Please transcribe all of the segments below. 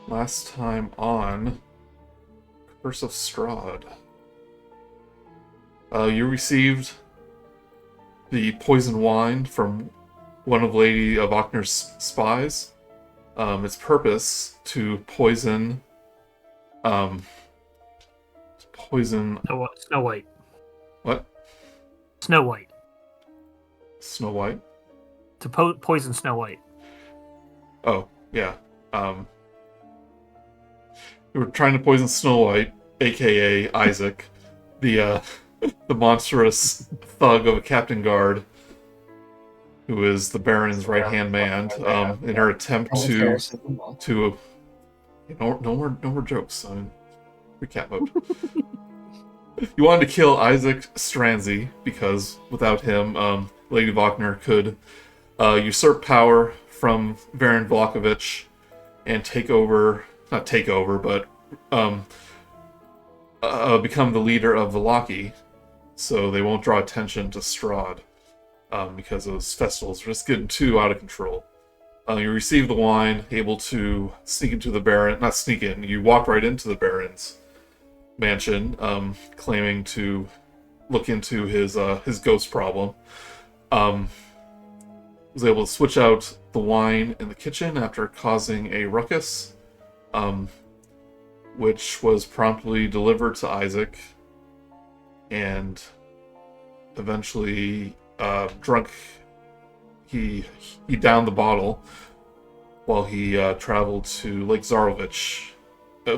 Last time on Curse of Strahd. You received the poison wine from one of Lady Wagner's spies. Its purpose to poison... Snow White. What? Snow White. Snow White? To poison Snow White. Oh, yeah. You were trying to poison Snow White, aka Isaac, the the monstrous thug of a captain guard, who is the Baron's right-hand man, in her attempt to no more jokes on recap mode. You wanted to kill Isaac Stranzi because without him, Lady Wagner could usurp power from Baron Vlakovich and not take over, but become the leader of Vallaki, so they won't draw attention to Strahd, because those festivals are just getting too out of control. You receive the wine, able to sneak into the Baron, not sneak in, you walk right into the Baron's mansion, claiming to look into his ghost problem. Was able to switch out the wine in the kitchen after causing a ruckus, which was promptly delivered to Isaac, and eventually drunk. He downed the bottle while he traveled to Lake Zarovich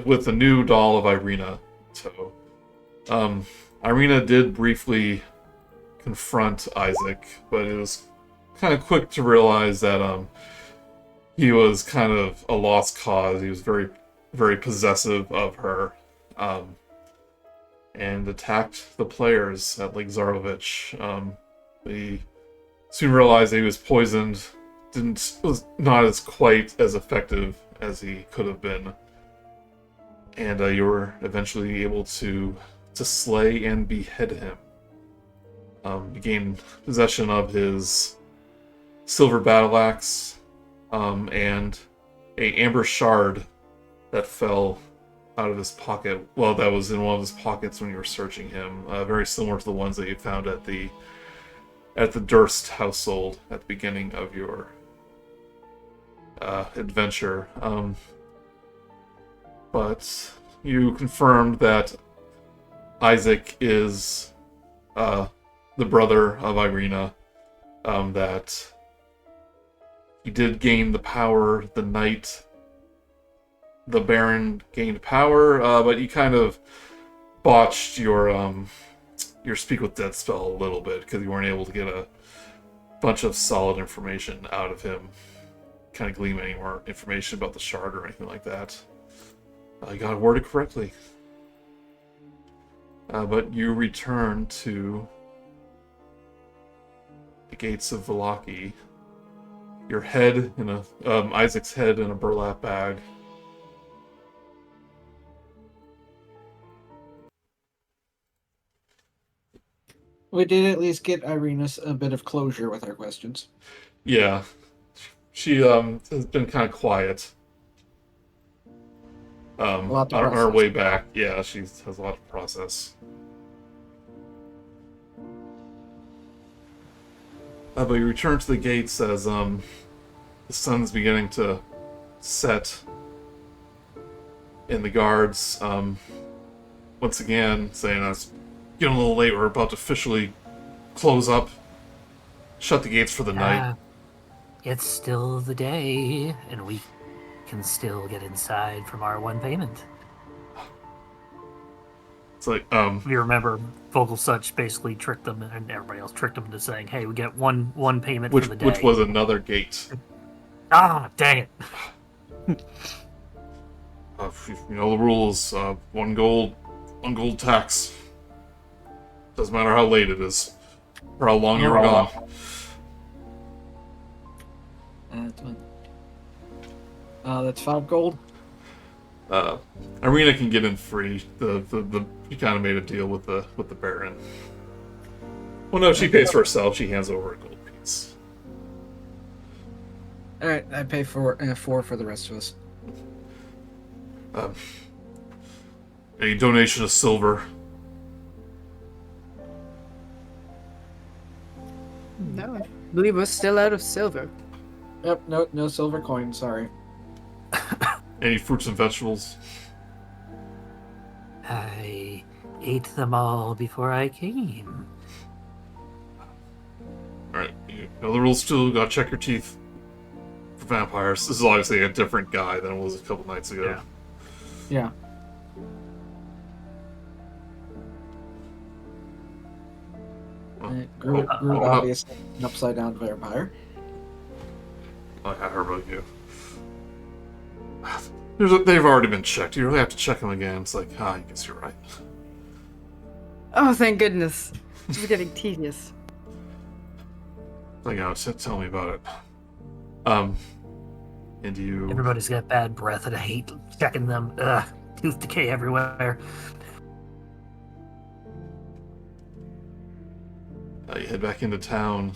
with the new doll of Irina. So, Irina did briefly confront Isaac, but it was kind of quick to realize that he was kind of a lost cause. He was very, very possessive of her, and attacked the players at Lake Zarovich. He soon realized he was poisoned. Was not as quite as effective as he could have been, and you were eventually able to slay and behead him. You gained possession of his silver battle axe, and a amber shard that fell out of his pocket. Well, that was in one of his pockets when you were searching him. Very similar to the ones that you found at the Durst household at the beginning of your adventure. But you confirmed that Isaac is the brother of Irina, that he did gain the power the night the Baron gained power, but you kind of botched your Speak with Dead spell a little bit because you weren't able to get a bunch of solid information out of him, kind of glean any more information about the shard or anything like that. You got it worded correctly. But you return to the gates of Vallaki. Your head in Isaac's head in a burlap bag. We did at least get Irina a bit of closure with our questions. Yeah. She has been kind of quiet. On her way back, yeah, she has a lot to process. But you return to the gates as the sun's beginning to set, and the guards once again saying, "It's getting a little late. We're about to officially close up, shut the gates for the night." It's still the day, and we can still get inside from our one payment. It's like, we remember Vogelsuch basically tricked them, and everybody else tricked them into saying, "Hey, we get one payment for the day," which was another gate. Ah, dang it! You know the rules. One gold tax. Doesn't matter how late it is, or how long you were gone. That's 5 gold. Irina can get in free. She kind of made a deal with the Baron. Well, no, she pays for herself. She hands over a gold piece. All right, I pay for 4 for the rest of us. Um, a donation of silver. No, I believe we're still out of silver. Yep, no silver coin, sorry. Any fruits and vegetables? I ate them all before I came. Alright, you know the rules too. Gotta check your teeth for vampires. This is obviously a different guy than it was a couple nights ago. Yeah. Grude obviously an upside down vampire. I heard about you. They've already been checked. You really have to check them again. It's like, I guess you're right. Oh, thank goodness. This is getting tedious. Like, tell me about it. And you... Everybody's got bad breath, and I hate checking them. Ugh, tooth decay everywhere. You head back into town.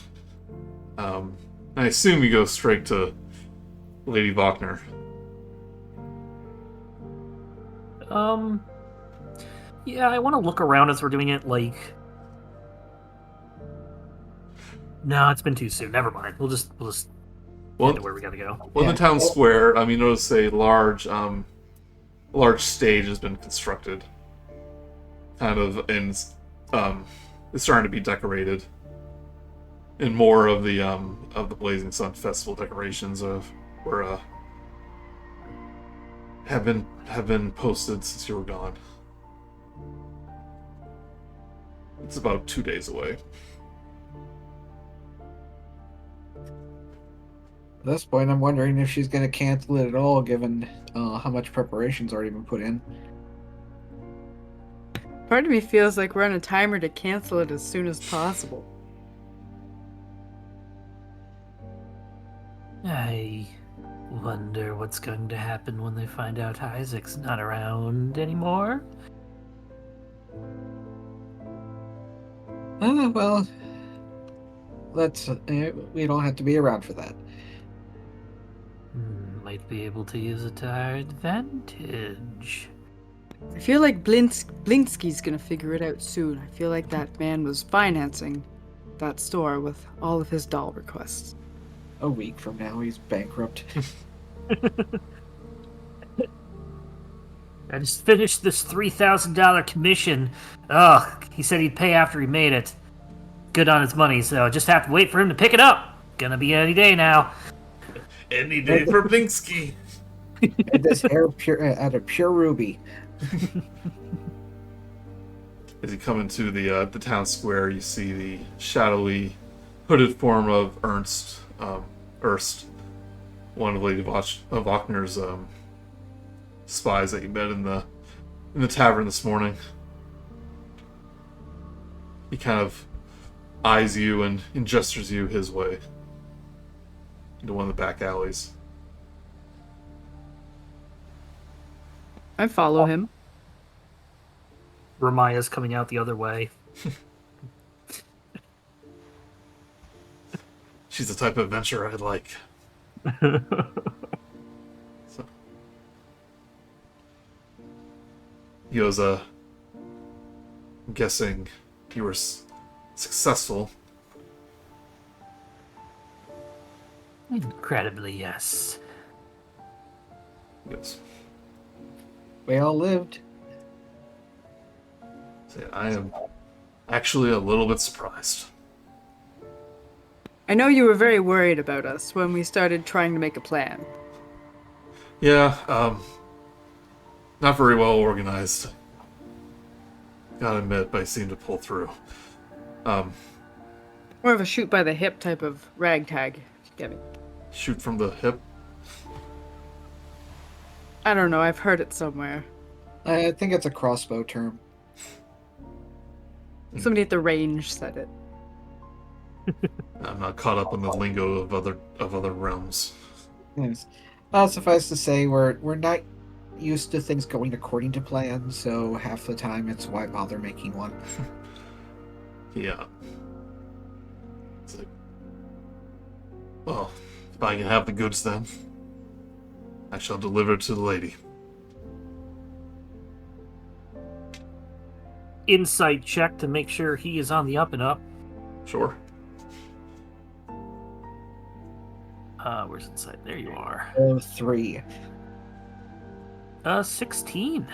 I assume you go straight to Lady Wagner. Yeah, I want to look around as we're doing it, like... No, it's been too soon. Never mind. We'll just head to where we gotta go. Well, in the town square, you notice a large stage has been constructed. Kind of, and it's starting to be decorated. And more of the Blazing Sun Festival decorations have been posted since you were gone. It's about 2 days away. At this point, I'm wondering if she's going to cancel it at all, given how much preparation's already been put in. Part of me feels like we're on a timer to cancel it as soon as possible. I wonder what's going to happen when they find out Isaac's not around anymore. Well, we don't have to be around for that. Might be able to use it to our advantage. I feel like Blinsky's gonna figure it out soon. I feel like that man was financing that store with all of his doll requests. A week from now, he's bankrupt. I just finished this $3,000 commission. Ugh, he said he'd pay after he made it. Good on his money, so just have to wait for him to pick it up. Gonna be any day now. Any day for Blinsky. And this hair out of pure ruby. As you come into the town square, you see the shadowy, hooded form of Erst, one of Lady Wagner's spies that you met in the tavern this morning. He kind of eyes you and gestures you his way into one of the back alleys. I follow him. Romaia's coming out the other way. She's the type of adventurer I'd like. So. He goes, I'm guessing you were successful. Incredibly, yes. Yes. We all lived. So I am actually a little bit surprised. I know you were very worried about us when we started trying to make a plan. Yeah, not very well organized. Gotta admit, but I seem to pull through. More of a shoot by the hip type of ragtag. Get me? Shoot from the hip. I don't know, I've heard it somewhere. I think it's a crossbow term. Somebody at the range said it. I'm not caught up in the lingo of other realms. Yes. Suffice to say, we're not used to things going according to plan, so half the time it's why bother making one. Yeah. It's like, well, if I can have the goods then, I shall deliver to the lady. insight check to make sure he is on the up and up. Sure. Where's insight? There you are. 3. 16.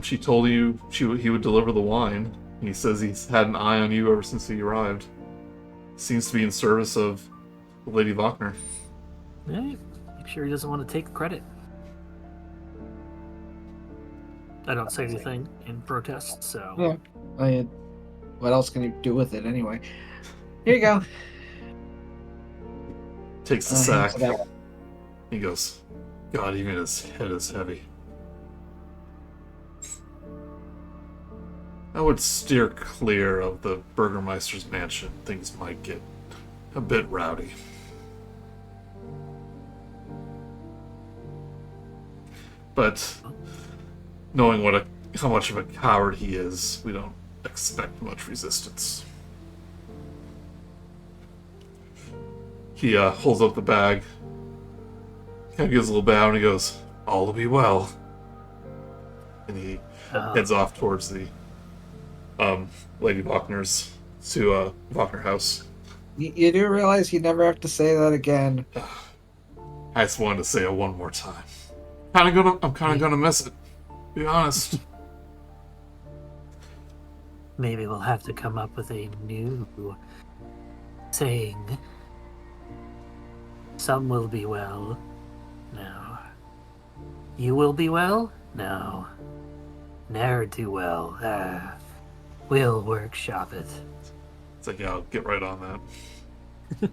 She told you he would deliver the wine. And he says he's had an eye on you ever since he arrived. Seems to be in service of Lady Wagner. Yeah, I'm sure he doesn't want to take the credit. I don't say anything in protest, so... Yeah. What else can you do with it anyway? Here you go. Takes the sack. hands it out. He goes, God, even his head is heavy. I would steer clear of the burgomaster's mansion. Things might get a bit rowdy. But knowing how much of a coward he is, we don't expect much resistance. He holds up the bag, kind of gives a little bow, and he goes, "All will be well." And he heads off towards the Lady Wagner's Wagner house. You do realize you never have to say that again. I just wanted to say it one more time. I'm kind of gonna miss it. Be honest. Maybe we'll have to come up with a new saying. Some will be well. No. You will be well? No. Ne'er do well. We'll workshop it. It's like, yeah, I'll get right on that.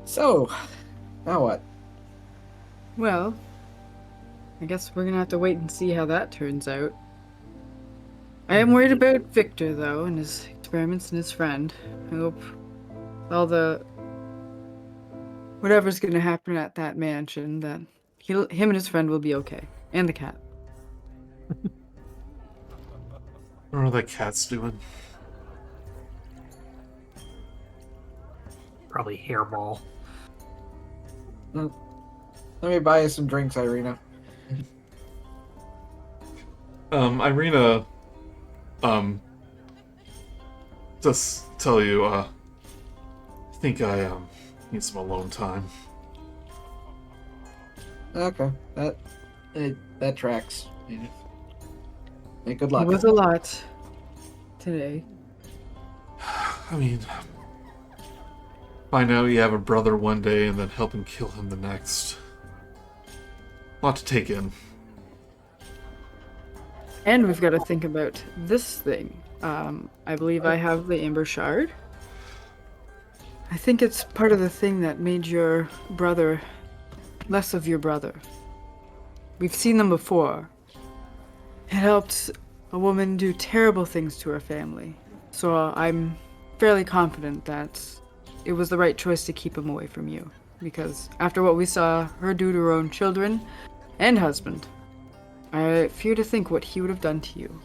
So, now what? Well, I guess we're gonna have to wait and see how that turns out. I am worried about Victor, though, and his experiments and his friend. I hope all the... whatever's gonna happen at that mansion, that him and his friend will be okay. And the cat. What are the cats doing? Probably hairball. Let me buy you some drinks, Irina. Irina, just tell you, I think I, need some alone time. Okay, that tracks. Hey, good luck. It was a lot today. I mean, find out you have a brother one day and then help him kill him the next. A lot to take in. And we've got to think about this thing. I believe I have the Amber Shard. I think it's part of the thing that made your brother less of your brother. We've seen them before. It helped a woman do terrible things to her family. So I'm fairly confident that it was the right choice to keep him away from you. Because after what we saw her do to her own children and husband, I fear to think what he would have done to you.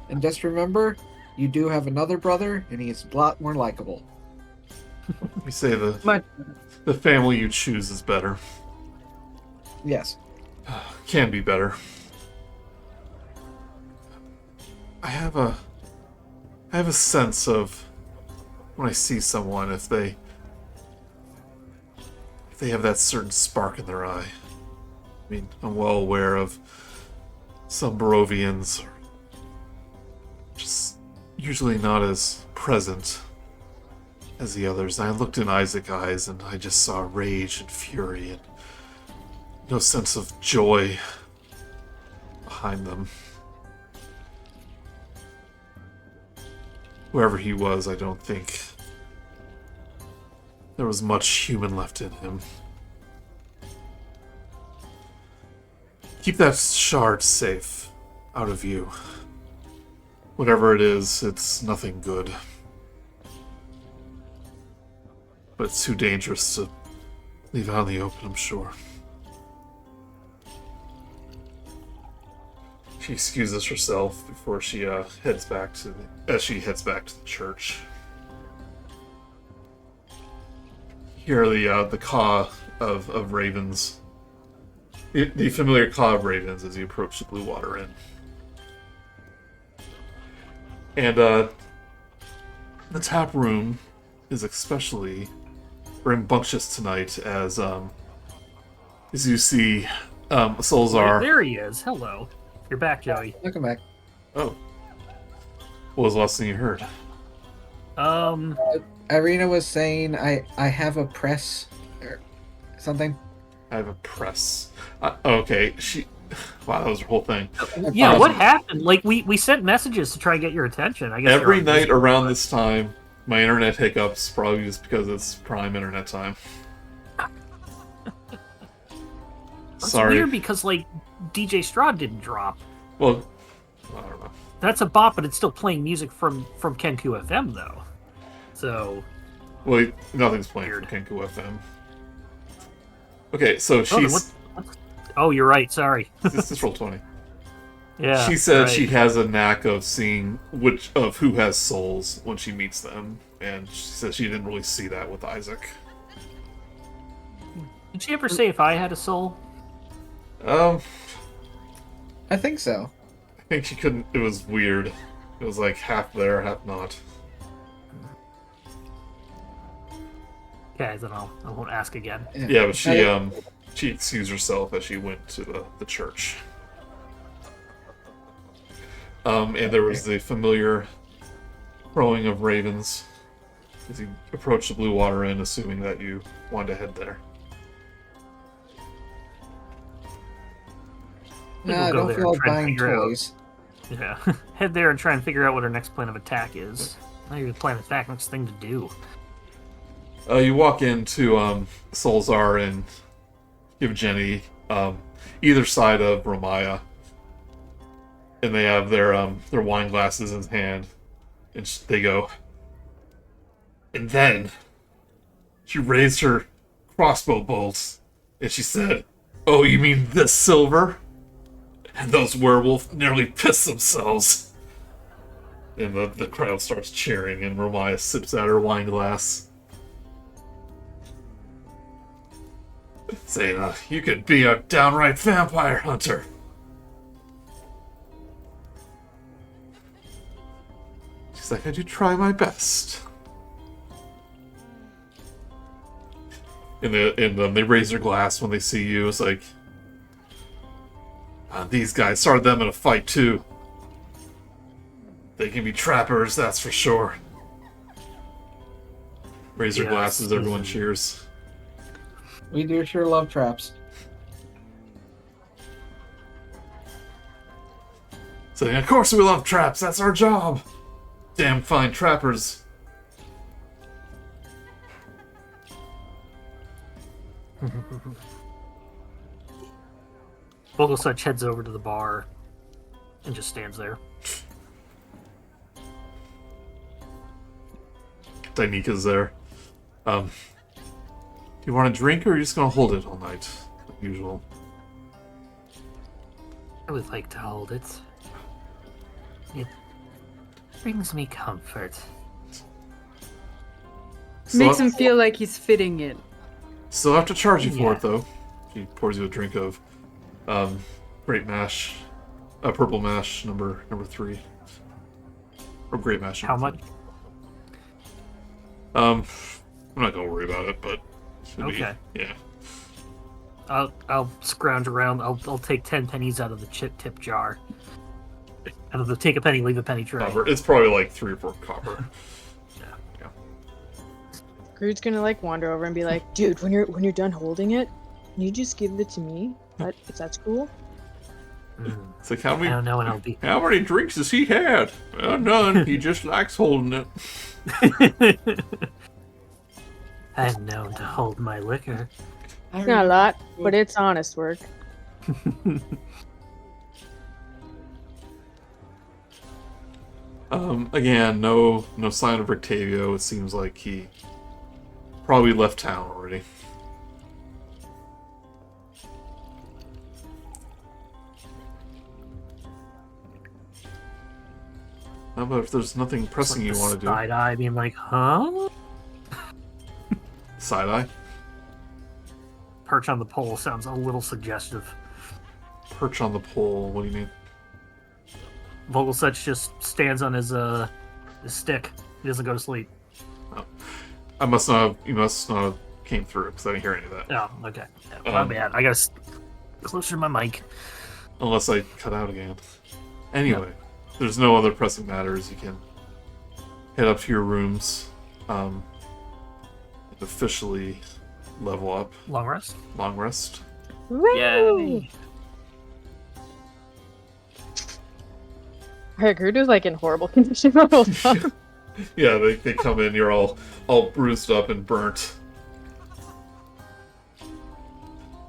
And just remember, you do have another brother, and he's a lot more likable. You say Much. the family you choose is better. Yes. Can be better. I have a sense of when I see someone if they have that certain spark in their eye. I mean, I'm well aware of some Barovians are just usually not as present as the others. I looked in Isaac's eyes and I just saw rage and fury and no sense of joy behind them. Whoever he was, I don't think there was much human left in him. Keep that shard safe, out of view. Whatever it is, it's nothing good. But it's too dangerous to leave out in the open, I'm sure. She excuses herself before she heads back to the church. hear the caw of ravens. The familiar caw of ravens as you approach the Blue Water Inn. And the tap room is especially rambunctious tonight as you see Solzar. There he is. Hello. You're back, Joey. Welcome back. Oh. What was the last thing you heard? Irina was saying I have a press or something. I have a press. Okay, wow, that was her whole thing. Yeah, what happened? Like, we sent messages to try and get your attention. I guess Every night around this time, my internet hiccups, probably just because it's prime internet time. That's Sorry. weird because, like, DJ Strahd didn't drop. Well, I don't know. That's a bot, but it's still playing music from Kenku FM, though. So... Well, nothing's playing from Kenku FM. Okay, so she's... Oh, you're right, sorry. This roll 20. Yeah. She said right. she has a knack of seeing who has souls when she meets them, and she said she didn't really see that with Isaac. Did she ever say if I had a soul? I think so. I think she couldn't. It was weird. It was like half there, half not. Okay, then I won't ask again. Yeah, but she excused herself as she went to the church. And there was the familiar crowing of ravens as you approached the Blue Water Inn, assuming that you wanted to head there. Nah, I don't feel like buying toys. Yeah, head there and try and figure out what our next plan of attack is. Now your plan of attack, next thing to do. You walk into Solzar and give Jenny either side of Romaia, and they have their wine glasses in hand, and they go. And then she raised her crossbow bolts, and she said, "Oh, you mean this silver?" And those werewolves nearly piss themselves. And the crowd starts cheering, and Romaia sips out her wine glass. Saying, you could be a downright vampire hunter. She's like, I do try my best. And they raise their glass when they see you. It's like, these guys started them in a fight too. They can be trappers, that's for sure. Raise their glasses, everyone cheers. We do sure love traps. Saying, of course we love traps, that's our job. Damn fine trappers. Vogelsuch heads over to the bar and just stands there. Dainika's there. Do you want a drink, or are you just gonna hold it all night, like usual? I would like to hold it. It brings me comfort. Makes him feel like he's fitting in. Still have to charge you for it, though. She pours you a drink of great mash, purple mash number 3, or great mash. How much? I'm not gonna worry about it, but okay. Yeah. I'll scrounge around. I'll take 10 pennies out of the tip jar. Out of the take a penny, leave a penny tray. Copper. It's probably like 3 or 4 copper. Yeah. Grude's gonna like wander over and be like, "Dude, when you're done holding it, can you just give it to me? If that's cool." It's like, I don't know when I'll be. How many drinks has he had? Well, none. He just likes holding it. I'm known to hold my liquor. It's not a lot, but it's honest work. Again, no sign of Rictavio. It seems like he probably left town already. How about if there's nothing pressing you want to do? Side eye being like, huh? Side eye? perch on the pole sounds a little suggestive. Perch on the pole. What do you mean? Vogelsuch just stands on his stick. He doesn't go to sleep. Oh. I must not have. You must not have came through because I didn't hear any of that. Oh, okay. Yeah, my bad. I gotta closer to my mic. Unless I cut out again. Anyway, there's no other pressing matters. You can head up to your rooms. Officially level up. Long rest. Long rest. Yay! Grude was like in horrible condition the whole time. Yeah, they come in. You're all bruised up and burnt.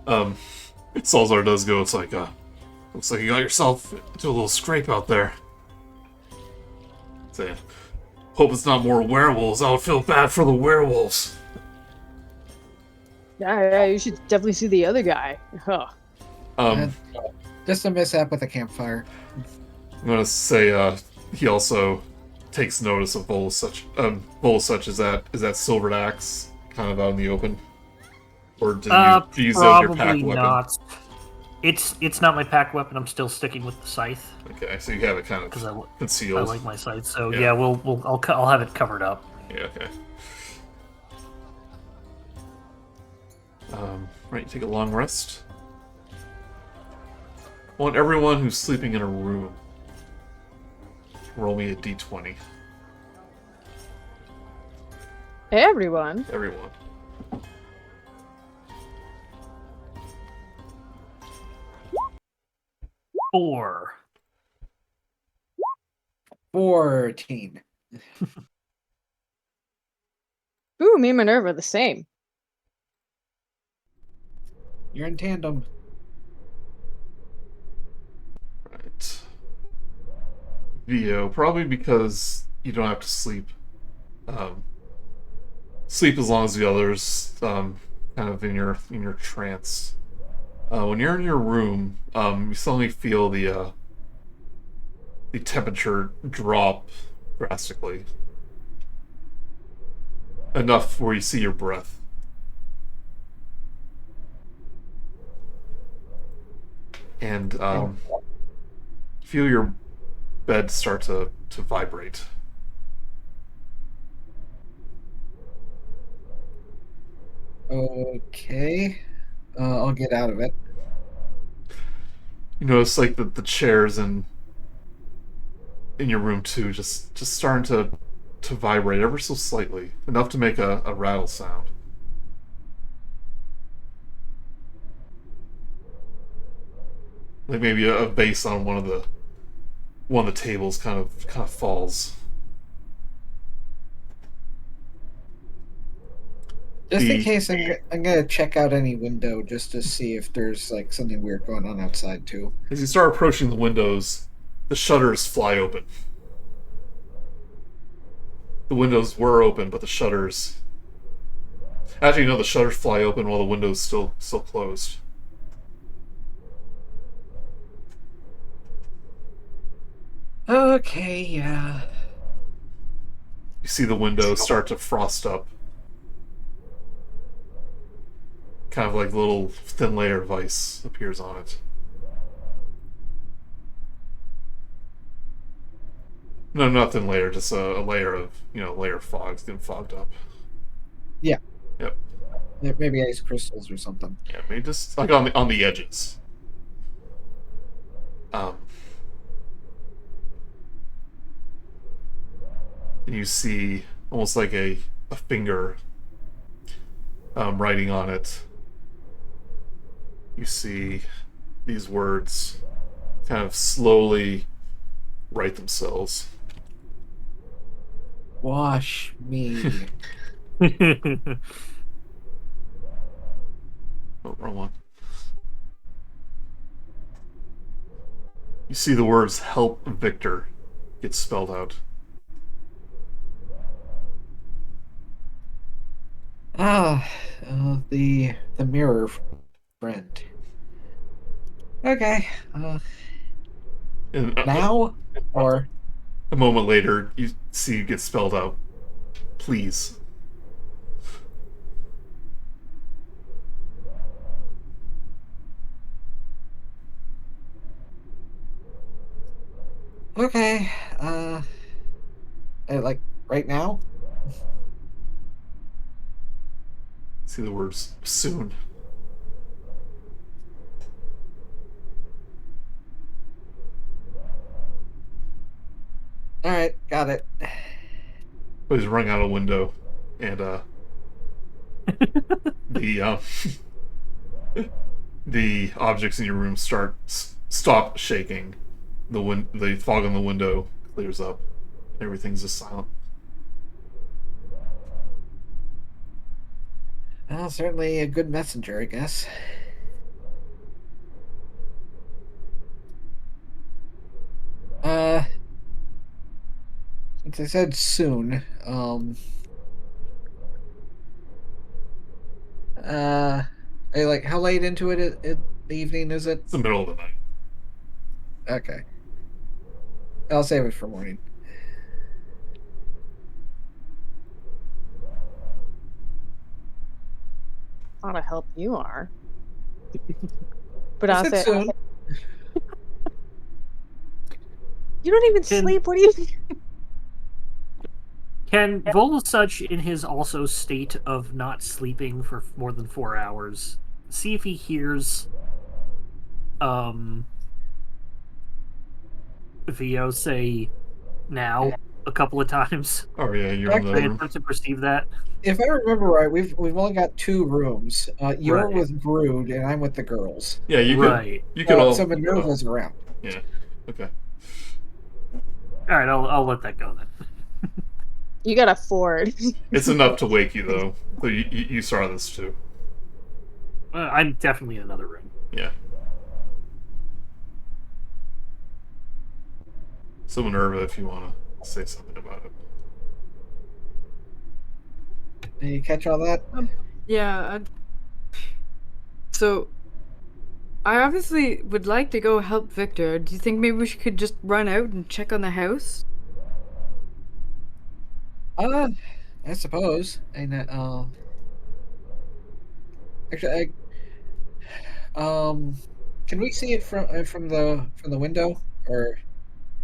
Salzar does go. It's like, looks like you got yourself into a little scrape out there. Saying, hope it's not more werewolves. I would feel bad for the werewolves. Yeah, you should definitely see the other guy. Huh. Just a mishap with a campfire. I'm gonna say he also takes notice of Vogelsuch. Vogelsuch, is that silvered axe kind of out in the open, or do you use it as your pack weapon? Not. It's not my pack weapon. I'm still sticking with the scythe. Okay, so you have it kind of concealed. I like my scythe, so Yeah. I'll have it covered up. Yeah. Okay. Right, you take a long rest. I want everyone who's sleeping in a room. Roll me a d20. Everyone. Everyone. Four. 14. Ooh, me and Minerva the same. You're in tandem. Right. Vio, probably because you don't have to sleep. Sleep as long as the others, kind of in your trance. When you're in your room, you suddenly feel the temperature drop drastically. Enough where you see your breath. And feel your bed start to vibrate. Okay. I'll get out of it. You notice like the chairs in your room too, just starting to vibrate ever so slightly, enough to make a rattle sound. Like maybe a base on one of the tables kind of falls. Just in case, I'm gonna check out any window just to see if there's like something weird going on outside too. As you start approaching the windows, the shutters fly open. The windows were open, but the shutters... Actually, no, the shutters fly open while the window's still closed. Okay, yeah. You see the windows start to frost up. Kind of like a little thin layer of ice appears on it. No, not thin layer, just a layer of, layer of fog. It's getting fogged up. Yeah. Yep. Maybe ice crystals or something. Yeah, maybe just like on the edges. And you see almost like a finger writing on it. You see these words kind of slowly write themselves. Wash me. Oh, wrong one. You see the words "Help Victor" get spelled out. The mirror friend. Okay. And, Now? Or... a moment later, you see it get spelled out. Please. Okay. Like right now? See the words soon. All right, got it. But he's running out a window, and the the objects in your room stop shaking. The fog on the window clears up. Everything's just silent. Well, certainly a good messenger, I guess. Uh, since I said soon, like how late into the evening is it? It's the middle of the night. Okay. I'll save it for morning. Lot of help you are. But I I'll said say, soon. you don't even Can- sleep. What do you? Can Vogelsuch, in his also state of not sleeping for more than 4 hours, see if he hears Vio say now a couple of times? Oh yeah, you're in the I room. attempt to perceive that. If I remember right, we've only got 2 rooms. You're Right. with Grude, and I'm with the girls. Yeah, you Right. could all. So Minerva's around. Yeah. Okay. All right, I'll let that go then. You got a Ford. It's enough to wake you though. So you saw this too. I'm definitely in another room. Yeah. So Minerva, if you want to say something about it. Did you catch all that? Yeah. So, I obviously would like to go help Victor. Do you think maybe we could just run out and check on the house? I suppose. And actually, can we see it from the window, or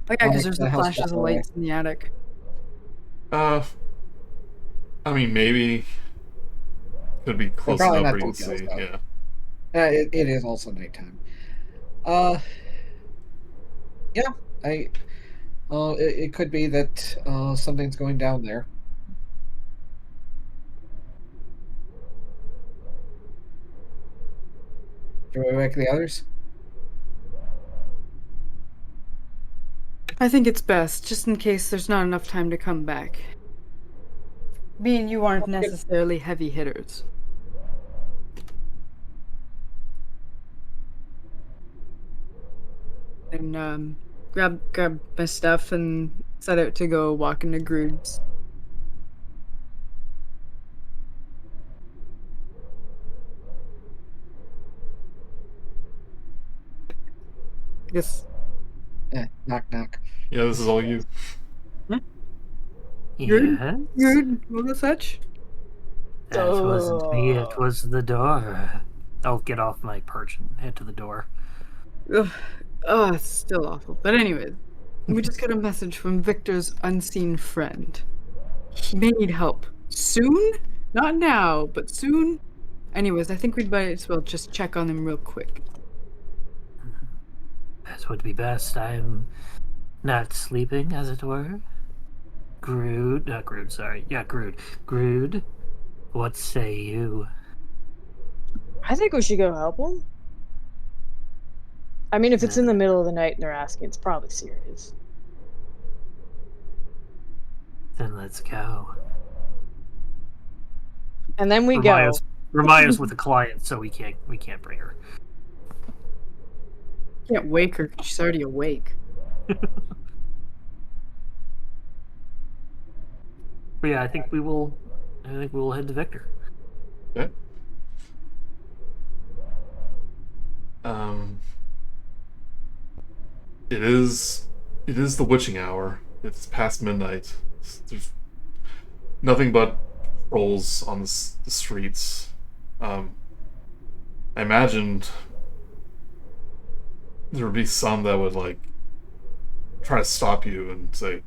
Oh yeah, because there's the the house flashes of far away? lights in the attic. I mean, maybe could be close probably enough not where you can details, see. though. Yeah. It is also nighttime. Yeah, it could be that something's going down there. Do we wake the others? I think it's best, just in case there's not enough time to come back. Me and you aren't necessarily heavy hitters. And grab my stuff and set out to go walk into Grude's. I guess. Knock knock. Yeah, this is all you. Grude? Yes? Grude, what was such? That wasn't me, it was the door. I'll get off my perch and head to the door. Ugh. Oh, it's still awful. But anyways, we just got a message from Victor's unseen friend. He may need help. Soon? Not now, but soon. Anyways, I think we'd might as well just check on him real quick. That would be best. I'm not sleeping, as it were. Grude, not Grude, sorry. Yeah, Grude. Grude, what say you? I think we should go help them. I mean, if it's in the middle of the night and they're asking, it's probably serious. Then let's go. And then we Romaia's with a client, so we can't bring her. Can't wake her. She's already awake. But yeah, I think we will head to Victor. Okay. It is the witching hour. It's past midnight. There's nothing but trolls on the streets. I imagined there would be some that would like try to stop you and say,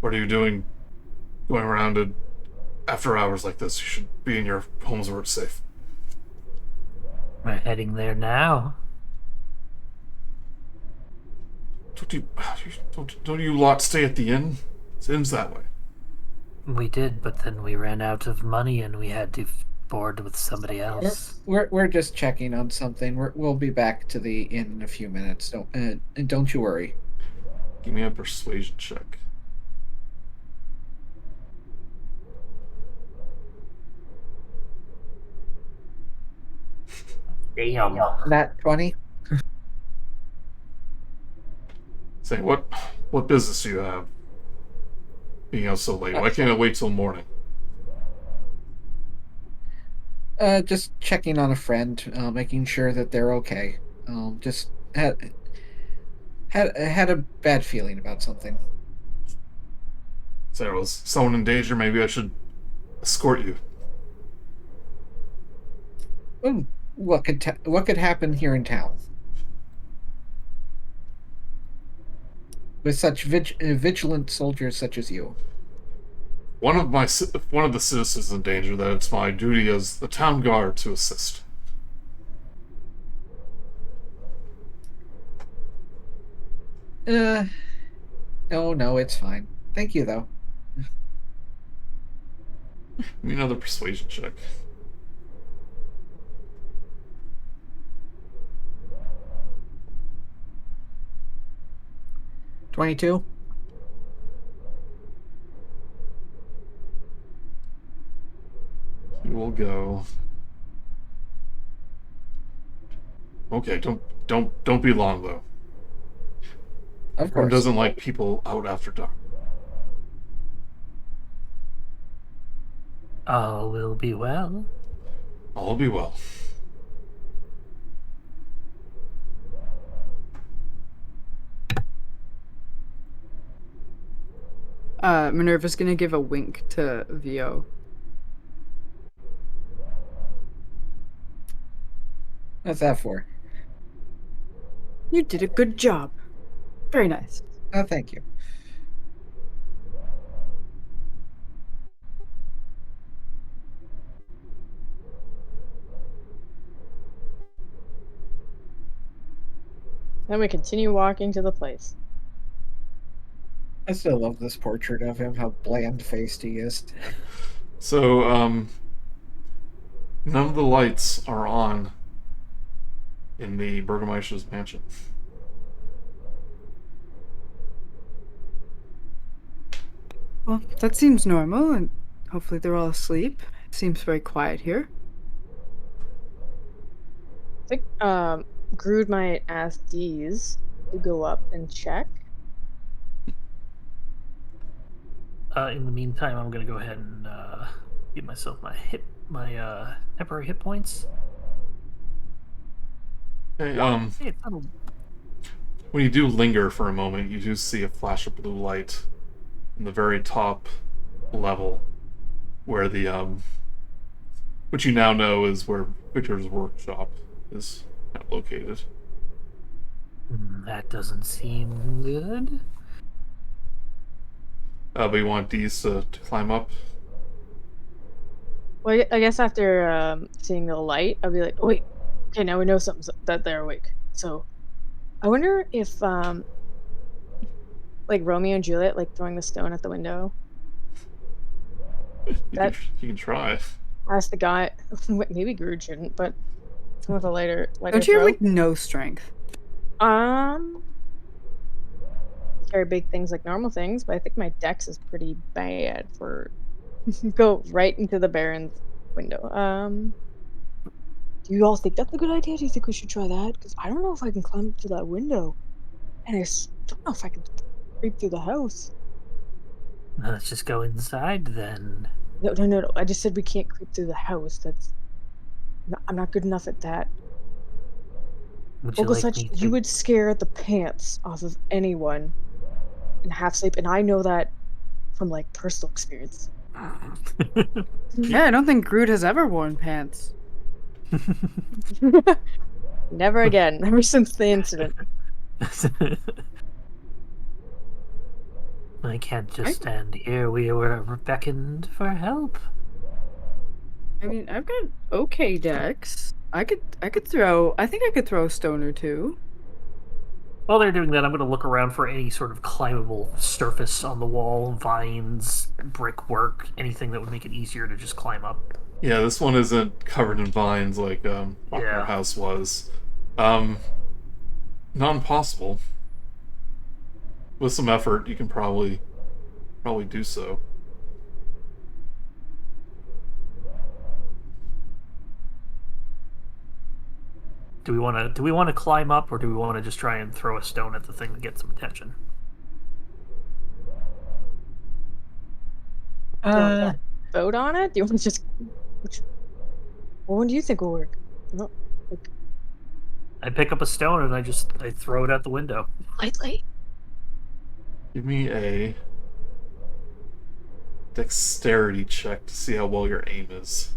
"What are you doing going around it after hours like this? You should be in your homes where it's safe." We're heading there now. Don't you lot stay at the inn? It ends that way. We did, but then we ran out of money and we had to board with somebody else. We're just checking on something. We'll be back to the inn in a few minutes. Don't you worry. Give me a persuasion check. Damn. Nat 20. Say, what business do you have being out so late? Why can't I wait till morning? Just checking on a friend, making sure that they're okay. Just had a bad feeling about something. Say, was someone in danger? Maybe I should escort you. What could happen here in town? With such vigilant soldiers such as you. One of the citizens in danger, that it's my duty as the town guard to assist. No, it's fine. Thank you, though. Give me another persuasion check. $22. You will go. Okay, don't be long though. Of Everyone course. doesn't like people out after dark. All will be well. All will be well. Minerva's gonna give a wink to Vio. What's that for? You did a good job. Very nice. Oh, thank you. Then we continue walking to the place. I still love this portrait of him, how bland-faced he is. So, none of the lights are on in the burgomaster's mansion. Well, that seems normal, and hopefully they're all asleep. It seems very quiet here. I think Grude might ask Dees to go up and check. In the meantime, I'm gonna go ahead and give myself my temporary hit points. Hey, Hey, it's not when you do linger for a moment, you do see a flash of blue light in the very top level, where the which you now know is where Victor's workshop is located. that doesn't seem good. But you want these to climb up? Well, I guess after seeing the light, I'll be like, oh, wait, okay, now we know that they're awake. So, I wonder if, like Romeo and Juliet, like throwing the stone at the window. You can try. Ask the guy. Maybe Grude shouldn't, but someone with a lighter Don't you have, throw. like, no strength? Carry big things like normal things, but I think my dex is pretty bad for go right into the Baron's window. Do you all think that's a good idea? Do you think we should try that? Because I don't know if I can climb up to that window, and I don't know if I can creep through the house. Let's just go inside then. No. I just said we can't creep through the house. I'm not good enough at that. Would you like Vogelsuch, me to... you would scare the pants off of anyone in half sleep, and I know that from like personal experience. Yeah, I don't think Grude has ever worn pants. Never again. Ever since the incident. I can't just stand here. We were beckoned for help. I mean, I've got okay decks. I think I could throw a stone or two. While they're doing that, I'm going to look around for any sort of climbable surface on the wall, vines, brickwork, anything that would make it easier to just climb up. Yeah, this one isn't covered in vines like our house was. Not impossible. With some effort, you can probably do so. Do we want to climb up, or do we want to just try and throw a stone at the thing to get some attention? Do you want to vote on it? Do you want to just? What one do you think will work? No, like I pick up a stone and I throw it out the window. lightly. Give me a dexterity check to see how well your aim is.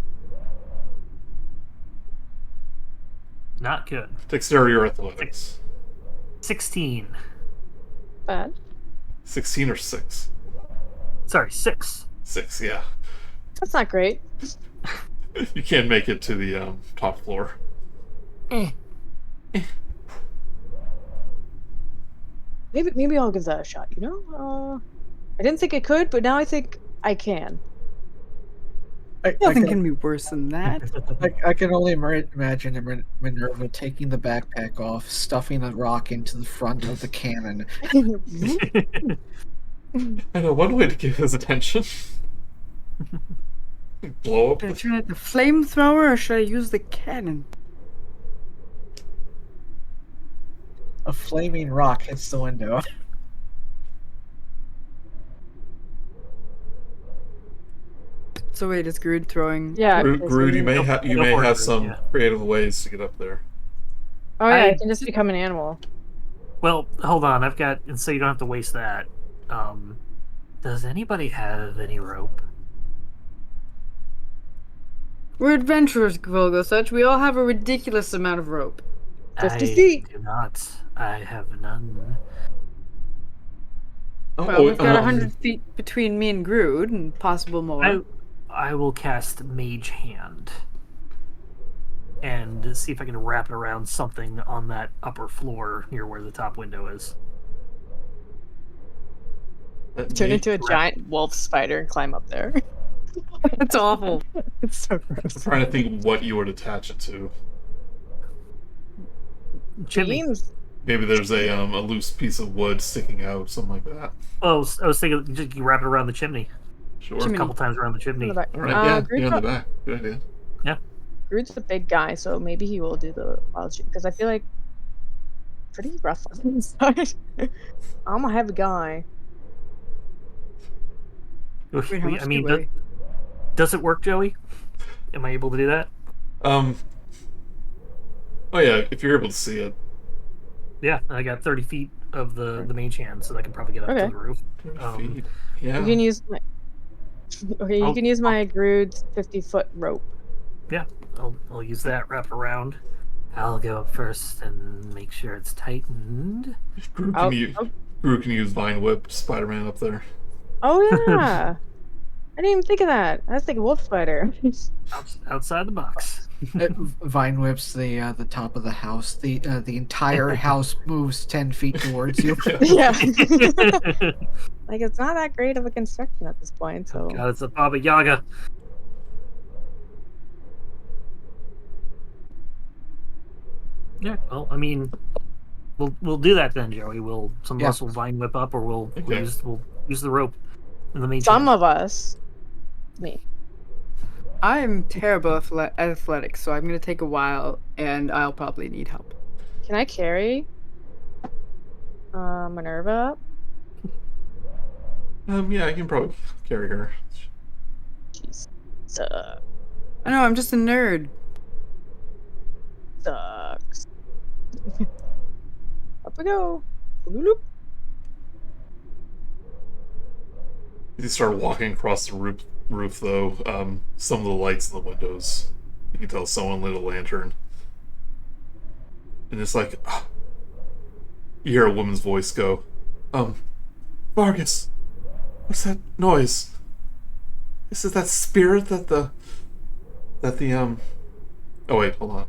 Not good. Dexterity or athletics? 16. Bad. 16 or 6? Sorry, 6. 6, yeah. That's not great. You can't make it to the top floor. Maybe I'll give that a shot. You know, I didn't think I could, but now I think I can. Nothing can be worse than that. I can only imagine Minerva taking the backpack off, stuffing a rock into the front of the cannon. I know one way to get his attention. Blow up. Should I try the flamethrower or should I use the cannon? A flaming rock hits the window. So wait, is Grude throwing? Yeah. Grude, you may have Grude, some creative ways to get up there. Oh yeah, I I can just become an animal. Well, hold on. I've got, and so you don't have to waste that. Does anybody have any rope? We're adventurers, Vogelsuch. We all have a ridiculous amount of rope. 50 I feet. do not. I have none. Well, we've got 100 feet between me and Grude, and possible more. I will cast Mage Hand and see if I can wrap it around something on that upper floor near where the top window is. Turn into a giant wolf spider and climb up there. That's awful. It's so gross. I'm trying to think what you would attach it to. Chimney. Beams. Maybe there's a loose piece of wood sticking out, something like that. Oh, I was thinking just you wrap it around the chimney. Sure. A couple times around the chimney. On the back. All right, Grude's yeah, on the back. Good idea. Grude's a big guy, so maybe he will do the wild shoot. Because I feel like pretty rough on the inside. I'm a heavy guy. Wait, how much I mean, do you weigh? does it work, Joey? Am I able to do that? Oh yeah, if you're able to see it. Yeah, I got 30 feet of the Mage Hand, so I can probably get up Okay. to the roof. Feet. Yeah. You can use my. Okay, you can use my Grude's 50-foot rope. Yeah, I'll use that, wrap around. I'll go up first and make sure it's tightened. Grude can use Vine Whip Spider-Man up there. Oh yeah, I didn't even think of that. I was thinking wolf spider. Outside the box. Vine whips the top of the house. The entire house moves 10 feet towards you. Yeah. Like it's not that great of a construction at this point. So God, it's a Baba Yaga. Yeah, well, I mean, we'll do that then, Joey. Some of us will Vine Whip up, or we'll use the rope in the main. some of us, me. I'm terrible at athletics, so I'm going to take a while, and I'll probably need help. Can I carry Minerva up? Yeah, I can probably carry her. Jeez. I know, I'm just a nerd. Sucks. Up we go. Bloop. As you start walking across the roof though, some of the lights in the windows, you can tell someone lit a lantern. And it's like, you hear a woman's voice go, Vargas, What's that noise? Is it that spirit that the Oh wait, hold on.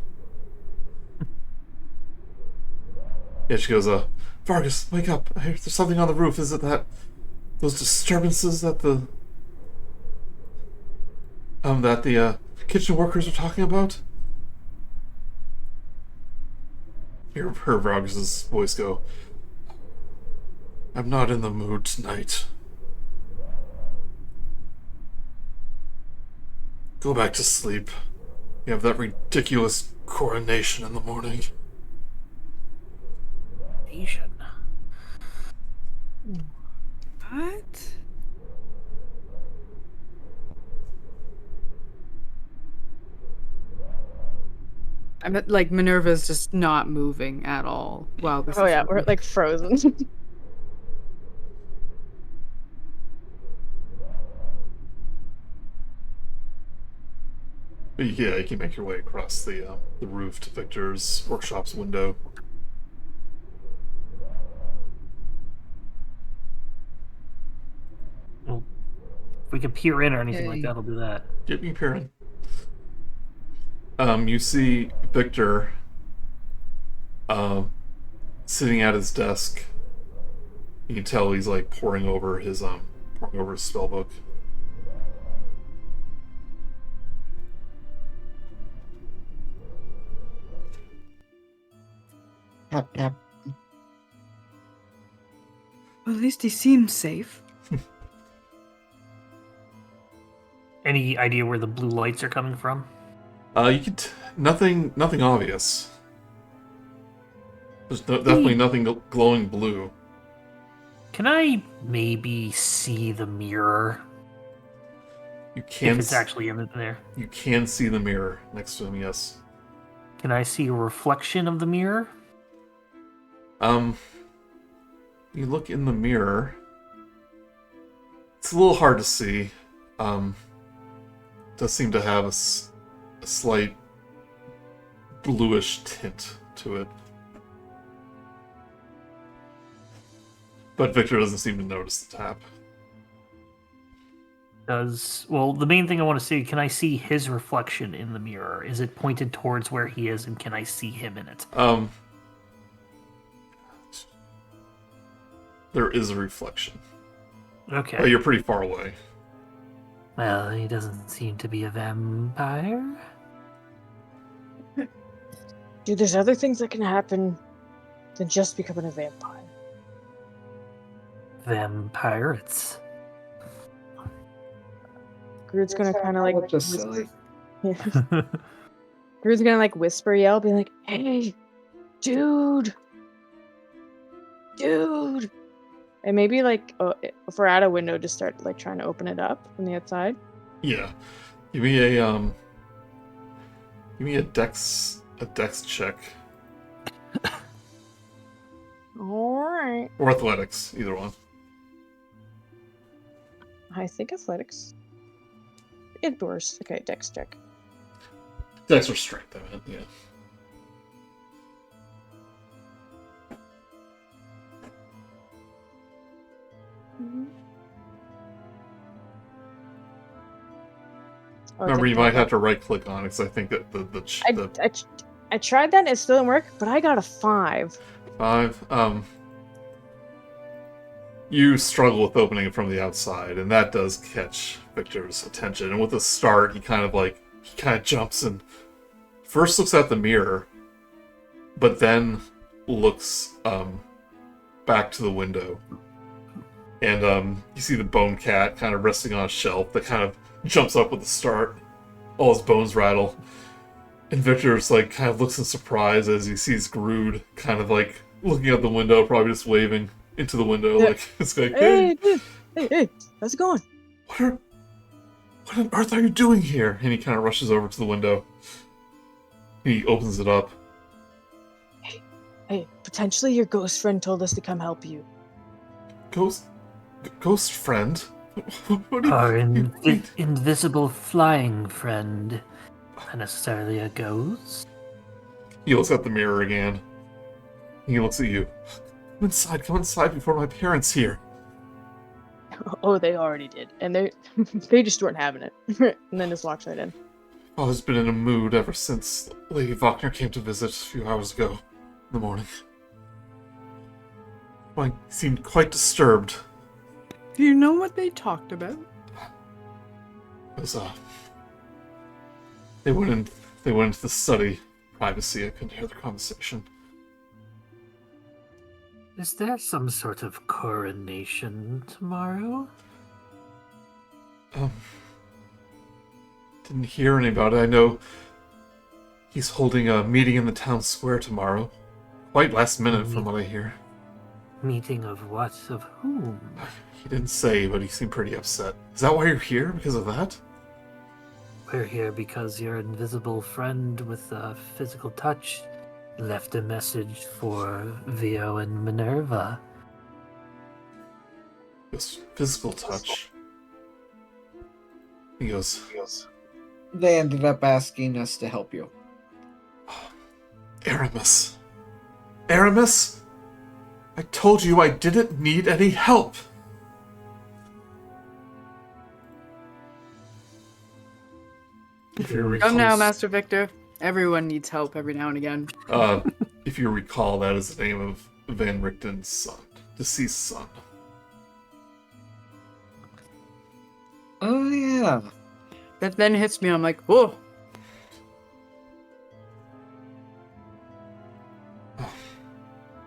Yeah, she goes, Vargas, wake up. I hear there's something on the roof. Is it those disturbances that the kitchen workers are talking about? Hear her Vargas's voice go, I'm not in the mood tonight. Go back to sleep. You have that ridiculous coronation in the morning. Asian. What? I meant like Minerva's just not moving at all while this Oh is yeah, happening. we're like frozen. Yeah, you can make your way across the roof to Victor's workshop's window. Well, if we can peer in or anything like Yay. that, I'll do that. Get me peering. You see Victor sitting at his desk. You can tell he's like poring over his spell book. Tap, tap. Well, at least he seems safe. Any idea where the blue lights are coming from? You could nothing obvious. There's definitely nothing glowing blue. Can I maybe see the mirror? You can If it's actually in there. You can see the mirror next to him. Yes. Can I see a reflection of the mirror? You look in the mirror. It's a little hard to see. Does seem to have a slight bluish tint to it. But Victor doesn't seem to notice the tap. Well, the main thing I want to see, can I see his reflection in the mirror? Is it pointed towards where he is, and can I see him in it? There is a reflection. Okay. But you're pretty far away. Well, he doesn't seem to be a vampire. Dude, there's other things that can happen than just becoming a vampire. Vampirates. Grude's gonna kind of like Just silly. Grude's gonna like whisper, yell, be like, "Hey, dude, and maybe like if we're at a window, just start like trying to open it up from the outside." Yeah. Give me a dex check. All right. Or athletics, either one. I think athletics. Indoors. Okay, dex check. Dex or strength, I meant, yeah. Oh, Remember, you take might that. have to right-click on it, because I think that I tried that and it still didn't work, but I got a 5. 5. You struggle with opening it from the outside, and that does catch Victor's attention. And with a start, he kind of jumps and first looks at the mirror, but then looks back to the window. And you see the bone cat kind of resting on a shelf that kind of jumps up with a start. All his bones rattle. And Victor's like kind of looks in surprise as he sees Grude kind of like looking out the window, probably just waving into the window, Yeah. like it's like, Hey, dude. Hey, how's it going? what on earth are you doing here? And he kind of rushes over to the window. He opens it up. Hey, potentially your ghost friend told us to come help you. Ghost friend? What do you, Our you- invisible flying friend. Not necessarily a ghost. He looks at the mirror again. He looks at you. Come inside before my parents hear. Oh, they already did, and they just weren't having it. And then just walks right in. Father's been in a mood ever since Lady Wagner came to visit a few hours ago in the morning. He seemed quite disturbed. Do you know what they talked about? It was, they went into the study. Privacy, I couldn't hear the conversation. Is there some sort of coronation tomorrow? Didn't hear any about it. I know he's holding a meeting in the town square tomorrow. Quite last minute from what I hear. Meeting of what? Of whom? He didn't say, but he seemed pretty upset. Is that why you're here? Because of that? We're here because your invisible friend with a physical touch left a message for Vio and Minerva. Goes, physical touch. He goes, They ended up asking us to help you. Aramis. Aramis? I told you I didn't need any help. Come now, Master Victor. Everyone needs help every now and again. If you recall, that is the name of Van Richten's son, deceased son. Oh, yeah. That then hits me. I'm like, whoa.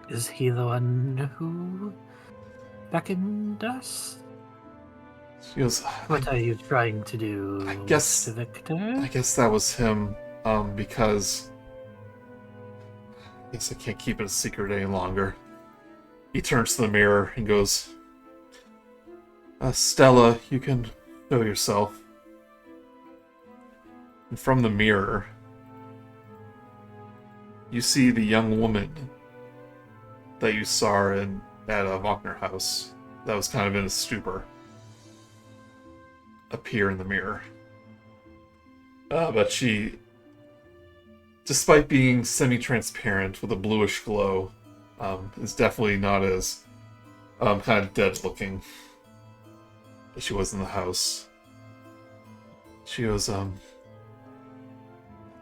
Is he the one who beckoned us? She goes, What are you trying to do, I guess- Mr. Victor? I guess that was him, because I guess I can't keep it a secret any longer. He turns to the mirror and goes, Stella, you can show yourself. And from the mirror, you see the young woman that you saw at a Wagner house that was kind of in a stupor appear in the mirror. But she, despite being semi-transparent with a bluish glow, is definitely not as kind of dead-looking as she was in the house. She goes,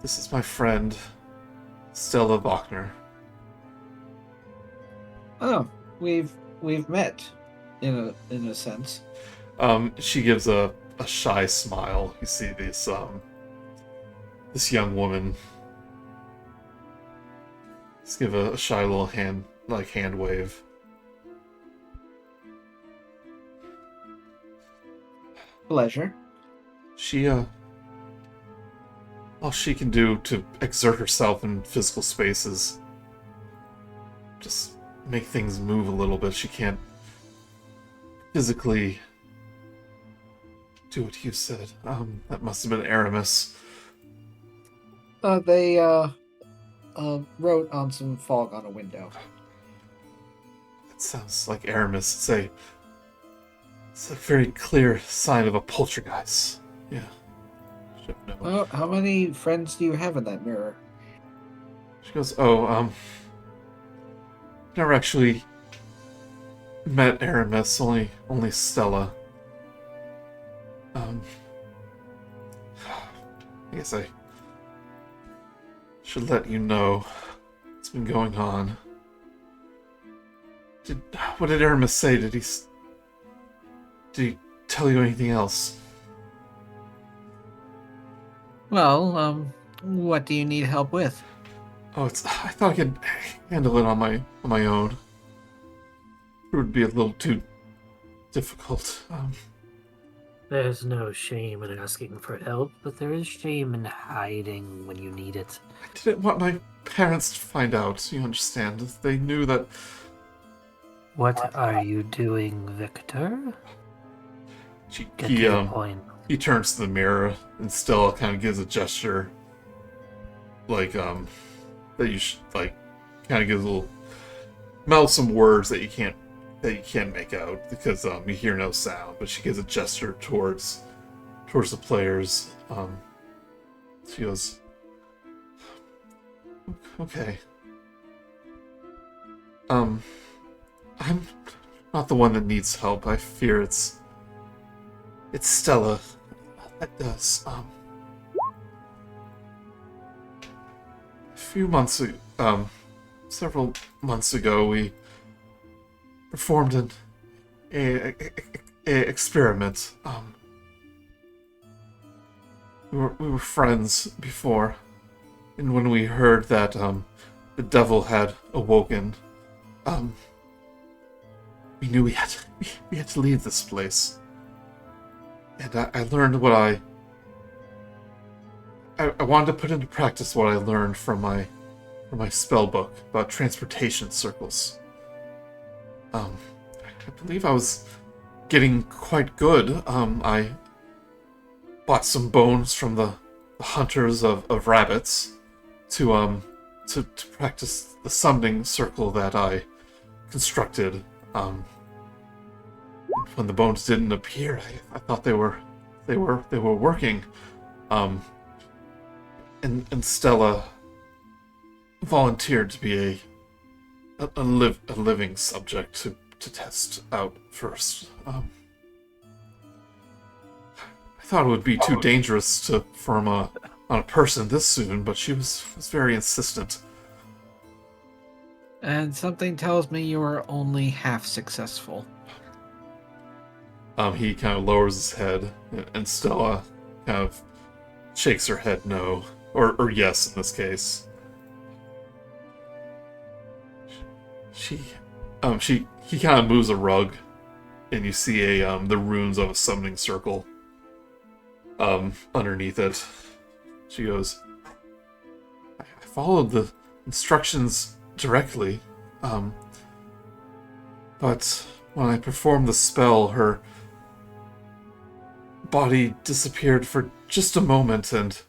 this is my friend, Stella Wagner. Oh, we've met in a sense. She gives a shy smile. You see this young woman just give a shy little hand wave. Pleasure. She all she can do to exert herself in physical spaces, just make things move a little bit. She can't physically do what you said. That must have been Aramis. They wrote on some fog on a window. That sounds like Aramis. It's a very clear sign of a poltergeist. Yeah. Should know. Oh, how many friends do you have in that mirror? She goes, never actually met Aramis, only Stella. I guess I should let you know what's been going on. What did Aramis say? Did he tell you anything else? Well, what do you need help with? Oh, I thought I could handle it on my own. It would be a little too difficult. There's no shame in asking for help, but there is shame in hiding when you need it. I didn't want my parents to find out, you understand. They knew that... What are you doing, Victor? Get to the point. He turns to the mirror and Stella kind of gives a gesture, that you should, kind of gives a little mouth some words that you can't make out because you hear no sound. But she gives a gesture towards the players. She goes, "Okay. not the one that needs help. I fear it's Stella that does. A few months ago, several months ago, we performed an experiment. We were friends before, and when we heard that the devil had awoken, we knew we had to leave this place. And I learned what I wanted to put into practice what I learned from my spell book about transportation circles. I believe I was getting quite good. I bought some bones from the hunters of rabbits to practice the summoning circle that I constructed. When the bones didn't appear, I thought they were working. And Stella volunteered to be a living subject to test out first. I thought it would be too dangerous to perform on a person this soon, but she was very insistent. And something tells me you were only half successful. He kind of lowers his head, and Stella kind of shakes her head no, or yes in this case. He kind of moves a rug, and you see the runes of a summoning circle underneath it. She goes, I followed the instructions directly, but when I performed the spell, her body disappeared for just a moment, and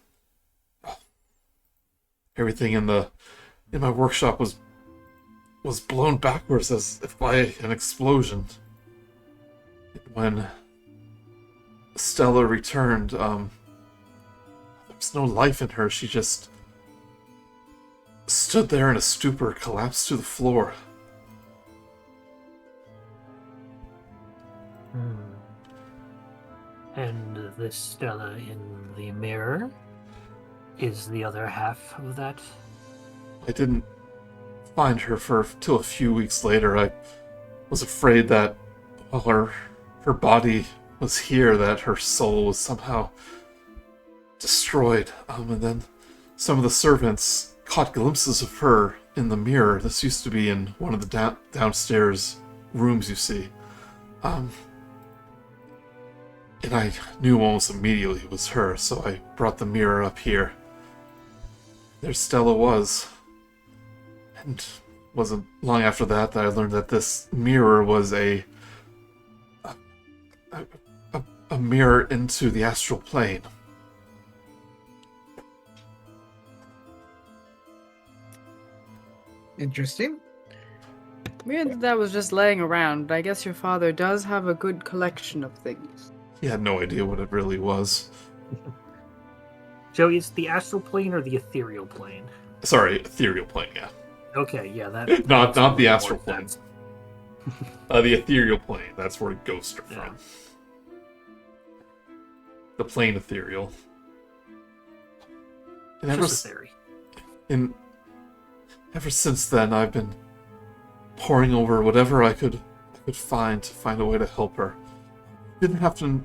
everything in my workshop was blown backwards as if by an explosion. When Stella returned, there was no life in her. She just stood there in a stupor, collapsed to the floor. And this Stella in the mirror is the other half of that? I didn't find her till a few weeks later. I was afraid that while her body was here, that her soul was somehow destroyed. And then some of the servants caught glimpses of her in the mirror. This used to be in one of the downstairs rooms, you see. And I knew almost immediately it was her, so I brought the mirror up here. There Stella was. And wasn't long after that I learned that this mirror was a mirror into the astral plane. Interesting. Weird that was just laying around. I guess your father does have a good collection of things. He had no idea what it really was. Joey, is the astral plane or the ethereal plane? Sorry, ethereal plane, yeah. Okay, yeah, that... Not the makes astral more plane. sense. The ethereal plane, that's where ghosts are Yeah. from. The plane ethereal. And Just a theory. ever since then, I've been poring over whatever I could find to find a way to help her. Didn't have to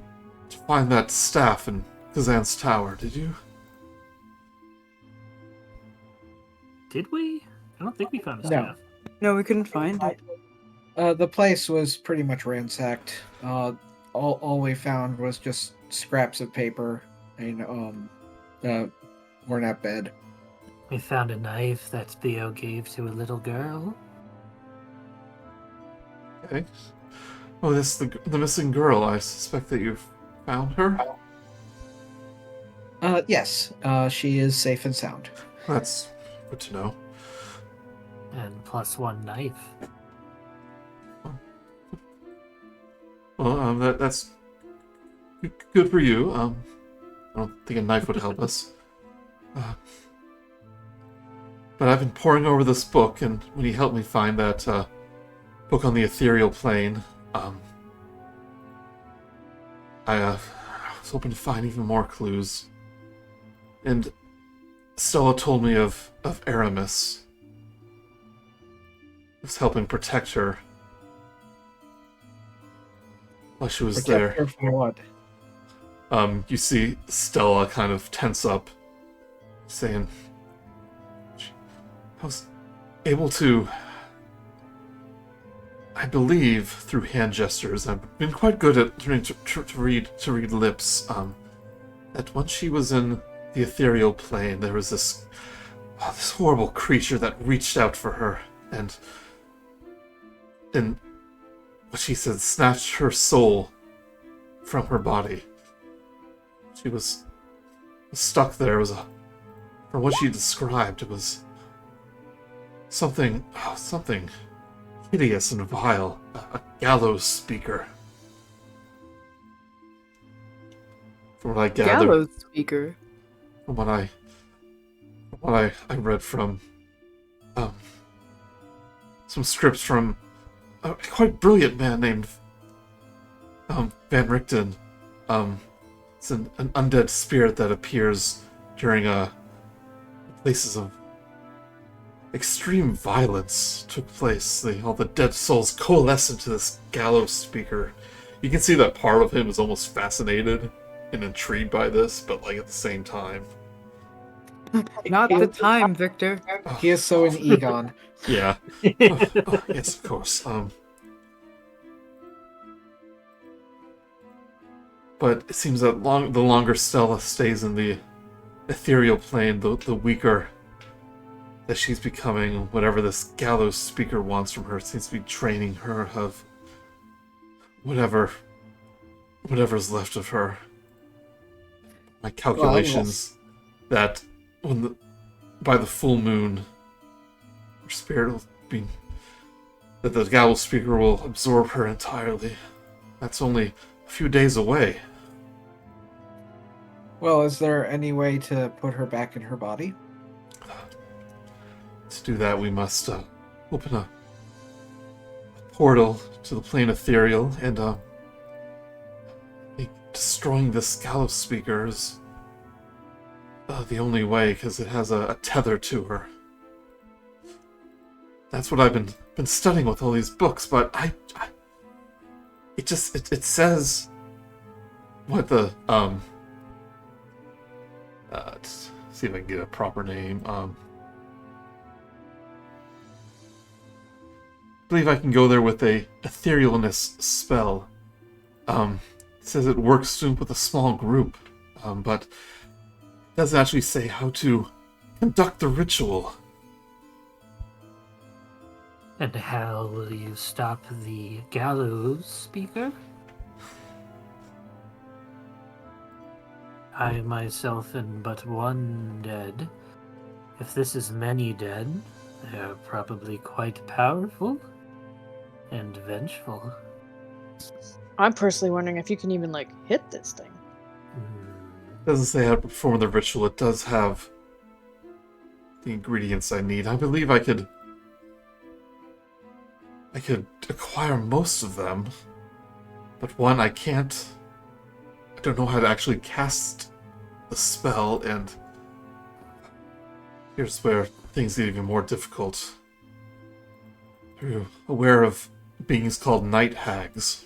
find that staff in Kazan's tower, did you? Did we? I don't think we found a No. staff. No, we couldn't find it. The place was pretty much ransacked. All we found was just scraps of paper and worn out bed. We found a knife that Theo gave to a little girl. Okay. Oh, this the missing girl. I suspect that you've found her. Yes. She is safe and sound. That's good to know. And +1 knife. Well, that's good for you. I don't think a knife would help us. But I've been poring over this book, and when you helped me find that book on the ethereal plane. I was hoping to find even more clues. And Stella told me of Aramis. I was helping protect her while she was there. Protect her from what? You see Stella kind of tense up, saying, I was able to, I believe, through hand gestures, I've been quite good at learning to read lips, that when she was in the ethereal plane, there was this horrible creature that reached out for her, and what she said, snatched her soul from her body. She was stuck there. It was from what she described, it was something hideous and vile. A gallows speaker. From what I gathered. Gallows speaker. From what I read from some scripts from a quite brilliant man named Van Richten. It's an undead spirit that appears during places of extreme violence took place. All the dead souls coalesce into this gallows speaker. You can see that part of him is almost fascinated and intrigued by this, but like at the same time. Not the time, Victor. He is so an Egon. Yeah. Yes, of course. But it seems that the longer Stella stays in the ethereal plane, the weaker that she's becoming. Whatever this gallows speaker wants from her seems to be draining her of whatever's left of her. My calculations that by the full moon, her spirit will be that the gallows speaker will absorb her entirely. That's only a few days away. Well, is there any way to put her back in her body? To do that, we must open a portal to the plane ethereal, and destroying this gallows speaker is the only way, because it has a tether to her. That's what I've been studying with all these books, but it says what the let's see if I can get a proper name. I believe I can go there with a etherealness spell. It says it works with a small group, but it doesn't actually say how to conduct the ritual. And how will you stop the gallows speaker? I myself am but one dead. If this is many dead, they are probably quite powerful and vengeful. I'm personally wondering if you can even like hit this thing. It doesn't say how to perform the ritual. It does have the ingredients I need. I believe I could acquire most of them, but one I can't. I don't know how to actually cast the spell, and here's where things get even more difficult. Are you aware of beings called night hags?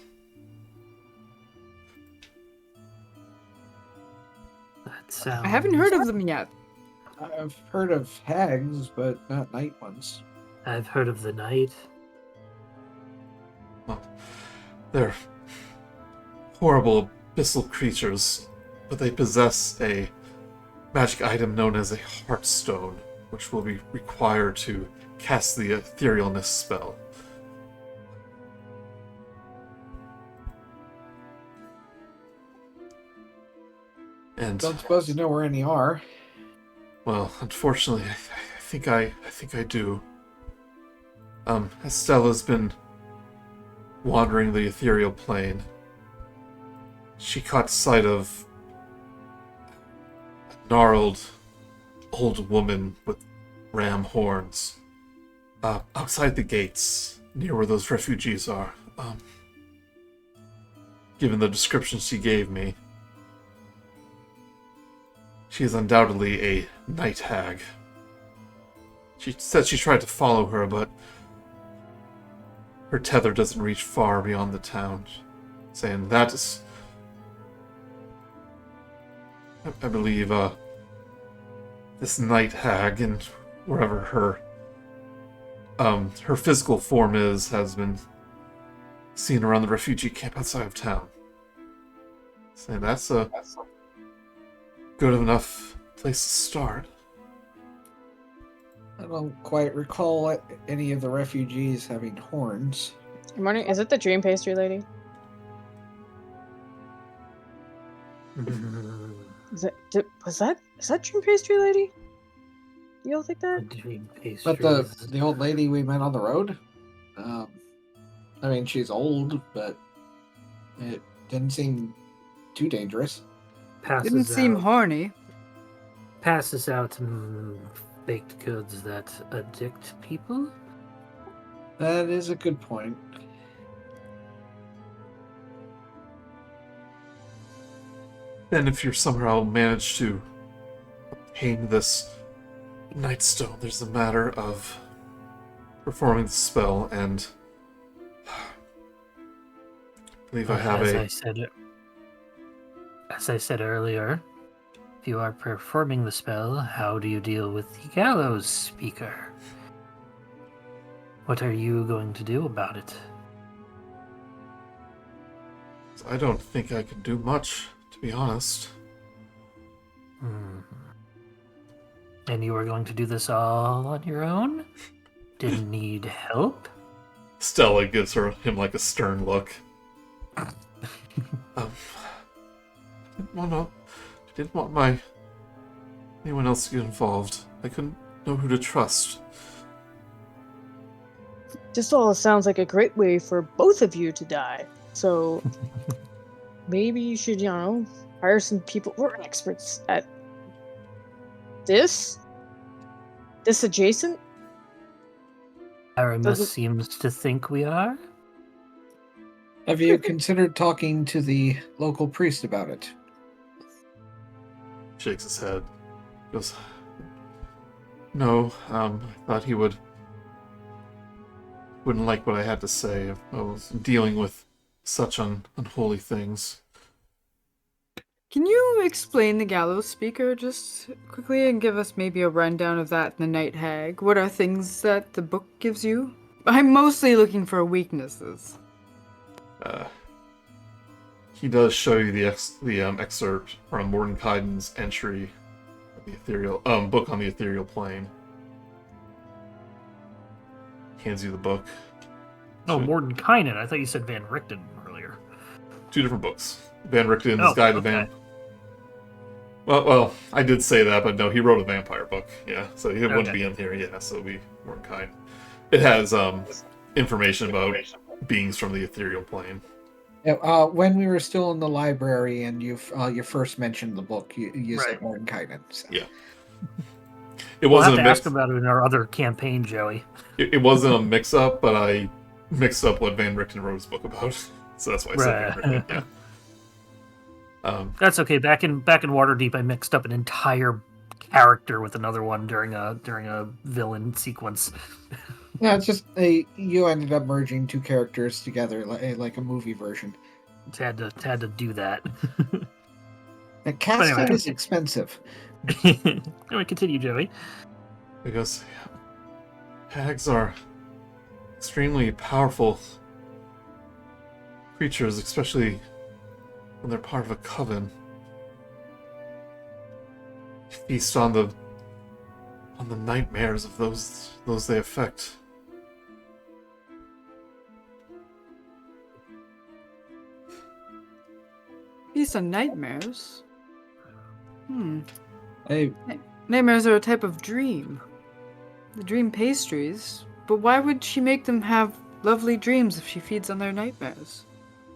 That sounds... I haven't heard of them yet. I've heard of hags, but not night ones. I've heard of the night. Well, they're horrible abyssal creatures, but they possess a magic item known as a Heartstone, which will be required to cast the etherealness spell. And Don't suppose you know where any are. well, unfortunately, I think I do. Estella's been wandering the ethereal plane. She caught sight of a gnarled old woman with ram horns outside the gates near where those refugees are. Given the description she gave me, she is undoubtedly a night hag. She said she tried to follow her, but her tether doesn't reach far beyond the town. Saying that is... I believe, this night hag, and wherever her physical form is, has been seen around the refugee camp outside of town. Saying that's a good enough place to start. I don't quite recall any of the refugees having horns. I'm wondering, is it the dream pastry lady? Is that dream pastry lady? You all think that? Dream But pastries. the old lady we met on the road, I mean, she's old, but it didn't seem too dangerous. Didn't seem horny. passes out baked goods that addict people. That is a good point. And if you somehow manage to obtain this Nightstone, there's a matter of performing the spell, and I believe I have As I said earlier, if you are performing the spell, how do you deal with the gallows speaker? What are you going to do about it? I don't think I can do much, to be honest. And you are going to do this all on your own? Didn't need help? Stella gives him like a stern look. I didn't want anyone else to get involved. I couldn't know who to trust. This all sounds like a great way for both of you to die. So maybe you should, hire some people who are experts at this adjacent. Aramis seems to think we are. Have you considered talking to the local priest about it? Shakes his head. Goes, no, I thought he wouldn't like what I had to say. I was dealing with such unholy things. Can you explain the gallows speaker just quickly and give us maybe a rundown of that and the night hag? What are things that the book gives you? I'm mostly looking for weaknesses. He does show you the excerpt from Mordenkaiden's entry of the ethereal book on the ethereal plane. Hands you the book. Oh, Mordenkainen. I thought you said Van Richten earlier. Two different books. Van Richten's Guide to okay. Van. Well, I did say that, but no, he wrote a vampire book. Yeah, so he wouldn't be in here. Yeah, so we weren't kind. It has information about beings from the ethereal plane. Yeah, when we were still in the library and you first mentioned the book, you said Mordenkainen. So. Yeah. We'll wasn't have to ask about it in our other campaign, Joey. It wasn't a mix-up, but I mixed up what Van Richten wrote his book about, so that's why I said Van Richten. Yeah. That's okay. Back in Waterdeep, I mixed up an entire character with another one during a villain sequence. Yeah, it's just you ended up merging two characters together like a movie version. Had to do that. And casting is expensive. Anyway, continue, Joey. Because hags are extremely powerful creatures, especially when they're part of a coven. Feast on the nightmares of those they affect. Feast on nightmares? Hey, Nightmares are a type of dream. The dream pastries. But why would she make them have lovely dreams if she feeds on their nightmares?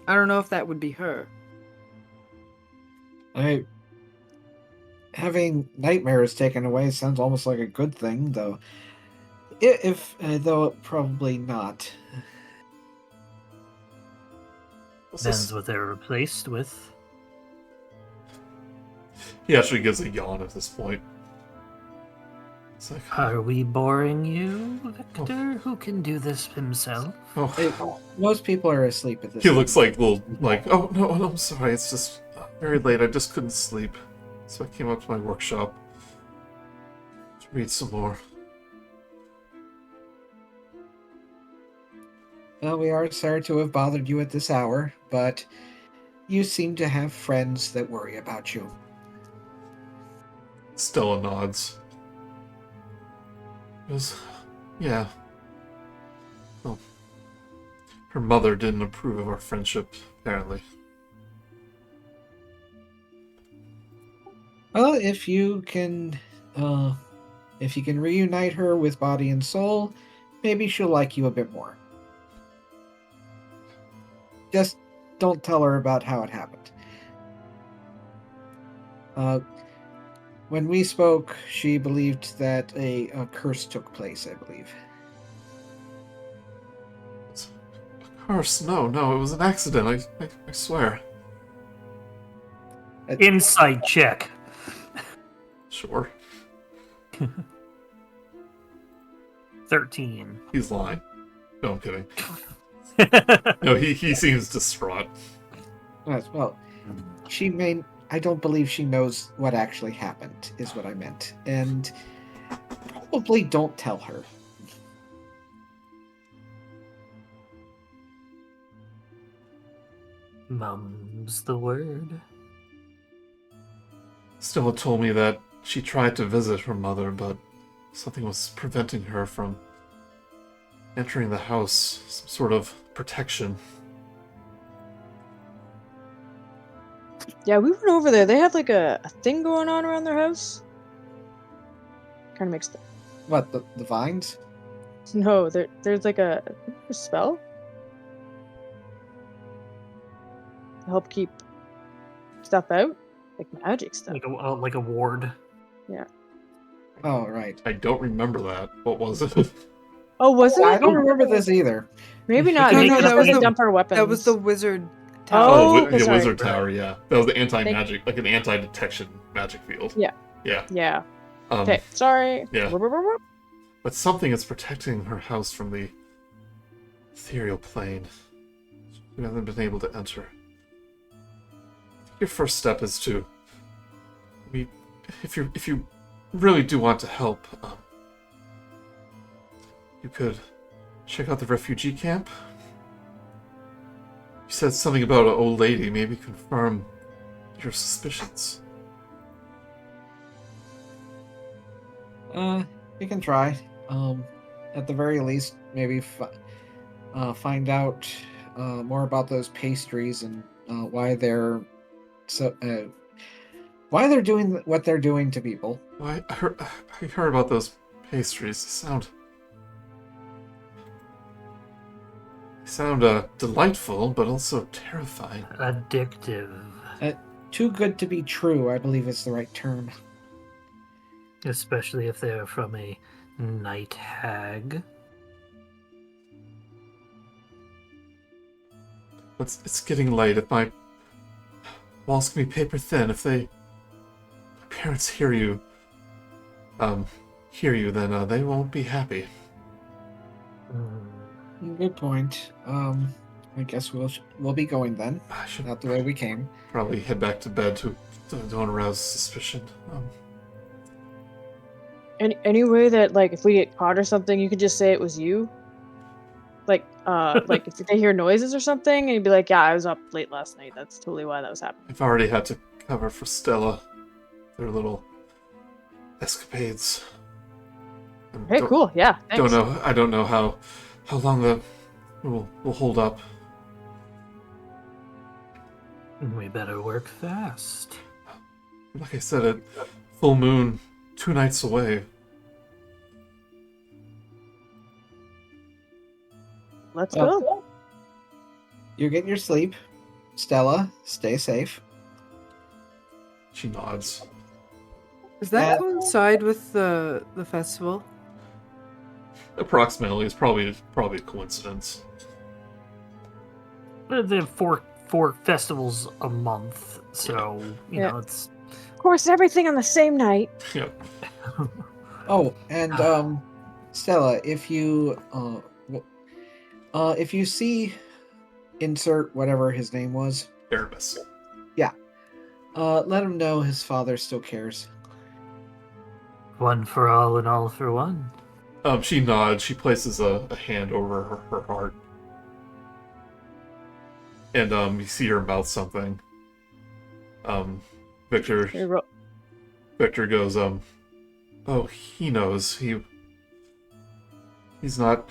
I don't know if that would be her. having nightmares taken away sounds almost like a good thing, though. If though probably not. What's Depends this? what they're replaced with. He actually gives a yawn at this point. It's like, Are we boring you, Victor? Who can do this himself? oh, Most people are asleep at this. he time. looks like oh no, I'm sorry, it's just very late. I just couldn't sleep, so I came up to my workshop to read some more. Well, we are sorry to have bothered you at this hour, but you seem to have friends that worry about you. Stella nods. Yeah. Well, her mother didn't approve of our friendship, apparently. Well, if you can reunite her with body and soul, maybe she'll like you a bit more. Just don't tell her about how it happened. When we spoke, she believed that a curse took place, I believe. It's a curse? No, it was an accident. I swear. Insight check. Sure. 13. He's lying. No, I'm kidding. No, he seems distraught. Yes, well, I don't believe she knows what actually happened, is what I meant. And probably don't tell her. Mum's the word. Stella told me that she tried to visit her mother, but something was preventing her from entering the house. Some sort of protection. Yeah, we went over there. They have like a thing going on around their house. Kind of mixed up. What, the vines? No, there's like a spell to help keep stuff out, like magic stuff. Like a ward. Oh, right. I don't remember that. What was it? Oh, wasn't I it? don't remember this either. Maybe not. No, Maybe no, that's that where was they the- dump our weapons. That was the wizard Oh, tower. okay, the sorry. Wizard Tower, yeah. That was the anti-magic, like an anti-detection magic field. Yeah. Yeah. Yeah. Um, Okay. Sorry. yeah. But something is protecting her house from the ethereal plane. She hasn't been able to enter. Your first step is to, if you really do want to help, you could check out the refugee camp. You said something about an old lady. Maybe confirm your suspicions. You can try. At the very least, maybe find out more about those pastries and why they're doing what they're doing to people. Well, I heard about those pastries. They sound delightful, but also terrifying. Addictive. Too good to be true, I believe is the right term. Especially if they're from a night hag. It's getting late. If my walls can be paper thin, if my parents hear you, then they won't be happy. Good point. I guess we'll be going then. I should Not the way we came. probably head back to bed to don't arouse suspicion. Any way that, like, if we get caught or something, you could just say it was you. Like, like if they hear noises or something, and you'd be like, "Yeah, I was up late last night. That's totally why that was happening." I've already had to cover for Stella their little escapades. And Hey, cool. Yeah. Thanks. I don't know how long we'll hold up. We better work fast. Like I said, at full moon, 2 nights away. Let's go. You get your sleep. Stella, stay safe. She nods. Does that Uh, coincide with the festival? approximately. It's probably a coincidence. They have four festivals a month, so you Yeah. know it's. Of course, everything on the same night. Yeah. Oh, and Stella, if you see insert whatever his name was, Erebus. let him know his father still cares. One for all and all for one. She nods. She places a hand over her heart. And you see her mouth something. Victor goes, oh, he knows. He's not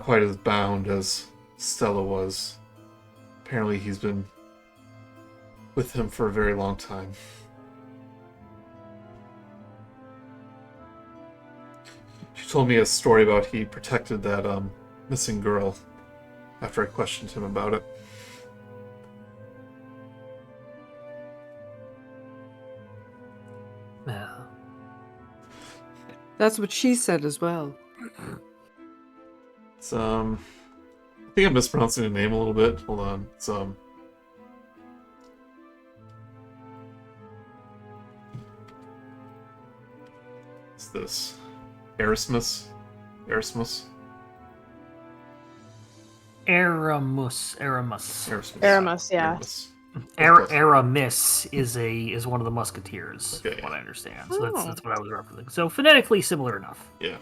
quite as bound as Stella was. Apparently he's been with him for a very long time. She told me a story about he protected that missing girl after I questioned him about it. Yeah. That's what she said as well. It's I think I'm mispronouncing the name a little bit. Hold on. It's what's this? Erasmus? Aramus. Aramus, yeah. Aramis is one of the musketeers, Okay, from what yeah. I understand. So Oh. that's what I was referencing. So phonetically similar enough. Yeah.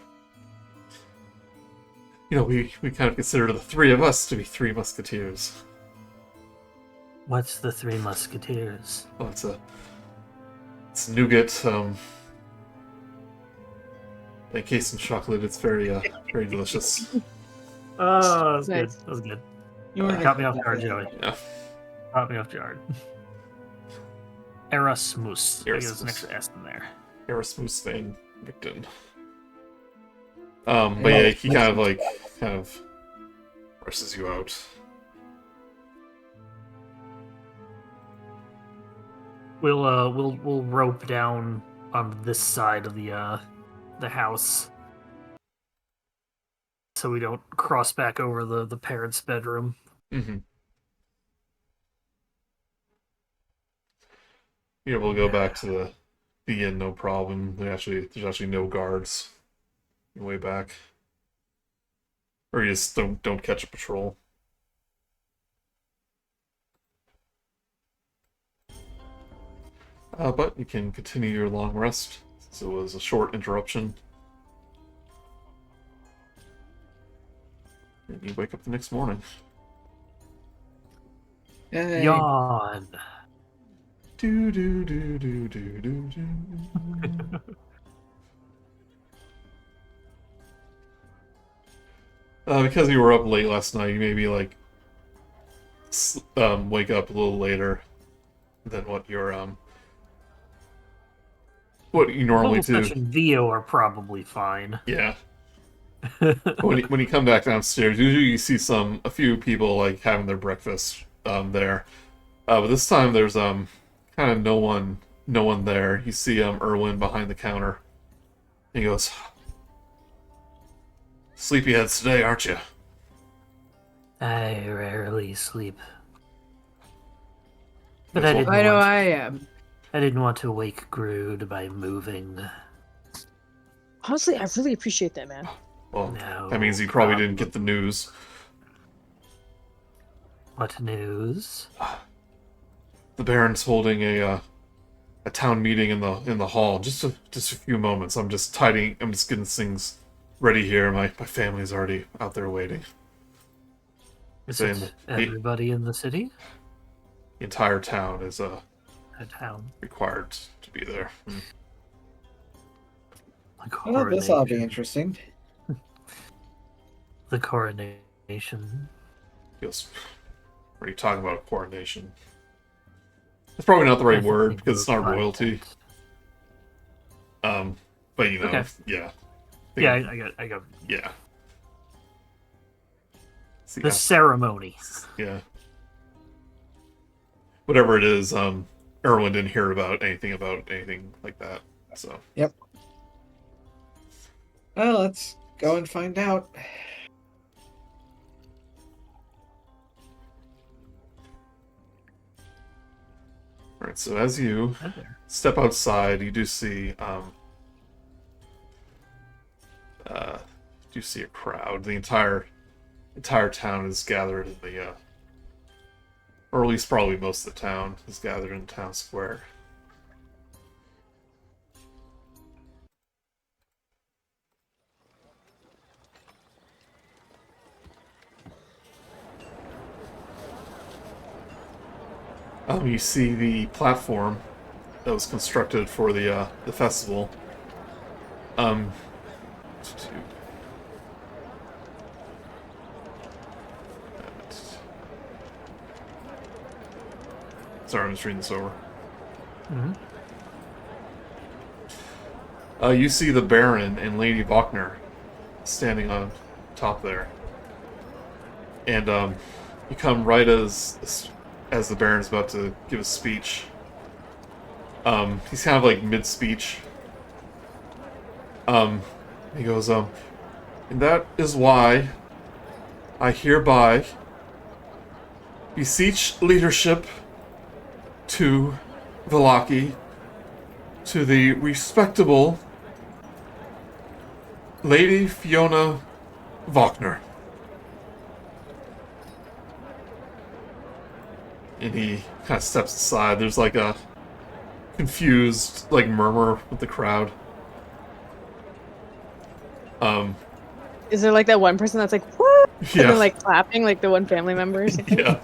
You know, we kind of consider the three of us to be three musketeers. What's the Three Musketeers? Well, it's nougat, encased in chocolate. It's very delicious. Oh, that's Nice. good. That was good. You were Caught me off guard, Joey. Yeah. Caught me off guard. Erasmus. I guess there's an Erasmus. extra S in there. Erasmus Van Victon. But yeah, he kind of rushes you out. We'll rope down on this side of the house, so we don't cross back over the parents' bedroom. Mm-hmm. Yeah, we'll go back to the inn, no problem. There's actually no guards on the way back. Or you just don't catch a patrol. But you can continue your long rest, since it was a short interruption. And you wake up the next morning. Yay. Yawn. Do do do do do do do. Because you were up late last night, you maybe wake up a little later than what you normally do. Vogelsuch and Vio are probably fine. Yeah. when you come back downstairs, usually you see a few people having their breakfast there. But this time there's kind of no one there. You see Erwin behind the counter. He goes, "Sleepyheads today, aren't you?" I rarely sleep. But That's I all. didn't I know want I am. I didn't want to wake Grude by moving. Honestly, I really appreciate that, man. Well, No that means you probably problem. didn't get the news. What news? The Baron's holding a town meeting in the hall. Just a few moments. I'm just getting things ready here. My family's already out there waiting. Is Saying it that the everybody in the city? entire town is A town. required to be there. The Well, this ought to be coronation. interesting. The coronation. He goes, "What are you talking about? Coronation?" That's probably not the right I word think because it's we'll not find royalty. it. But you know, Okay. yeah, Yeah, I got yeah. See, the ceremony. yeah. Whatever it is, Erwin didn't hear about anything like that. So Well, that's go and find out. Alright, so as you Hi there. step outside, you do see a crowd. The entire town is gathered in the or at least probably most of the town is gathered in the town square. You see the platform that was constructed for the festival. Sorry, I'm just reading this over. Mm-hmm. You see the Baron and Lady Wagner standing on top there. And you come right as the Baron's about to give a speech. He's kind of like mid-speech. He goes, and that is why I hereby beseech leadership to Vallaki, to the respectable Lady Fiona Wagner. And he kind of steps aside. There's like a confused like murmur with the crowd. Is there like that one person that's like, what? Yeah. And then like clapping, like the one family member or something? Yeah.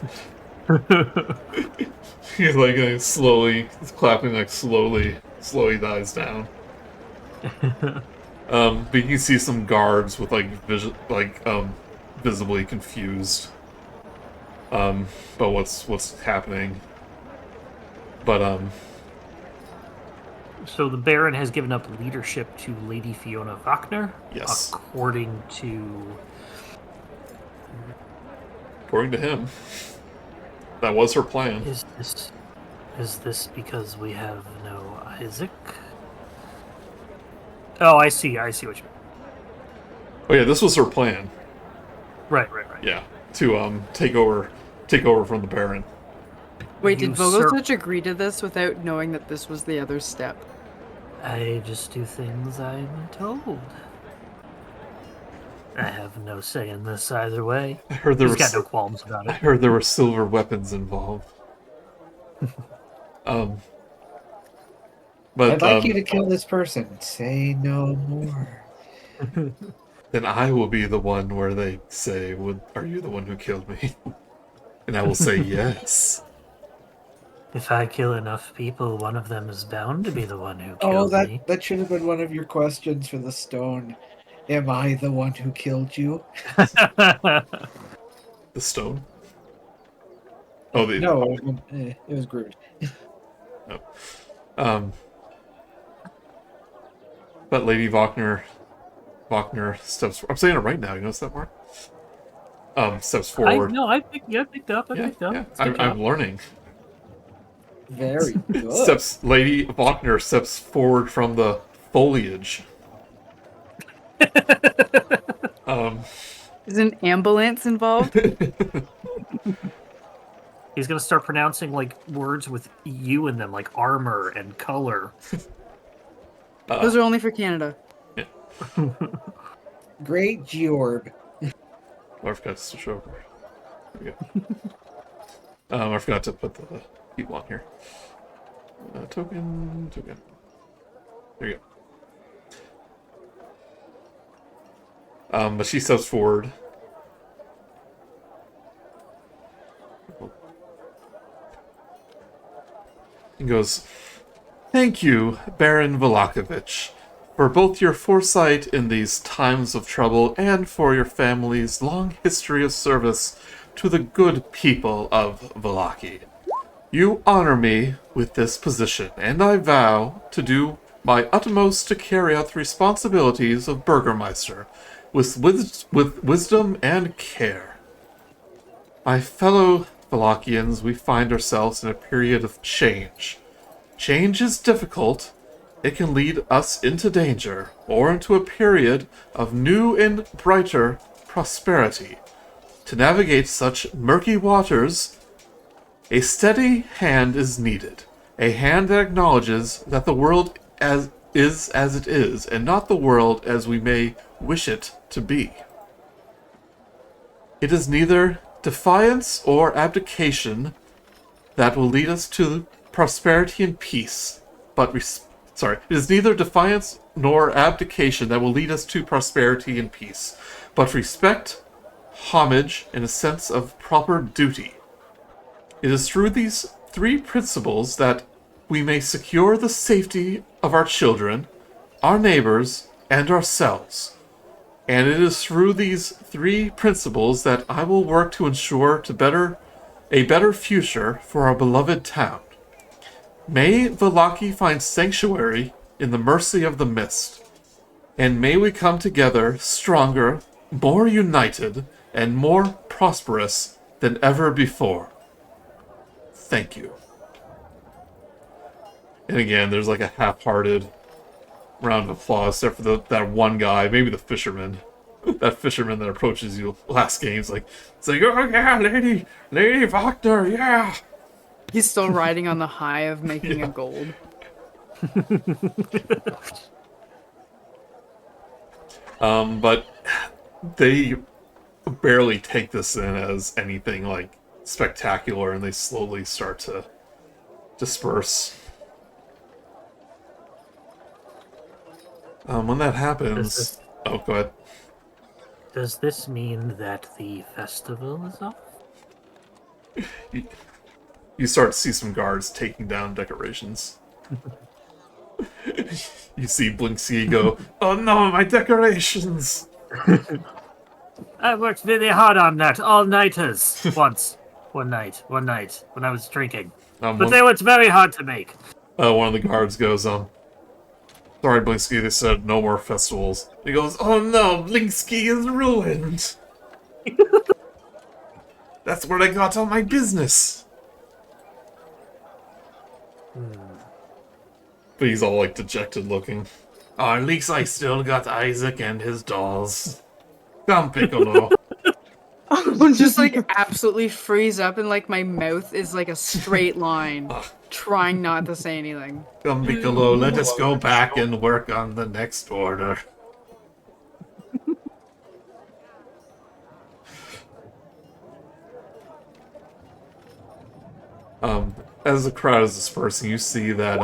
He's like slowly clapping, like slowly dies down. But you can see some guards with visibly confused about what's happening. But So the Baron has given up leadership to Lady Fiona Wagner. Yes. According to him, that was her plan. Is this because we have no Isaac? Oh, I see what you mean. Oh yeah, this was her plan. Right. Yeah, to take over from the Baron. Wait, did Usurp- Vogelsuch agree to this without knowing that this was the other step? I just do things I'm told. I have no say in this either way. I heard there He's was got no qualms about I it. heard there were silver weapons involved. But I'd like you to kill this person. Say no more. then I will be the one where they say, "Are you the one who killed me?" And I will say yes. If I kill enough people, one of them is bound to be the one who killed me. That should have been one of your questions for the stone. Am I the one who killed you? The stone. Oh, No, it was Grude. No. But Lady Wagner steps. I'm saying it right now. You notice that, Mark? Steps forward. I picked up. Yeah. I'm learning. Very good. Lady Wagner steps forward from the foliage. Is an ambulance involved? He's gonna start pronouncing like words with "you" in them, like armor and color. Those are only for Canada. Yeah. Great Georb. I forgot to switch over. There we go. I forgot to put the people on here. Token. There you go. But she steps forward. And goes, "Thank you, Baron Volakovich, for both your foresight in these times of trouble and for your family's long history of service to the good people of Vallaki. You honor me with this position, and I vow to do my utmost to carry out the responsibilities of burgomaster with wisdom and care. My fellow Vallakians, we find ourselves in a period of change. Change is difficult, it can lead us into danger, or into a period of new and brighter prosperity. To navigate such murky waters, a steady hand is needed. A hand that acknowledges that the world as it is, and not the world as we may wish it to be. It is neither defiance or abdication that will lead us to prosperity and peace, but it is neither defiance nor abdication that will lead us to prosperity and peace, but respect, homage, and a sense of proper duty. It is through these three principles that we may secure the safety of our children, our neighbors, and ourselves. And it is through these three principles that I will work to ensure a better future for our beloved town. May Vallaki find sanctuary in the mercy of the mist, and may we come together stronger, more united, and more prosperous than ever before. Thank you. And again, there's like a half-hearted round of applause, except for that one guy, maybe the fisherman. That fisherman that approaches you last game is like, oh yeah, Lady Wagner, yeah. He's still riding on the high of making a gold. But they barely take this in as anything like spectacular, and they slowly start to disperse. When that happens... Oh, go ahead. Does this mean that the festival is off? You start to see some guards taking down decorations. You see Blinksy go, oh no, my decorations! I worked really hard on that, all-nighters, once. One night, when I was drinking. But they were very hard to make. One of the guards goes, sorry, Blinksy, they said no more festivals. He goes, oh no, Blinksy is ruined! That's where I got all my business! But he's all, like, dejected looking. Oh, at least I still got Isaac and his dolls. Come, Piccolo. Just, like, absolutely freeze up, and, like, my mouth is, like, a straight line, trying not to say anything. Come, Piccolo, let us go back and work on the next order. As the crowd is dispersing, you see that,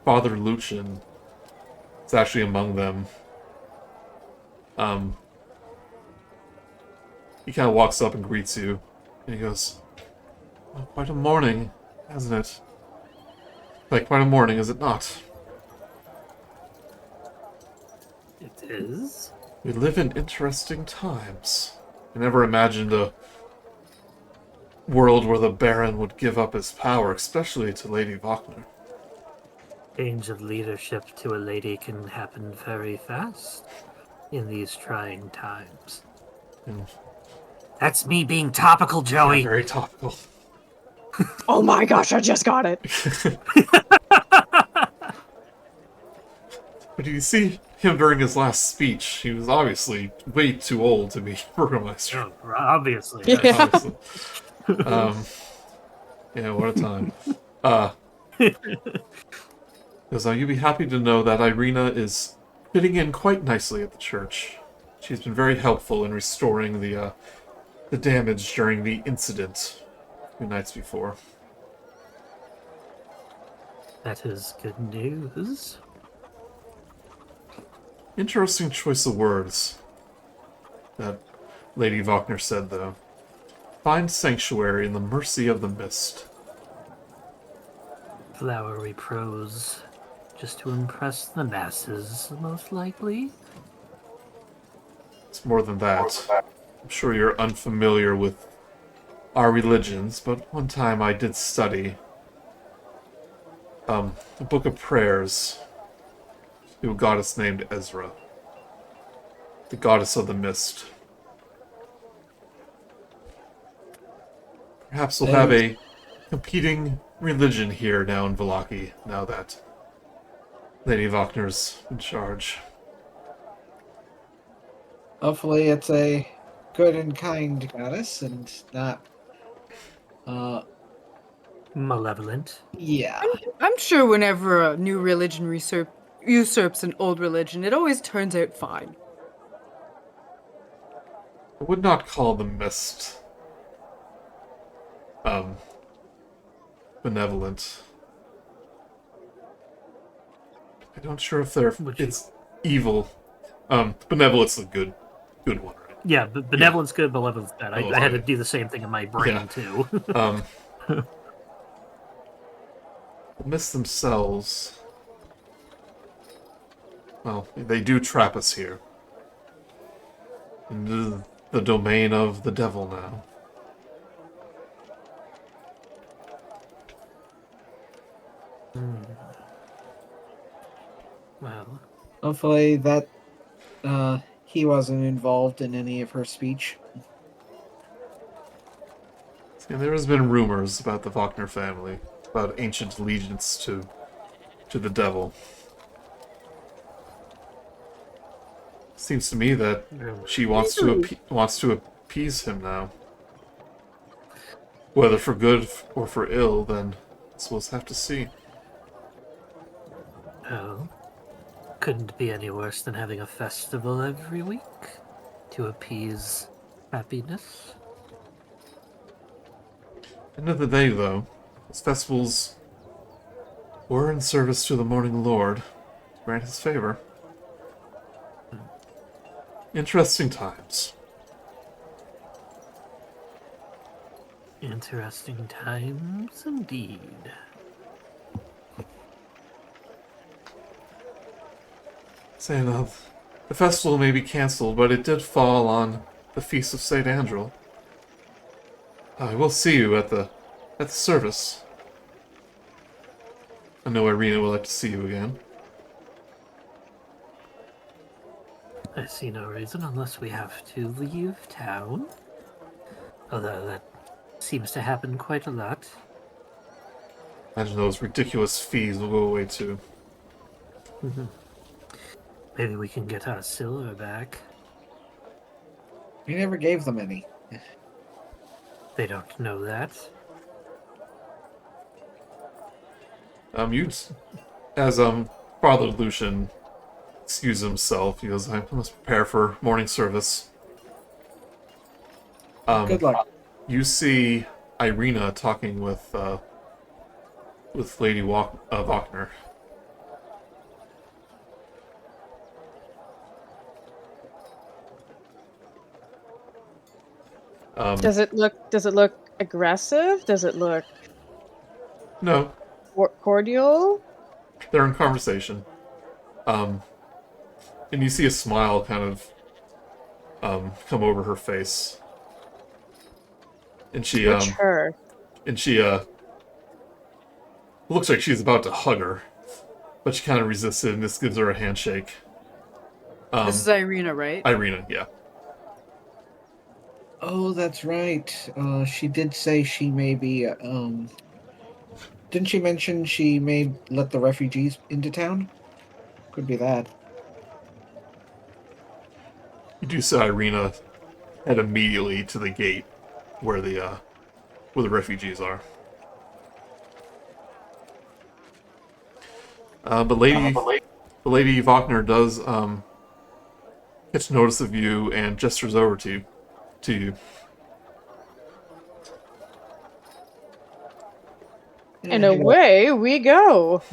Father Lucian is actually among them. He kind of walks up and greets you, and he goes, oh, quite a morning, hasn't it? Like, quite a morning, is it not? It is? We live in interesting times. I never imagined a world where the Baron would give up his power, especially to Lady Wagner. Change of leadership to a lady can happen very fast in these trying times. That's me being topical, Joey. Yeah, very topical. Oh my gosh, I just got it. But you see him during his last speech. He was obviously way too old to be burgomaster. Oh, obviously. Yeah. Obviously. Yeah, what a time. Because you'd be happy to know that Irina is fitting in quite nicely at the church. She's been very helpful in restoring the damage during the incident a few nights before. That is good news. Interesting choice of words that Lady Wagner said, though. Find sanctuary in the mercy of the mist. Flowery prose, just to impress the masses, most likely. It's more than that. I'm sure you're unfamiliar with our religions, but one time I did study a book of prayers to a goddess named Ezra, the goddess of the mist. Perhaps we'll have a competing religion here now in Vallaki, now that Lady Wagner's in charge. Hopefully it's a good and kind goddess and not Malevolent. yeah. I'm sure whenever a new religion usurps an old religion, it always turns out fine. I would not call the mist benevolent. I'm not sure if it's evil. Benevolence is a good one, right? Yeah, but benevolence good, malevolence bad. I had to do the same thing in my brain Yeah. too. The mists themselves, well, they do trap us here. Into the domain of the devil now. Well, Hopefully that he wasn't involved in any of her speech. And there has been rumors about the Wagner family, about ancient allegiance to the devil. Seems to me that she wants to appease him now. Whether for good or for ill, then we'll have to see. well, couldn't be any worse than having a festival every week to appease happiness. End of the day, though, those festivals were in service to the Morning Lord, to grant his favor. Interesting times. Interesting times indeed. Saying the festival may be cancelled, but it did fall on the Feast of St. Andrew. I will see you at the service. I know Irina would like to see you again. I see no reason unless we have to leave town. Although that seems to happen quite a lot. Imagine those ridiculous fees will go away too. Maybe we can get our silver back. We never gave them any. They don't know that. As Father Lucian excused himself, he goes, I must prepare for morning service. Good luck. You see Irina talking with Lady Wagner. Does it look aggressive? Does it look No, cordial? they're in conversation. And you see a smile kind of come over her face. And she Which her? and she looks like she's about to hug her, but she kind of resists it and just gives her a handshake. This is Irina, right? Irina, yeah. Oh, that's right. She did say she may be. Didn't she mention she may let the refugees into town? Could be that. You do see Irina head immediately to the gate where the refugees are. But Lady Wagner does catch notice of you and gestures over to you. And away we go.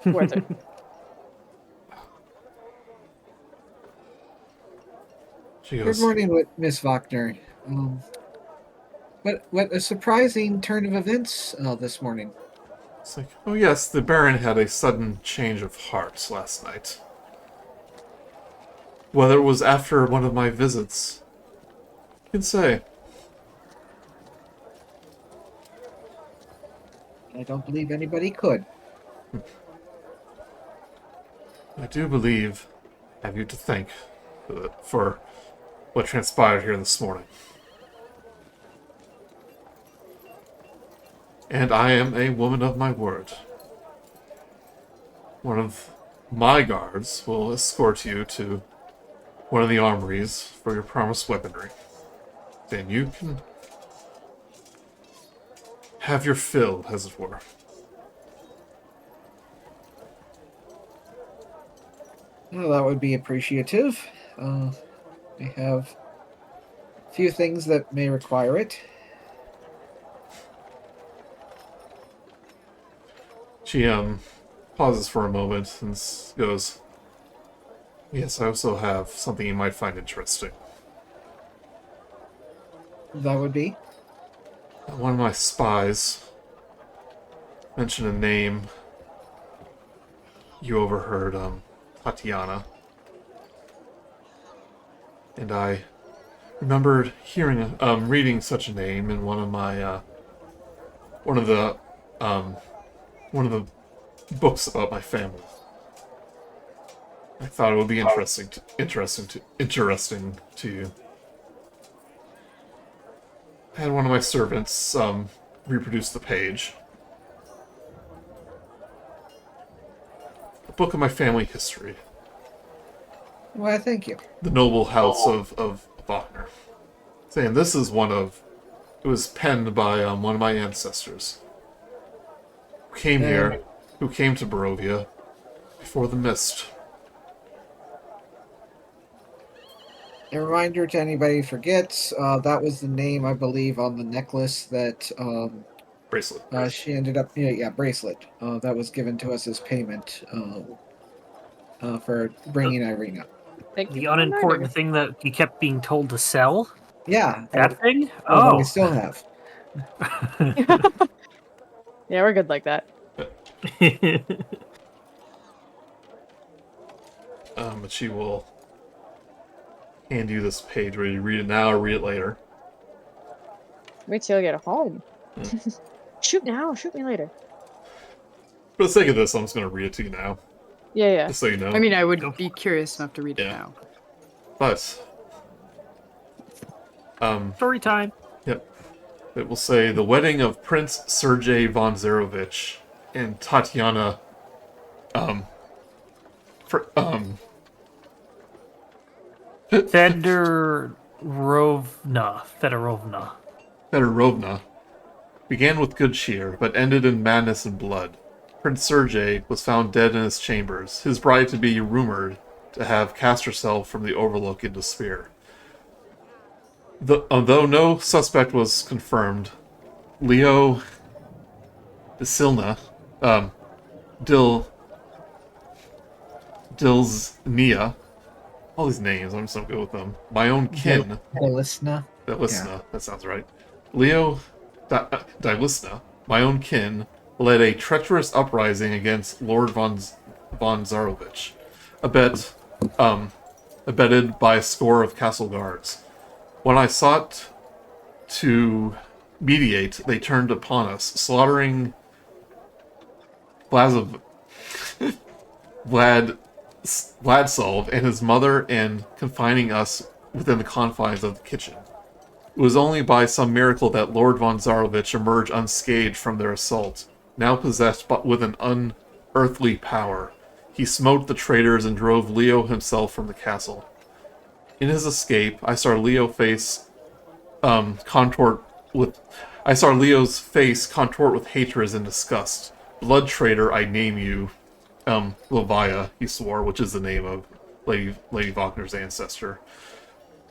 Worth it. She Good goes, morning, Miss Wagner. What a surprising turn of events this morning. it's like, oh yes, the Baron had a sudden change of heart last night. Whether it was after one of my visits, you can say. I don't believe anybody could. I do believe I have you to thank for what transpired here this morning. And I am a woman of my word. One of My guards will escort you to one of the armories for your promised weaponry. Then you can have your fill, as it were. Well, that would be appreciative. We have a few things that may require it. She pauses for a moment and goes, "Yes, I also have something you might find interesting. That would be. One of my spies mentioned a name you overheard, Tatiana. And I remembered hearing, reading such a name in one of my, one of the books about my family. I thought it would be interesting to you. I had one of my servants, reproduce the page. A book of my family history. Why, thank you. The noble house of Wagner. Saying this is it was penned by one of my ancestors. Who came here, who came to Barovia before the mist. A reminder to anybody who forgets, that was the name, I believe, on the necklace that Bracelet. she ended up... Yeah, bracelet. That was given to us as payment for bringing Irina. Thank you The for the unimportant reminder. thing that you kept being told to sell? Yeah. That thing? That Oh. we still have. Yeah, we're good like that. But she will hand you this page where you read it now or read it later. Wait till you get home. Shoot now, shoot me later. For the sake of this, I'm just going to read it to you now. Yeah. Just so you know. I mean, I would be curious enough to read it Yeah. now. But, Story time. yep. It will say, the wedding of Prince Sergei von Zarovich and Tatiana, Fedorovna began with good cheer, but ended in madness and blood. Prince Sergei was found dead in his chambers, his bride-to-be rumored to have cast herself from the Overlook into Spear. Though no suspect was confirmed, Leo Dilznia, all these names, I'm just gonna go with them. My own kin. Delisna. Delisna, that sounds right. Leo Delisna, my own kin, led a treacherous uprising against Lord von Zarovich, abetted by a score of castle guards. When I sought to mediate, they turned upon us, slaughtering Vladsolv and his mother and confining us within the confines of the kitchen. It was only by some miracle that Lord von Zarovich emerged unscathed from their assault. Now possessed with an unearthly power, he smote the traitors and drove Leo himself from the castle. In his escape, I saw Leo's face contort with hatred and disgust. Blood traitor, I name you, Romaia, he swore, which is the name of Lady Wagner's ancestor.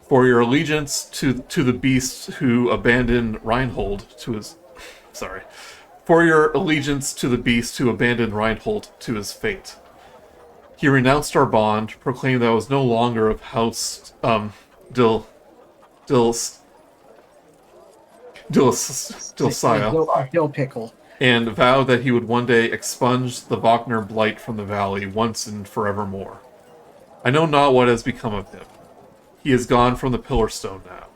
For your allegiance to the beast who abandoned Reinhold to his... Sorry. For your allegiance to the beast who abandoned Reinhold to his fate. He renounced our bond, proclaimed that I was no longer of House Dilsaya, Dill pickle. and vowed that he would one day expunge the Wagner blight from the valley once and forevermore. I know not what has become of him. He is gone from the Pillar Stone now,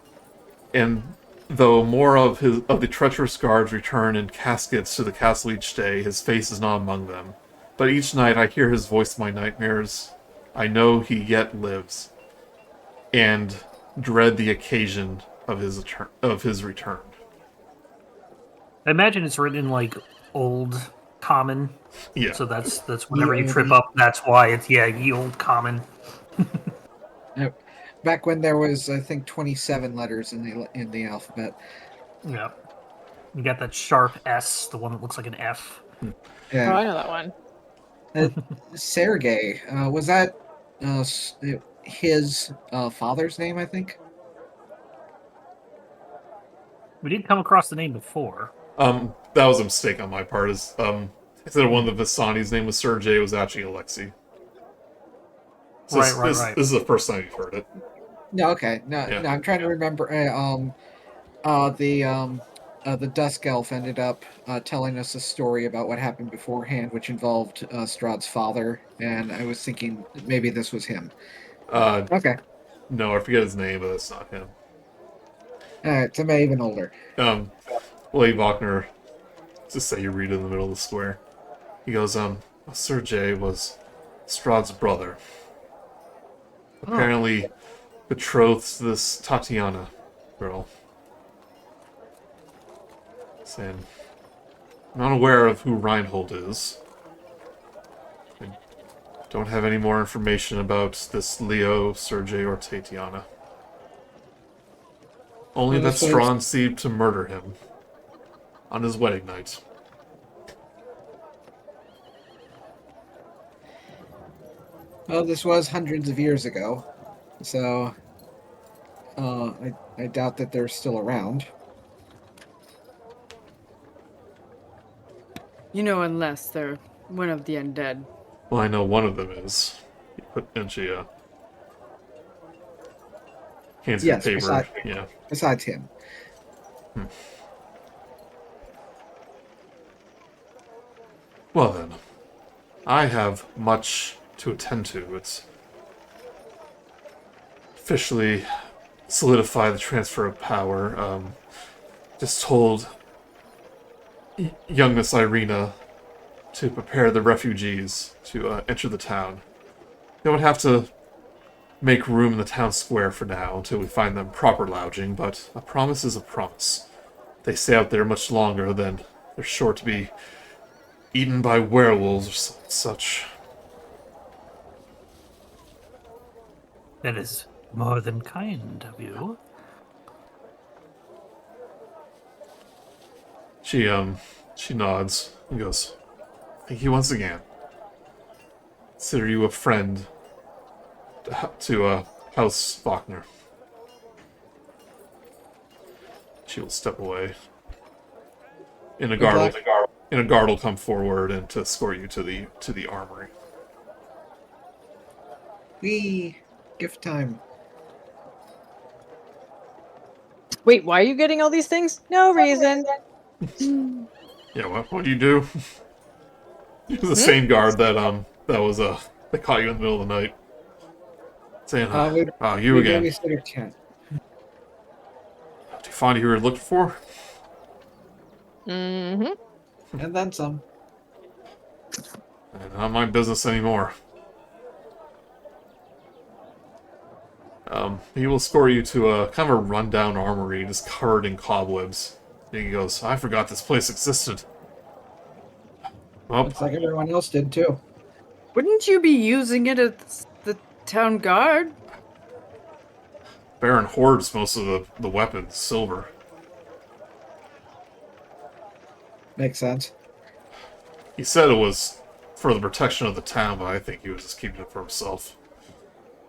and though more of the treacherous guards return in caskets to the castle each day, his face is not among them. But each night I hear his voice in my nightmares. I know he yet lives, and dread the occasion of his return. I imagine it's written in like old common. Yeah. So that's whenever you Ye trip olde. up, that's why it's ye old common. Yep. Back when there was, I think, 27 letters in the alphabet. Yeah. You got that sharp S, the one that looks like an F. Oh, Yeah. I know that one. Sergey, was that his father's name? I think. We did come across the name before. That was a mistake on my part. Instead of one of the Vistani's name was Sergey, it was actually Alexei. So Right. This is the first time you've heard it. No, okay. No, Yeah. no. I'm trying to remember. The Dusk Elf ended up telling us a story about what happened beforehand, which involved Strahd's father, and I was thinking maybe this was him. Okay. No, I forget his name, but it's not him. All right. Somebody even older. Lady Wagner, just say you read in the middle of the square. He goes, Sergey was Strahd's brother. Apparently betrothed to this Tatiana girl. Saying, I'm not aware of who Reinhold is. I don't have any more information about this Leo, Sergey, or Tatiana. Only that Strahd seemed to murder him on his wedding night. Well, this was hundreds of years ago, so I doubt that they're still around. You know, unless they're one of the undead. Well, I know one of them is. And she, hands you Yes, paper. Yeah. Besides him. Well then, I have much to attend to. It's officially solidify the transfer of power. Just told young Miss Irina to prepare the refugees to enter the town. They would have to make room in the town square for now until we find them proper lodging, but a promise is a promise. If they stay out there much longer, then they're sure to be eaten by werewolves or such. That is more than kind of you. She nods and goes, thank you once again. Consider you a friend to House Faulkner. She will step away. In a guard will come forward and to escort you to the armory. Gift time. Wait, why are you getting all these things? No reason. Yeah, what do you do? It was the same guard that caught you in the middle of the night. Saying, you again. Babysitter cat. Did you find who you were looking for? Mm-hmm. And then some. Not my business anymore. He will escort you to a kind of a rundown armory, just covered in cobwebs. And he goes, I forgot this place existed. Well, Looks like everyone else did too. Wouldn't you be using it as the town guard? Baron hoards most of the weapons, silver. Makes sense. He said it was for the protection of the town, but I think he was just keeping it for himself.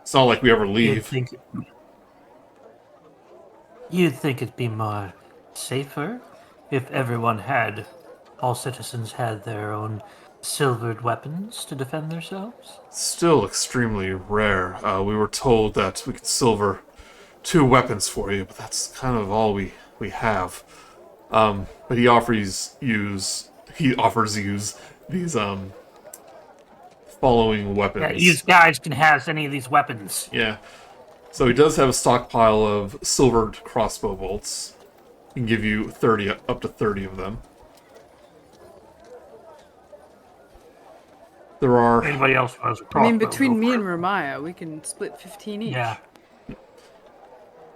It's not like we ever leave. You'd think it'd be more safer if all citizens had their own silvered weapons to defend themselves. Still extremely rare. We were told that we could silver 2 weapons for you, but that's kind of all we have. But he offers use these following weapons. Yeah, you guys can have any of these weapons. Yeah. So he does have a stockpile of silvered crossbow bolts. He can give you up to 30 of them. There are... Anybody else has a crossbow? I mean, between me and Romaia, we can split 15 each. Yeah. You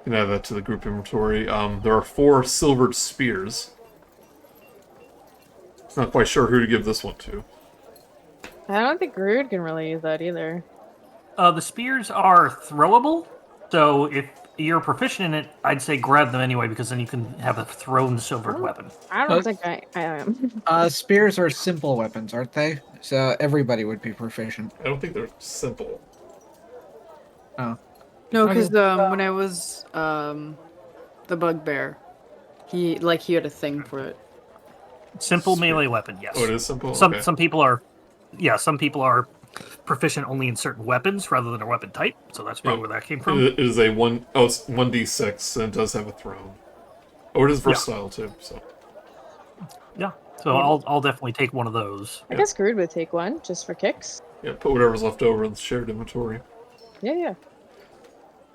can add that to the group inventory. There are 4 silvered spears. Not quite sure who to give this one to. I don't think Grude can really use that either. The spears are throwable, so if you're proficient in it, I'd say grab them anyway, because then you can have a thrown silvered weapon. I don't think I am. Spears are simple weapons, aren't they? So everybody would be proficient. I don't think they're simple. Oh. No, because Okay. when I was the bugbear, he had a thing for it. Simple melee weapon, yes. Oh, it is simple? Some Okay. some people are, some people are proficient only in certain weapons rather than a weapon type, so that's probably where that came from. It is it's 1d6, and it does have a throne. Oh, it is versatile too, so. Yeah, so I'll definitely take one of those. I guess Grude would take one, just for kicks. Yeah, put whatever's left over in the shared inventory. Yeah.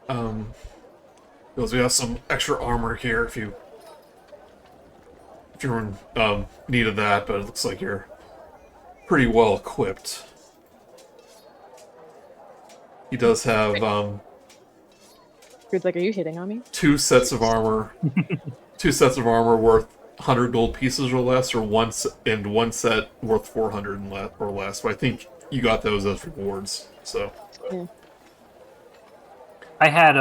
Because we have some extra armor here if you're in need of that, but it looks like you're pretty well equipped. He does have Grude's like, are you hitting on me? 2 sets of armor. 2 sets of armor worth 100 gold pieces or less, or one set worth 400 or less. But I think you got those as rewards. So Yeah. I had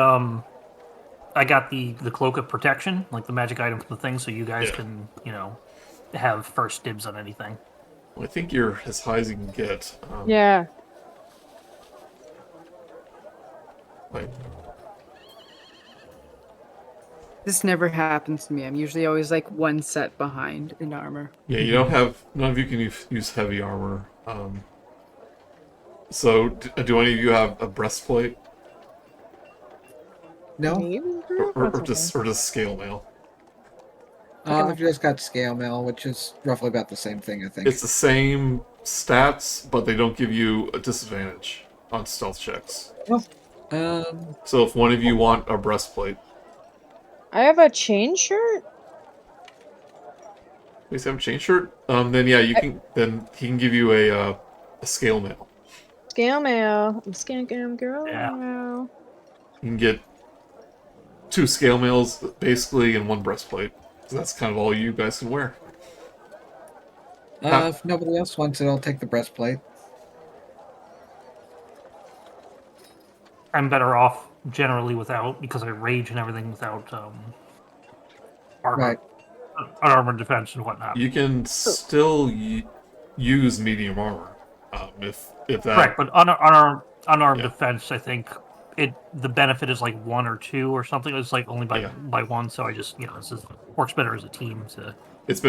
I got the cloak of protection, like the magic item for the thing, so you guys can have first dibs on anything. I think you're as high as you can get. Yeah. Like, This never happens to me. I'm usually always like one set behind in armor. yeah, you don't have. None of you can use heavy armor. So, do any of you have a breastplate No? Maybe Grude? or That's just scale mail? I've just got scale mail, which is roughly about the same thing, I think. It's the same stats, but they don't give you a disadvantage on stealth checks. So if one of you want a breastplate, I have a chain shirt. please have a chain shirt. Then yeah, you can. Then he can give you a scale mail. Scale mail. I'm scanning girl. Yeah. Now. You can get 2 scale mails basically and 1 breastplate. So that's kind of all you guys can wear. If nobody else wants it, I'll take the breastplate. I'm better off generally without, because I rage and everything without armor, Right. armor defense and whatnot. You can still use medium armor if that. Correct, but unarmed Yeah. defense, I think the benefit is like 1 or 2 or something. It's like only by 1, so I just this works better as a team to It's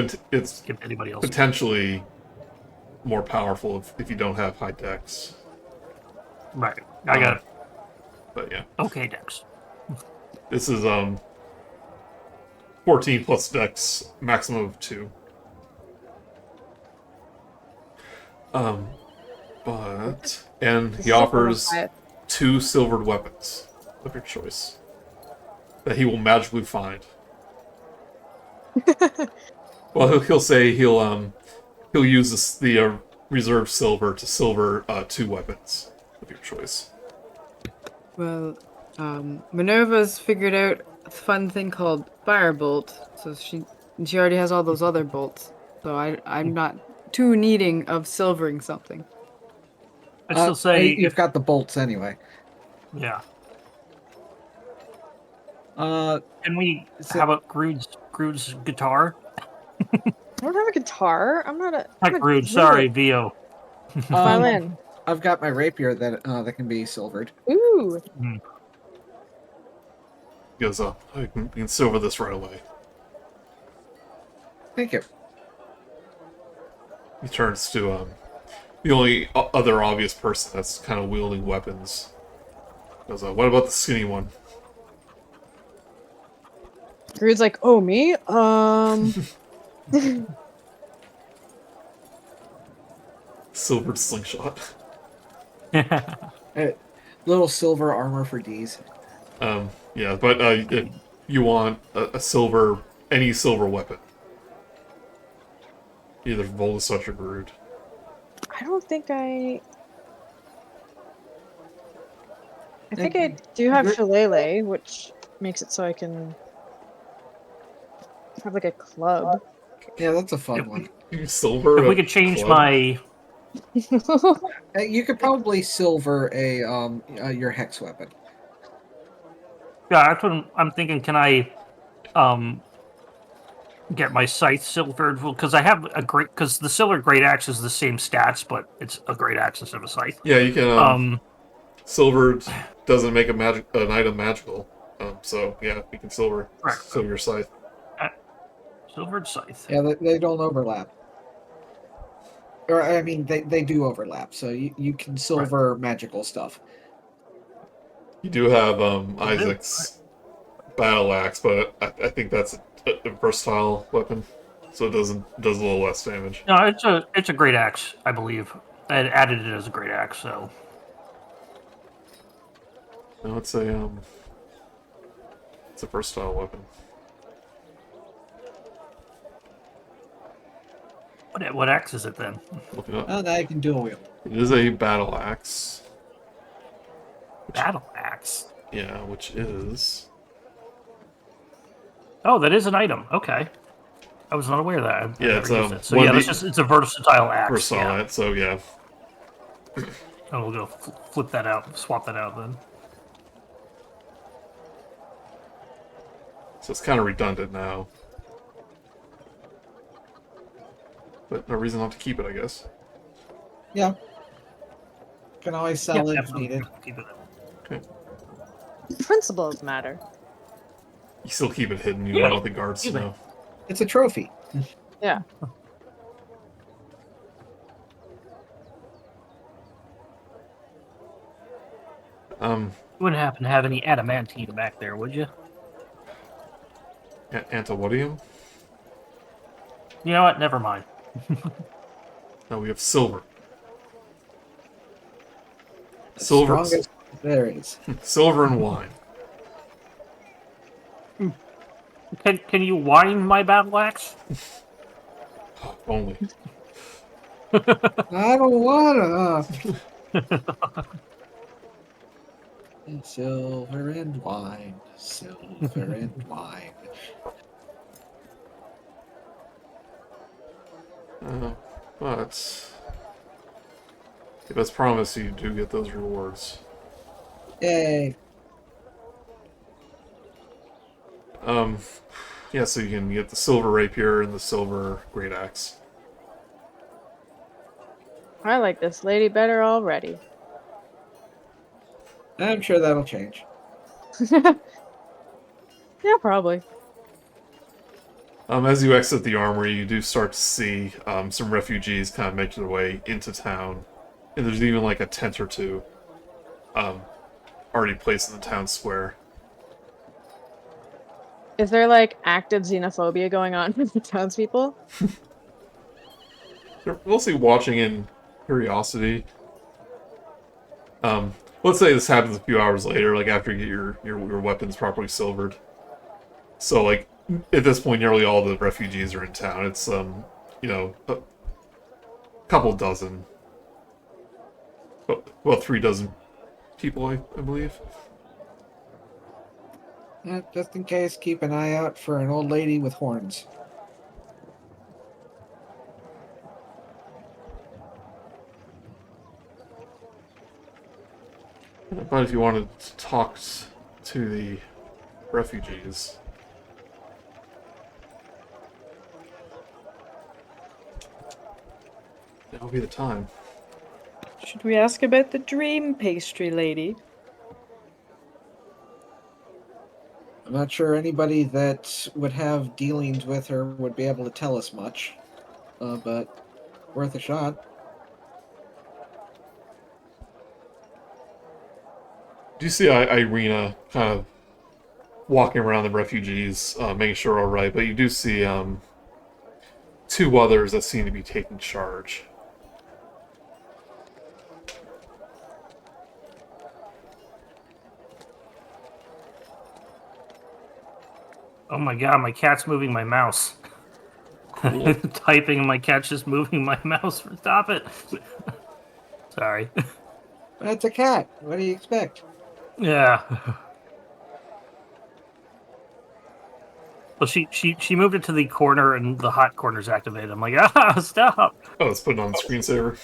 give anybody else. potentially more powerful if you don't have high dex. Right, I got it. But yeah, Okay, Dex. this is 14 plus dex, maximum of 2. And he offers 2 silvered weapons of your choice that he will magically find. Well, he'll say he'll use the reserved silver to silver 2 weapons of your choice. Well, Minerva's figured out a fun thing called firebolt, so she already has all those other bolts. So I'm not too needing of silvering something. I'd still say you've got the bolts anyway. yeah. And we how about Grude's guitar? I don't have a guitar. I'm not a. Not Grude, sorry, Vio. Violin. I've got my rapier that can be silvered. Ooh. He goes, we can silver this right away. Thank you. He turns to the only other obvious person that's kind of wielding weapons. He goes, what about the skinny one? Grude's like, oh, me? Silvered slingshot. Little silver armor for D's. Yeah, but if you want a silver, any silver weapon. Either Vogelsuch or Grude. I don't think I think I do have Shillelagh, which makes it so I can have like a club. Yeah, that's a fun If one. Silver. we could change club? my You could probably silver a your hex weapon. yeah, that's what I'm thinking. Can I get my scythe silvered? Because I have a great because the silver great axe is the same stats, but it's a great axe instead of a scythe. Yeah, you can. Um, Silvered doesn't make an item magical. So yeah, you can silver Correct. your scythe. silvered scythe. Yeah, they don't overlap. Or I mean, they do overlap. So you can silver magical stuff. You do have do? Isaac's battle axe, but I think that's a versatile weapon, so it does a little less damage. No, it's a great axe, I believe. I had added it as a great axe, so No, it's a versatile weapon. what axe is it then? Look it up. Oh, now you can dual wield. It is a battle axe. Battle axe. Yeah, which is Oh, that is an item. Okay, I was not aware of that. I've Yeah, never it's, used it. So one yeah, of that's the- just it's a versatile axe. versatile. Yeah. So yeah, And we'll go flip that out, swap that out then. so it's kind of redundant now, but no reason not to keep it, I guess. Yeah. Can always sell it if absolutely. needed. Keep it. Principles matter. You still keep it hidden. You don't want the guards to know. It's a trophy. Yeah. Um, You wouldn't happen to have any adamantine back there, would you? Antawodium. You know what? Never mind. No, we have silver. Silver, Strongest there is. silver and wine. Can you wine my battle axe? Only. I don't wanna. Silver and wine, silver and wine. But if as promised, you do get those rewards. Yay! Yeah, so you can get the silver rapier and the silver great axe. I like this lady better already. I'm sure that'll change. Yeah, probably. As you exit the armory, you do start to see some refugees kind of make their way into town, and there's even like a tent or two already placed in the town square. Is there like active xenophobia going on with the townspeople? They're mostly watching in curiosity. Let's say this happens a few hours later, like after you get your weapons properly silvered. So, like, at this point, nearly all the refugees are in town. It's, a couple dozen. Well, 3 dozen people, I believe. Just in case, keep an eye out for an old lady with horns. But if you wanted to talk to the refugees... that would be the time. Should we ask about the dream pastry lady? I'm not sure anybody that would have dealings with her would be able to tell us much, but worth a shot. Do you see Irina kind of walking around the refugees, making sure all right? But you do see 2 others that seem to be taking charge. Oh my god, my cat's moving my mouse. Cool. Typing and my cat's just moving my mouse. Stop it. Sorry. That's a cat. What do you expect? Yeah. Well, she moved it to the corner, and the hot corner's activated. I'm like, stop! Oh, it's putting on the screensaver.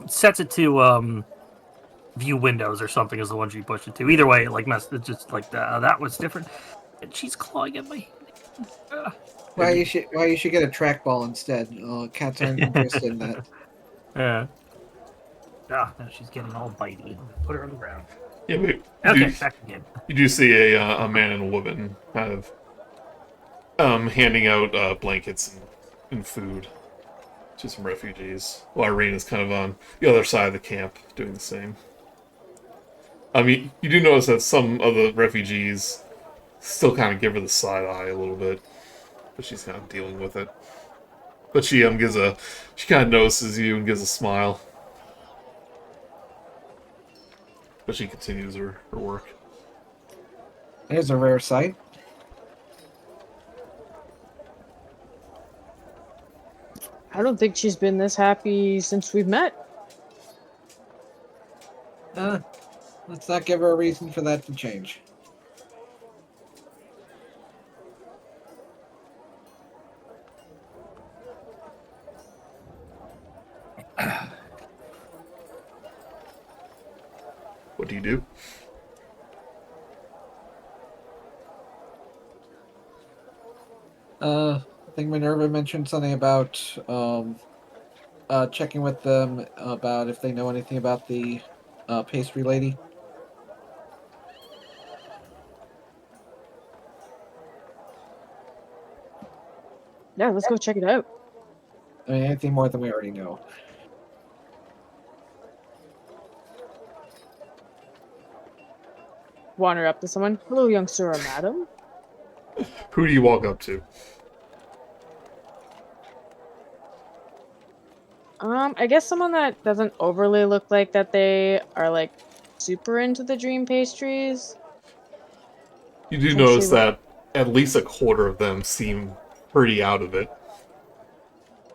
Sets it to view windows or something is the one she pushed it to. Either way, like it's just like that was different. And she's clawing at my. Why you should get a trackball instead? Cats aren't interested in that. Yeah. Now she's getting all bitey. Put her on the ground. Yeah, but Okay, back again. You do see a man and a woman kind of handing out blankets and food to some refugees, while Irene is kind of on the other side of the camp doing the same. I mean, you do notice that some of the refugees still kind of give her the side eye a little bit, but she's kind of dealing with it. But she she kind of notices you and gives a smile. But she continues her work. There's a rare sight. I don't think she's been this happy since we've met. Let's not give her a reason for that to change. What do you do? I think Minerva mentioned something about checking with them about if they know anything about the pastry lady. Yeah, let's go check it out. I mean, anything more than we already know. Wander up to someone. Hello, young sir or madam. Who do you walk up to? I guess someone that doesn't overly look like that they are like super into the dream pastries. You do Essentially notice that at least a quarter of them seem pretty out of it.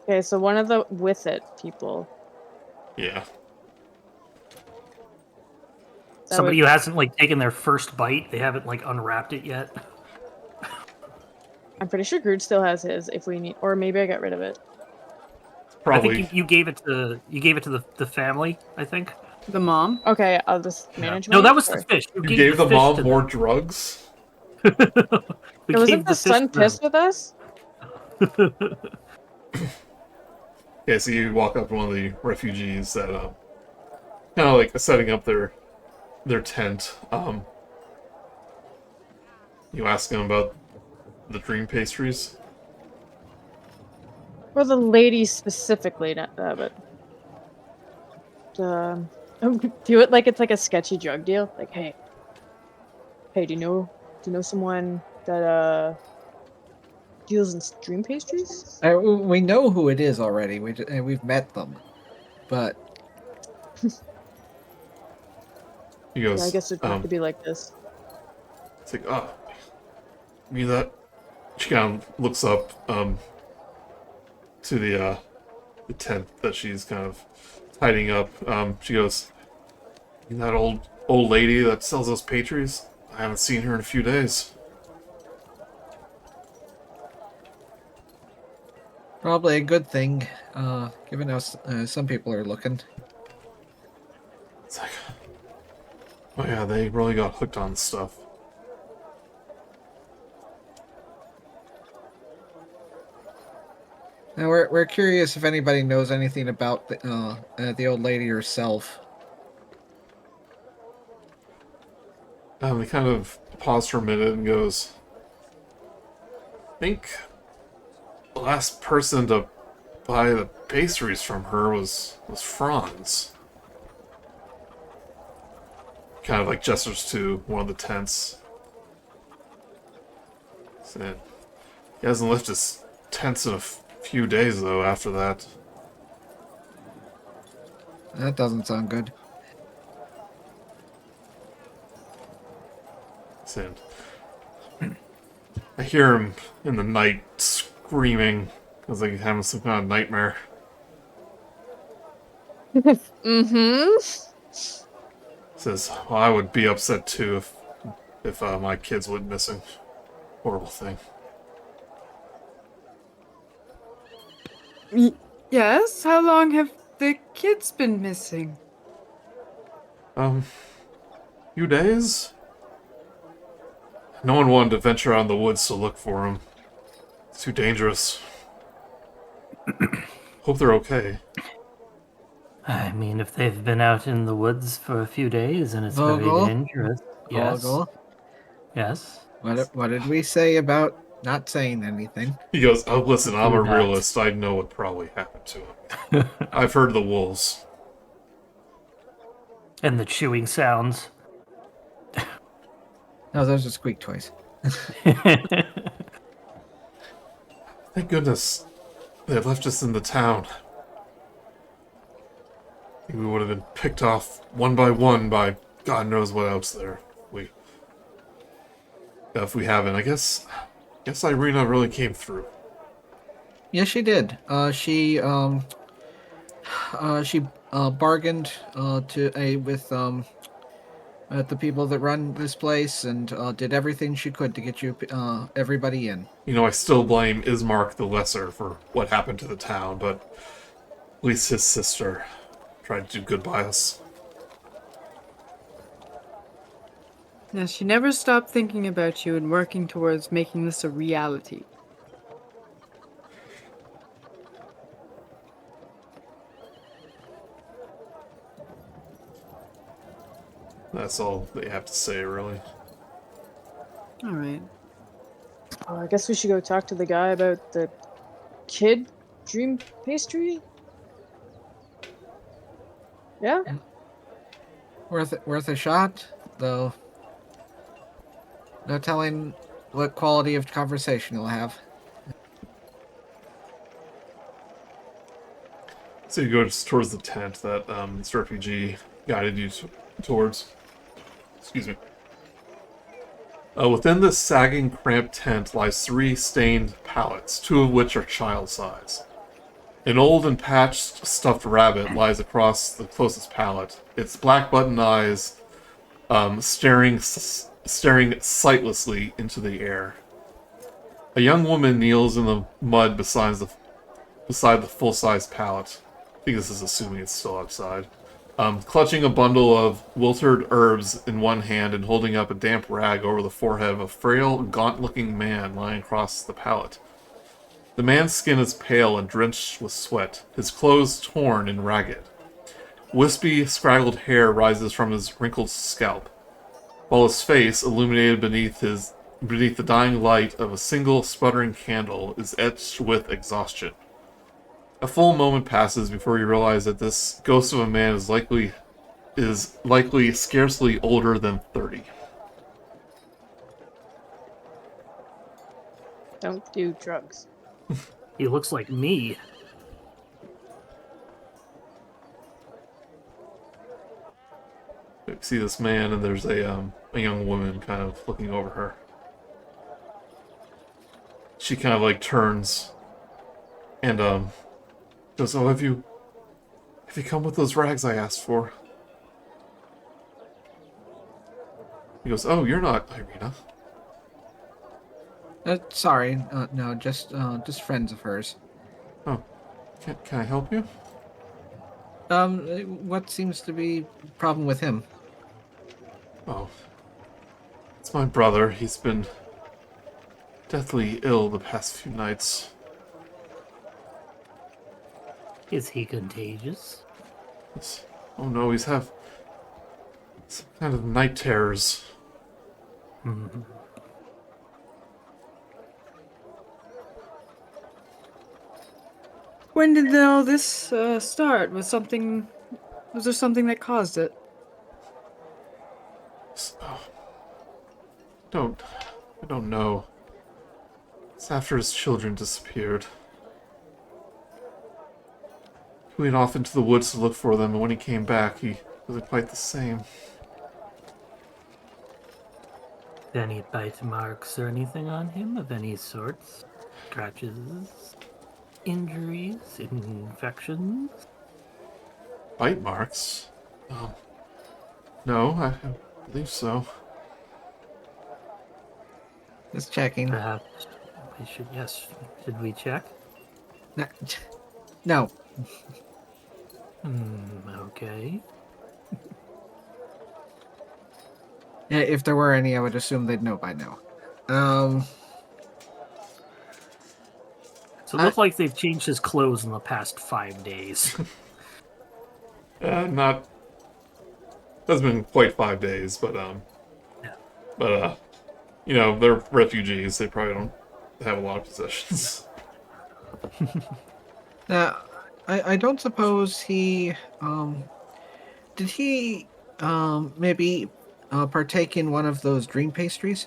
Okay, so one of the with it people. Yeah. Somebody who hasn't like taken their first bite, they haven't like unwrapped it yet. I'm pretty sure Grude still has his if we need, or maybe I got rid of it. Probably. I think you gave it to the family. I think The mom? Okay, I'll just manage. No, that was or... the fish. You gave the fish mom to more them. drugs? Wasn't the son pissed with us? Yeah, so you walk up to one of the refugees that kind of like setting up their tent. You ask them about the dream pastries. For the ladies specifically, not but do it like it's like a sketchy drug deal. Like, hey, do you know someone that deals in dream pastries? We know who it is already. We've met them, but He goes, Yeah, I guess it'd have to be like this. It's like, oh, you that? She kind of looks up to the tent that she's kind of tidying up. She goes, you that old lady that sells those pastries? I haven't seen her in a few days. probably a good thing, given how some people are looking. It's like, oh yeah, they really got hooked on stuff. Now we're curious if anybody knows anything about the old lady herself. He kind of paused for a minute and goes, I think the last person to buy the pastries from her was Franz. Kind of like gestures to one of the tents. Said, he hasn't left his tents in a few days though after that. That doesn't sound good. Said, I hear him in the night screaming because like he's having some kind of nightmare. Mm-hmm. Says, well, I would be upset too if if my kids went missing. Horrible thing. Yes? How long have the kids been missing? Few days? No one wanted to venture out in the woods to look for them. It's too dangerous. Hope they're okay. I mean, if they've been out in the woods for a few days and it's Vogel? very dangerous. Yes. Vogel, Yes. what did we say about not saying anything? He goes, oh, listen, I'm a Do that. realist. I know what probably happened to him. I've heard the wolves. And the chewing sounds. No, those are squeak toys. Thank goodness they left us in the town. I think we would have been picked off one by one by God knows what else there. If we haven't, I guess Irina really came through. Yes, she did. She bargained with the people that run this place and did everything she could to get you everybody in. You know, I still blame Ismark the Lesser for what happened to the town, but at least his sister tried to do good by us. Yeah, she never stopped thinking about you and working towards making this a reality. That's all they have to say, really. All right. I guess we should go talk to the guy about the kid dream pastry. Yeah? Worth a shot, though. No telling what quality of conversation you'll have. So you go towards the tent that this refugee guided you towards. Excuse me. Within this sagging, cramped tent lies 3 stained pallets, 2 of which are child-size. An old and patched stuffed rabbit lies across the closest pallet, its black button eyes staring sightlessly into the air. A young woman kneels in the mud beside the full-size pallet. I think this is assuming it's still outside. Clutching a bundle of wilted herbs in one hand and holding up a damp rag over the forehead of a frail, gaunt-looking man lying across the pallet. The man's skin is pale and drenched with sweat, his clothes torn and ragged. Wispy, scraggled hair rises from his wrinkled scalp, while his face, illuminated beneath the dying light of a single sputtering candle, is etched with exhaustion. A full moment passes before you realize that this ghost of a man is likely scarcely older than 30. Don't do drugs. He looks like me. You see this man, and there's a young woman kind of looking over her. She kind of like turns and goes, "Oh, have you come with those rags I asked for?" He goes, "Oh, you're not Irina." Sorry, no, just friends of hers. Oh, can I help you? What seems to be a problem with him? Oh, it's my brother. He's been deathly ill the past few nights. Is he contagious? Oh no, he's have some kind of night terrors. Mhm. When did all this start? Was there something that caused it? Oh, I don't know. It's after his children disappeared. He went off into the woods to look for them, and when he came back, he wasn't quite the same. Any bite marks or anything on him of any sorts? Scratches? Injuries? Infections? Bite marks? No, I believe so. Just checking. Perhaps we should. Yes. Should we check? No. Okay. Yeah, if there were any, I would assume they'd know by now. So it looks like they've changed his clothes in the past 5 days. Not. Hasn't been quite 5 days, but Yeah. you know, they're refugees. They probably don't have a lot of possessions. Now, I don't suppose he did he maybe partake in one of those dream pastries?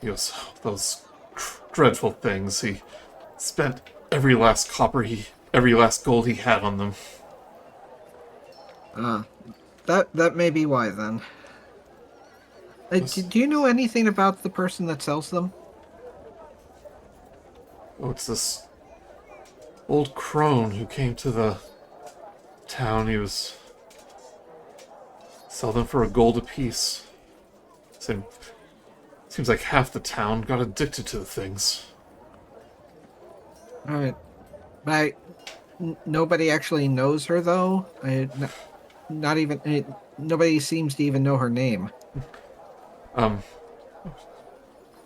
He goes, those dreadful things. He spent every last every last gold he had on them. That may be why then. Do you know anything about the person that sells them? Oh, it's this old crone who came to the town. He was sell them for a gold apiece. Seems like half the town got addicted to the things. All right, but nobody actually knows her though. Not even nobody seems to even know her name. Know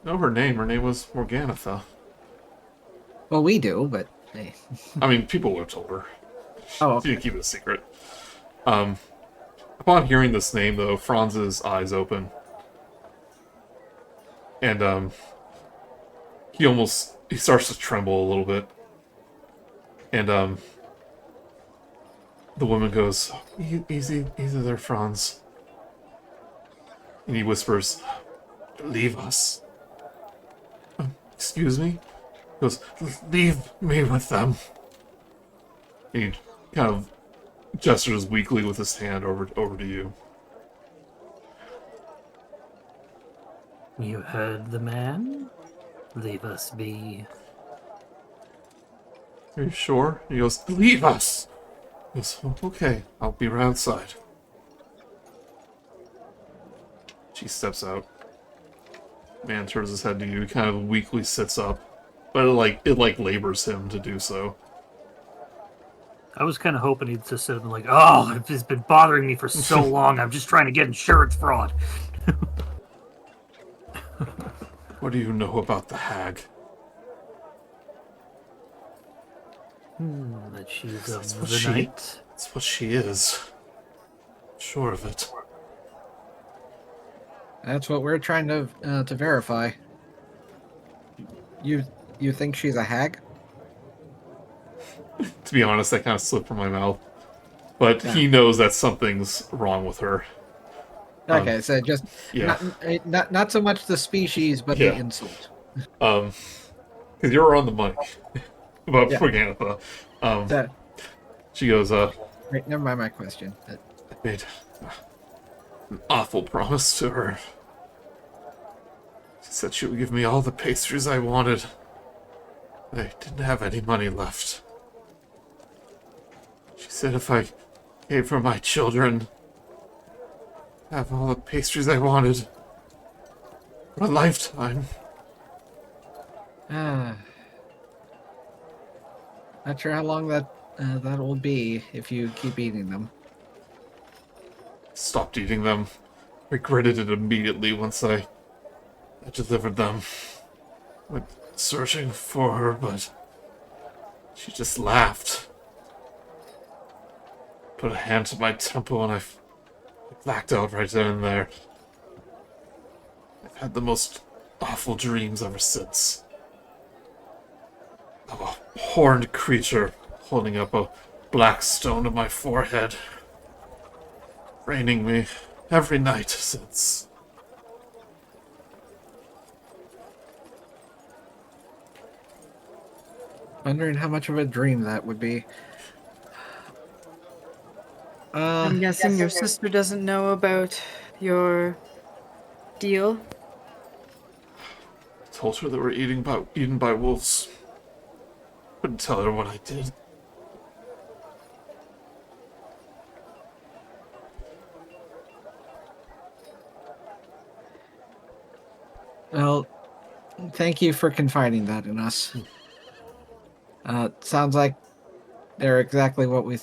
her name. Her name was Morganatha. Well, we do, but hey. I mean, people would have told her. Oh, She okay. didn't keep it a secret. Upon hearing this name, though, Franz's eyes open. And, he starts to tremble a little bit. And, the woman goes, easy there, Franz. And he whispers, leave us. Excuse me? He goes, leave me with them. And he kind of gestures weakly with his hand over to you. You heard the man? Leave us be. Are you sure? He goes, leave us! He goes, okay, I'll be right outside. She steps out. Man turns his head to you, kind of weakly sits up. But it labors him to do so. I was kind of hoping he'd just sit and like, oh, it's been bothering me for so long. I'm just trying to get insurance fraud. What do you know about the hag? That she's That's of what the night. That's what she is. Sure of it. That's what we're trying to verify. You think she's a hag? To be honest, that kind of slipped from my mouth. But Yeah. he knows that something's wrong with her. Okay, so just Yeah. not so much the species, but Yeah. the insult. Because you're on the money about Yeah. Morganatha. That, She goes, right, never mind my question. I made an awful promise to her. She said she would give me all the pastries I wanted. I didn't have any money left. She said if I gave her my children, I'd have all the pastries I wanted for a lifetime. Not sure how long that will be if you keep eating them. Stopped eating them. Regretted it immediately once I delivered them. Went searching for her, but she just laughed. Put a hand to my temple and I blacked out right then and there. I've had the most awful dreams ever since. Of a horned creature holding up a black stone to my forehead. Raining me every night since. Wondering how much of a dream that would be. I'm guessing your sister doesn't know about your deal. Told her that we're eaten by wolves. Couldn't tell her what I did. Thank you for confiding that in us. Sounds like they're exactly what we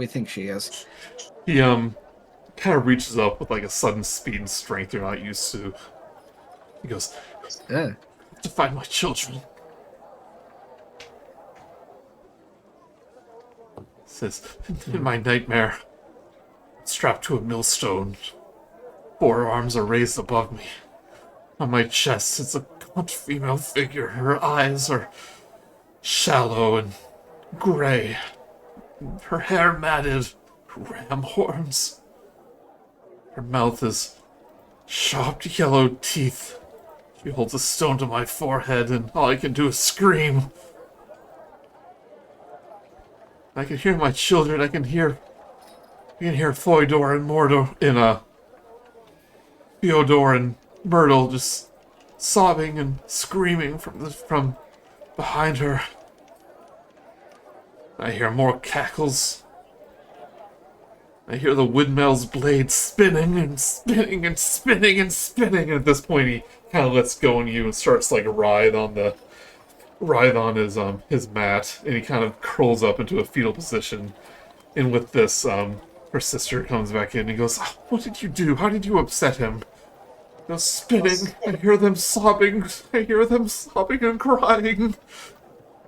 think she is. He kind of reaches up with like a sudden speed and strength you're not used to. He goes, Ugh. to find my children. Says, in my nightmare, strapped to a millstone, 4 arms are raised above me. On my chest sits a gaunt female figure. Her eyes are shallow and gray. Her hair matted, ram horns. Her mouth is sharp yellow teeth. She holds a stone to my forehead, and all I can do is scream. I can hear my children. I can hear Theodore and Mordor Theodore and Myrtle just sobbing and screaming from behind her. I hear more cackles. I hear the windmill's blade spinning and spinning and spinning and spinning. And at this point, he kind of lets go on you and starts like writhe on his mat, and he kind of curls up into a fetal position. And with this, her sister comes back in and he goes, "Oh, what did you do? How did you upset him?" They're spinning. I hear them sobbing. I hear them sobbing and crying.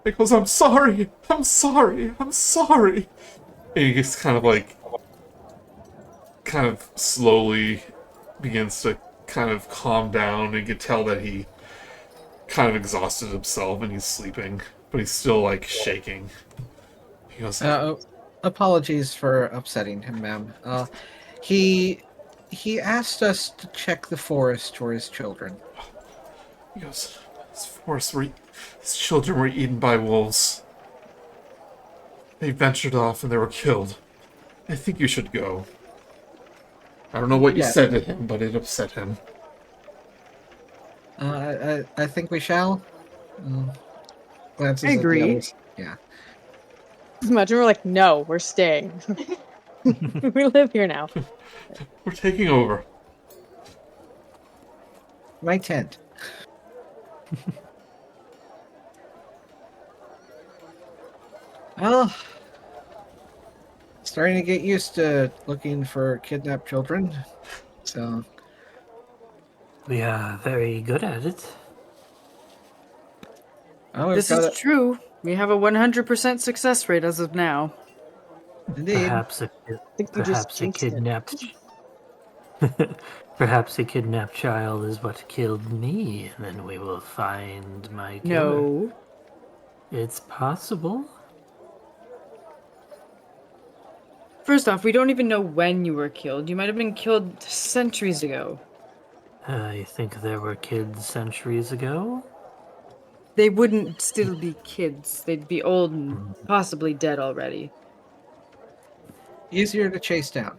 He goes, I'm sorry. I'm sorry. I'm sorry. And he gets kind of slowly begins to kind of calm down, and you can tell that he kind of exhausted himself and he's sleeping, but he's still like shaking. He goes, apologies for upsetting him, ma'am. He asked us to check the forest for his children. He goes, his children were eaten by wolves. They ventured off and they were killed. I think you should go. I don't know what you said to him, but it upset him. I think we shall. Glances I agree. At the others. Yeah. Imagine we're like, no, we're staying. We live here now. We're taking over. My tent. Well, starting to get used to looking for kidnapped children. So We are very good at it. oh, This is true. We have a 100% success rate as of now. Indeed. Perhaps a think you just jinxed it. kidnapped. Perhaps a kidnapped child is what killed me, and then we will find my killer. No. It's possible. First off, we don't even know when you were killed. You might have been killed centuries ago. I think there were kids centuries ago. They wouldn't still be kids. They'd be old and possibly dead already. Easier to chase down.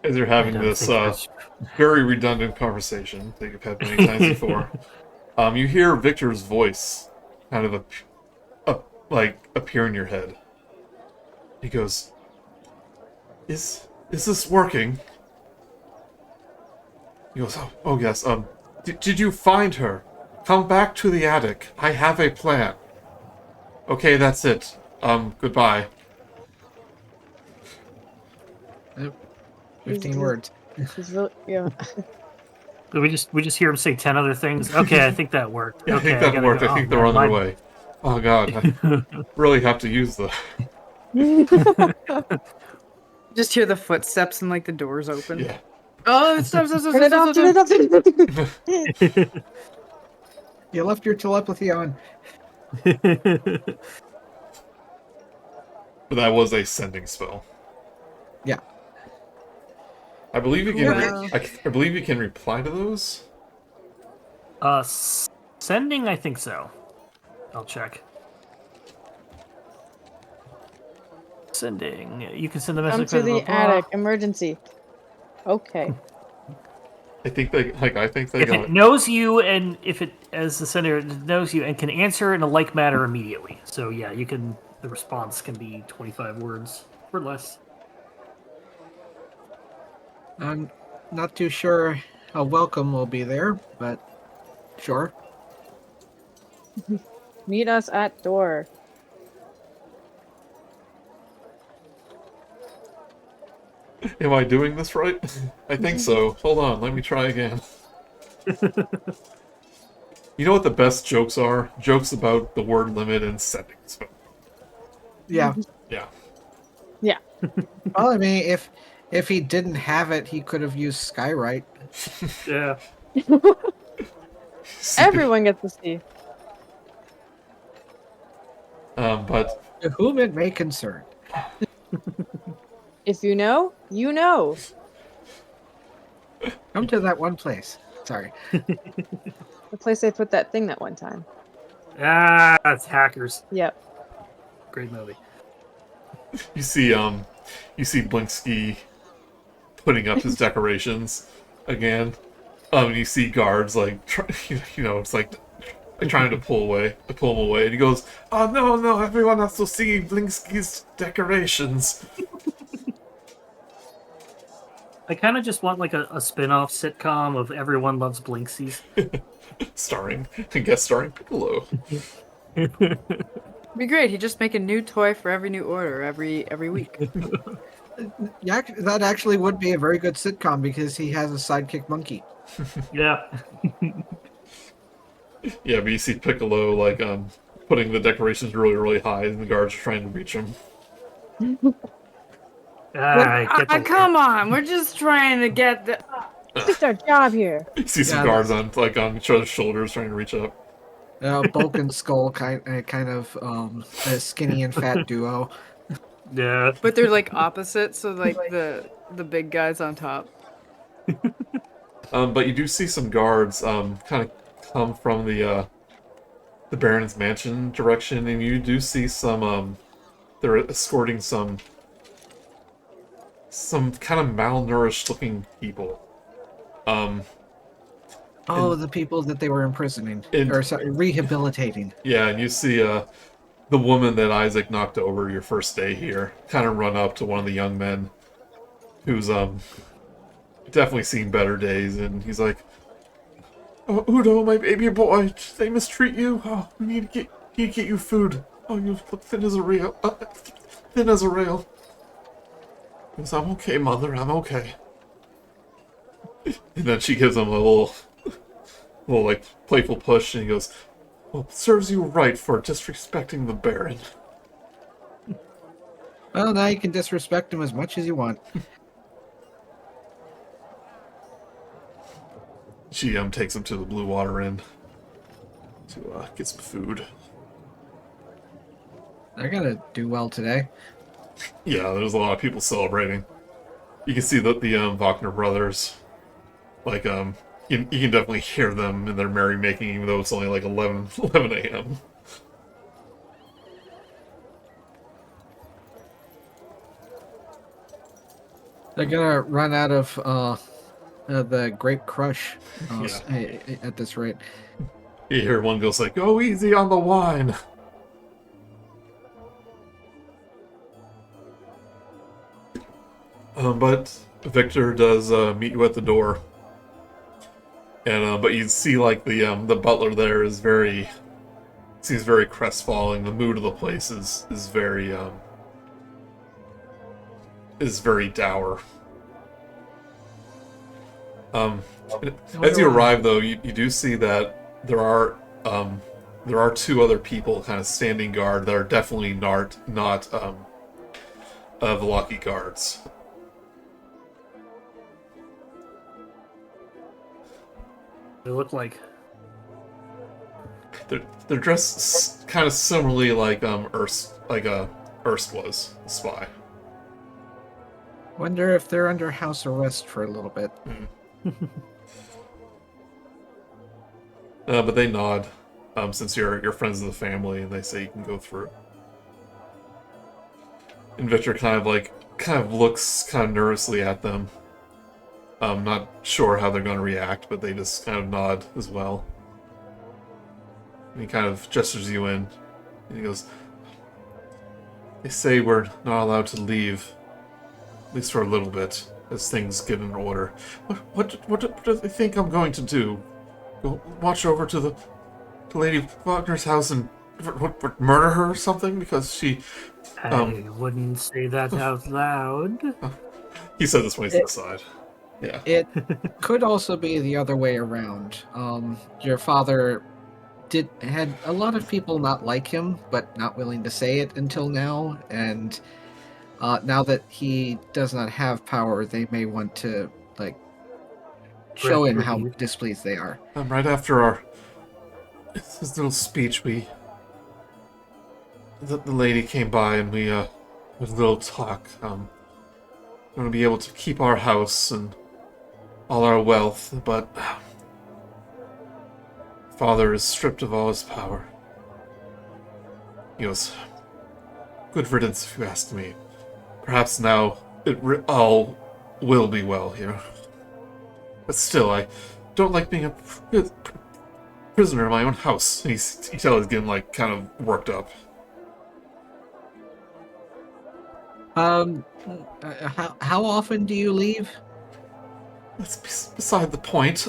As you're having this very redundant conversation that you've had many times before, you hear Victor's voice kind of appear in your head. He goes, "Is this working?" He goes, "Oh yes. Did you find her? Come back to the attic. I have a plan." "Okay, that's it. Goodbye." 15 words. He's really, yeah. We just hear him say 10 other things. Okay, I think that worked. I Okay, think that worked. I think they're on their way. Oh god, I really have to use the... Just hear the footsteps and like the doors open. Yeah. Oh, stop. Turn it off, turn it off. You left your telepathy on. But that was a sending spell. Yeah. I believe you can. Wow. I believe you can reply to those. Sending, I think so. I'll check. Sending. You can send the Come message to the attic. Emergency. Okay. I think they If got it it. knows you, and if it, as the sender, knows you and can answer in a like manner immediately. So yeah, you can. The response can be 25 words or less. I'm not too sure a welcome will be there, but sure. Meet us at door. Am I doing this right? I think so. Hold on, let me try again. You know what the best jokes are? Jokes about the word limit and settings. Yeah. Yeah. Yeah. Well, I mean, if he didn't have it, he could have used Skywrite. Yeah. Everyone gets to see. But To whom it may concern. If you know, you know. Come to that one place. Sorry. The place they put that thing that one time. Ah, it's Hackers. Yep. Great movie. you see Blinsky putting up his decorations again. You see guards like it's like trying to pull him away, and he goes, "Oh no, everyone has to see Blinsky's decorations." I kind of just want like a spin-off sitcom of Everyone Loves Blinksies. Guest starring Piccolo. Be great. He'd just make a new toy for every new order every week. Yeah, that actually would be a very good sitcom because he has a sidekick monkey. Yeah. Yeah, but you see Piccolo like putting the decorations really, really high, and the guards are trying to reach him. Come on, we're just trying to get the. It's our job here. You see some guards on each other's shoulders trying to reach up. Bulk and Skull kind of a skinny and fat duo. Yeah. But they're like opposites, so like the big guys on top. But you do see some guards kind of come from the Baron's mansion direction, and you do see some they're escorting some kind of malnourished looking people. The people that they were imprisoning rehabilitating. Yeah, and you see the woman that Isaac knocked over your first day here kind of run up to one of the young men who's definitely seen better days, and he's like, "Oh, Udo, my baby boy, they mistreat you. Oh, we need to get you food. Oh, you look thin as a rail. Thin as a rail." He goes, "I'm okay, mother, I'm okay." And then she gives him a little like playful push, and he goes, "Well, it serves you right for disrespecting the Baron." Well, now you can disrespect him as much as you want. She takes him to the Blue Water Inn to get some food. They're gonna do well today. Yeah, there's a lot of people celebrating. You can see that the Wagner brothers, like you can definitely hear them in their merrymaking, even though it's only like 11 a.m. They're gonna run out of the Grape Crush at this rate. You hear one goes like, "Go easy on the wine." But Victor does meet you at the door, and but you see like the butler there seems very crestfallen. The mood of the place is very dour. As you arrive, though, you do see that there are two other people kind of standing guard that are definitely not Velaki guards. They look like they're dressed kind of similarly like Erst was a spy. Wonder if they're under house arrest for a little bit. But they nod, since you're friends of the family, and they say you can go through. And Victor kind of looks kind of nervously at them. I'm not sure how they're going to react, but they just kind of nod as well. And he kind of gestures you in, and he goes, "They say we're not allowed to leave, at least for a little bit." as things get in order. What do they think I'm going to do? Go watch over to Lady Wagner's house and murder her or something because she... I wouldn't say that out loud. He said this when he's inside. Yeah. It could also be the other way around. Your father had a lot of people not like him, but not willing to say it until now, and now that he does not have power, they may want to show him how displeased they are. Right after his little speech, the lady came by and we had a little talk. We're going to be able to keep our house and all our wealth, but Father is stripped of all his power. He goes, good riddance if you ask me. Perhaps now all will be well here. But still, I don't like being a prisoner in my own house. And he's getting kind of worked up. How often do you leave? That's beside the point.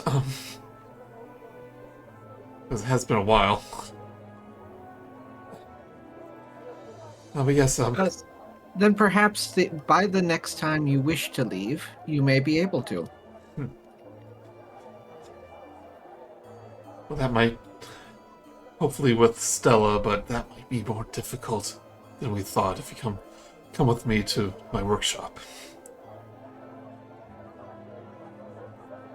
Because it has been a while. But yes, then perhaps by the next time you wish to leave, you may be able to. Well, that might... Hopefully with Stella, but that might be more difficult than we thought if you come with me to my workshop.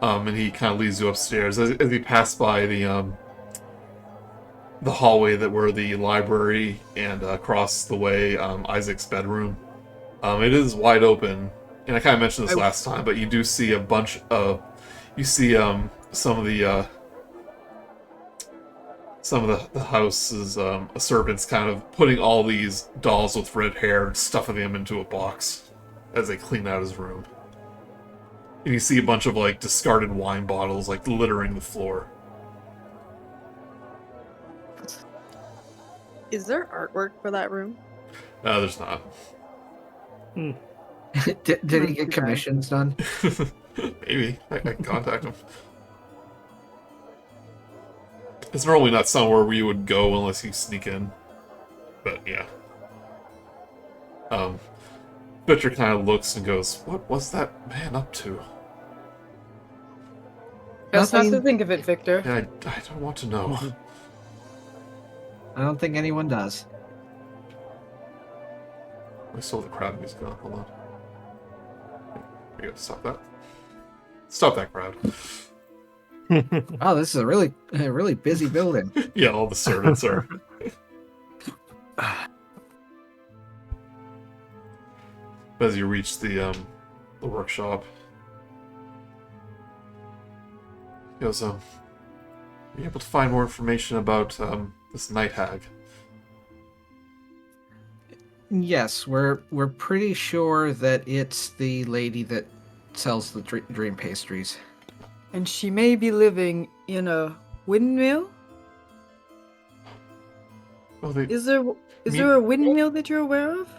And he kind of leads you upstairs. As you pass by the hallway that were the library and across the way, Isaac's bedroom. It is wide open, and I kind of mentioned this last time, but you do see a bunch of... You see some of the house's servants kind of putting all these dolls with red hair and stuffing them into a box as they clean out his room. And you see a bunch of discarded wine bottles littering the floor. Is there artwork for that room? No, there's not. Did he get commissions done? Maybe. I can contact him. It's normally not somewhere where you would go unless you sneak in. But yeah. Butcher kind of looks and goes, what was that man up to? Best not to think of it, Victor. Yeah, I don't want to know. I don't think anyone does. I saw the crowd music on. Hold on. You gotta stop that. Stop that crowd. Oh, this is a really busy building. Yeah, all the servants are. As you reach the workshop, he goes, are you able to find more information about this night hag? Yes, we're pretty sure that it's the lady that sells the dream pastries. And she may be living in a windmill? Oh, Is there a windmill that you're aware of?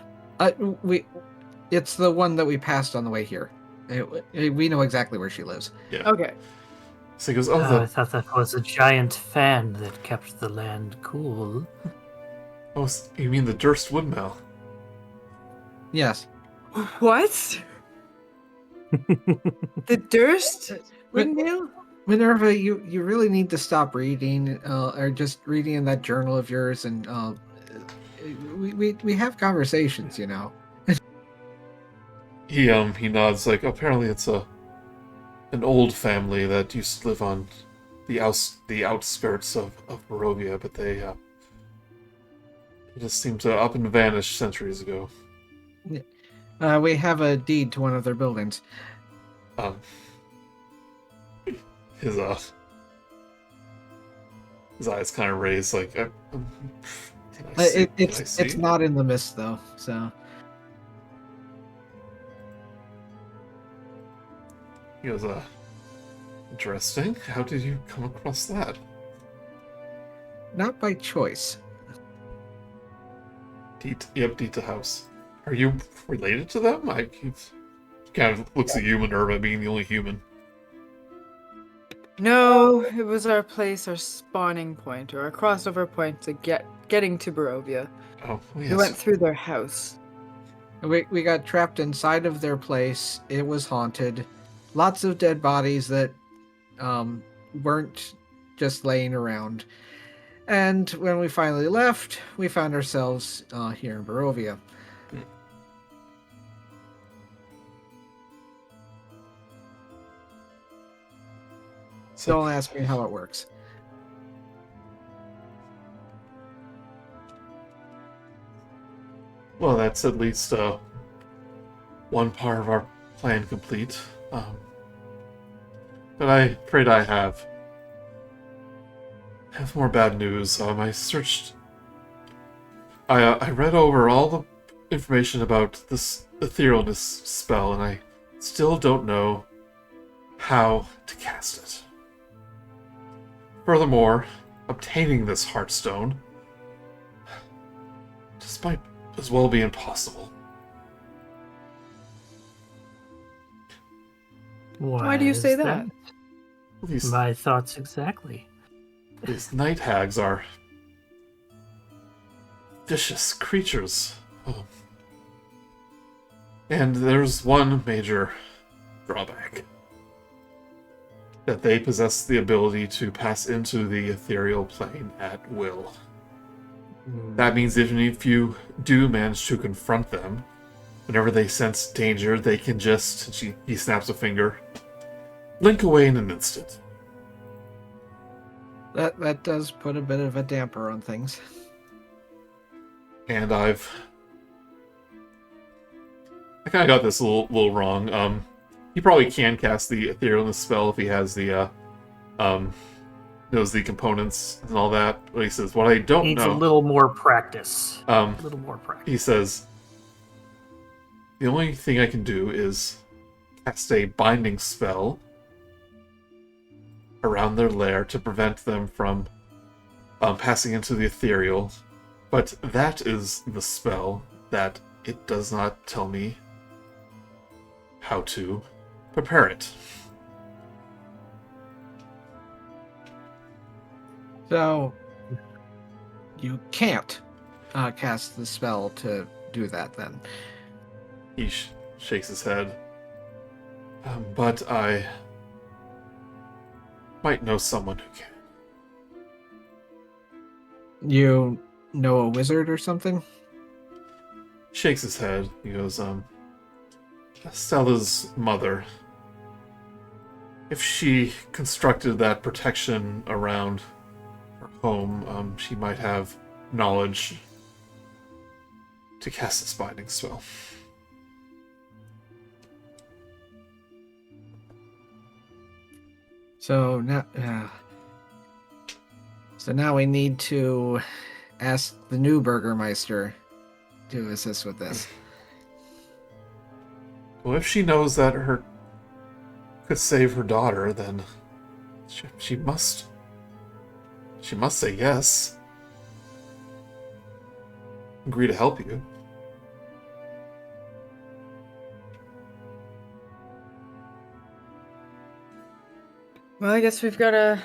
It's the one that we passed on the way here. We know exactly where she lives. Yeah. Okay. So he goes, I thought that was a giant fan that kept the land cool. Oh, you mean the Durst Woodmill? Yes. What? The Durst windmill? Minerva, you really need to stop reading, or just reading in that journal of yours, and we have conversations, you know. He nods apparently it's an old family that used to live on the outskirts of Barovia, but they just seemed to up and vanish centuries ago. We have a deed to one of their buildings. His eyes kind of raised, it's not in the mist though, so. He goes, interesting. How did you come across that? Not by choice. Dita House. Are you related to them? kind of looks at you, Minerva, being the only human. No, it was our place, our spawning point, or our crossover point to getting to Barovia. Oh, yes. We went through their house. We got trapped inside of their place. It was haunted. Lots of dead bodies that weren't just laying around. And when we finally left, we found ourselves here in Barovia. So, Don't ask me how it works. well, that's at least one part of our plan complete. But I'm afraid I have more bad news. I searched. I read over all the information about this etherealness spell, and I still don't know how to cast it. Furthermore, obtaining this heartstone just might as well be impossible. Why do you say is that? These My thoughts exactly. night hags are vicious creatures. Oh. And there's one major drawback. That they possess the ability to pass into the ethereal plane at will. That means even if you do manage to confront them, whenever they sense danger, they can just, he snaps a finger, blink away in an instant. That does put a bit of a damper on things. And I kind of got this a little wrong. He probably can cast the etherealness spell if he has the knows the components and all that. But he says, what I don't Needs know. a little more practice. A little more practice. He says, the only thing I can do is cast a binding spell around their lair to prevent them from passing into the ethereal. But that is the spell that it does not tell me how to prepare it. So, you can't cast the spell to do that then. He shakes his head. But I might know someone who can. You know a wizard or something? Shakes his head. He goes, Stella's mother. If she constructed that protection around her home, she might have knowledge to cast this binding spell. So now we need to ask the new burgomaster to assist with this. Well, if she knows that her could save her daughter, then she must say yes. Agree to help you. Well, I guess we've got to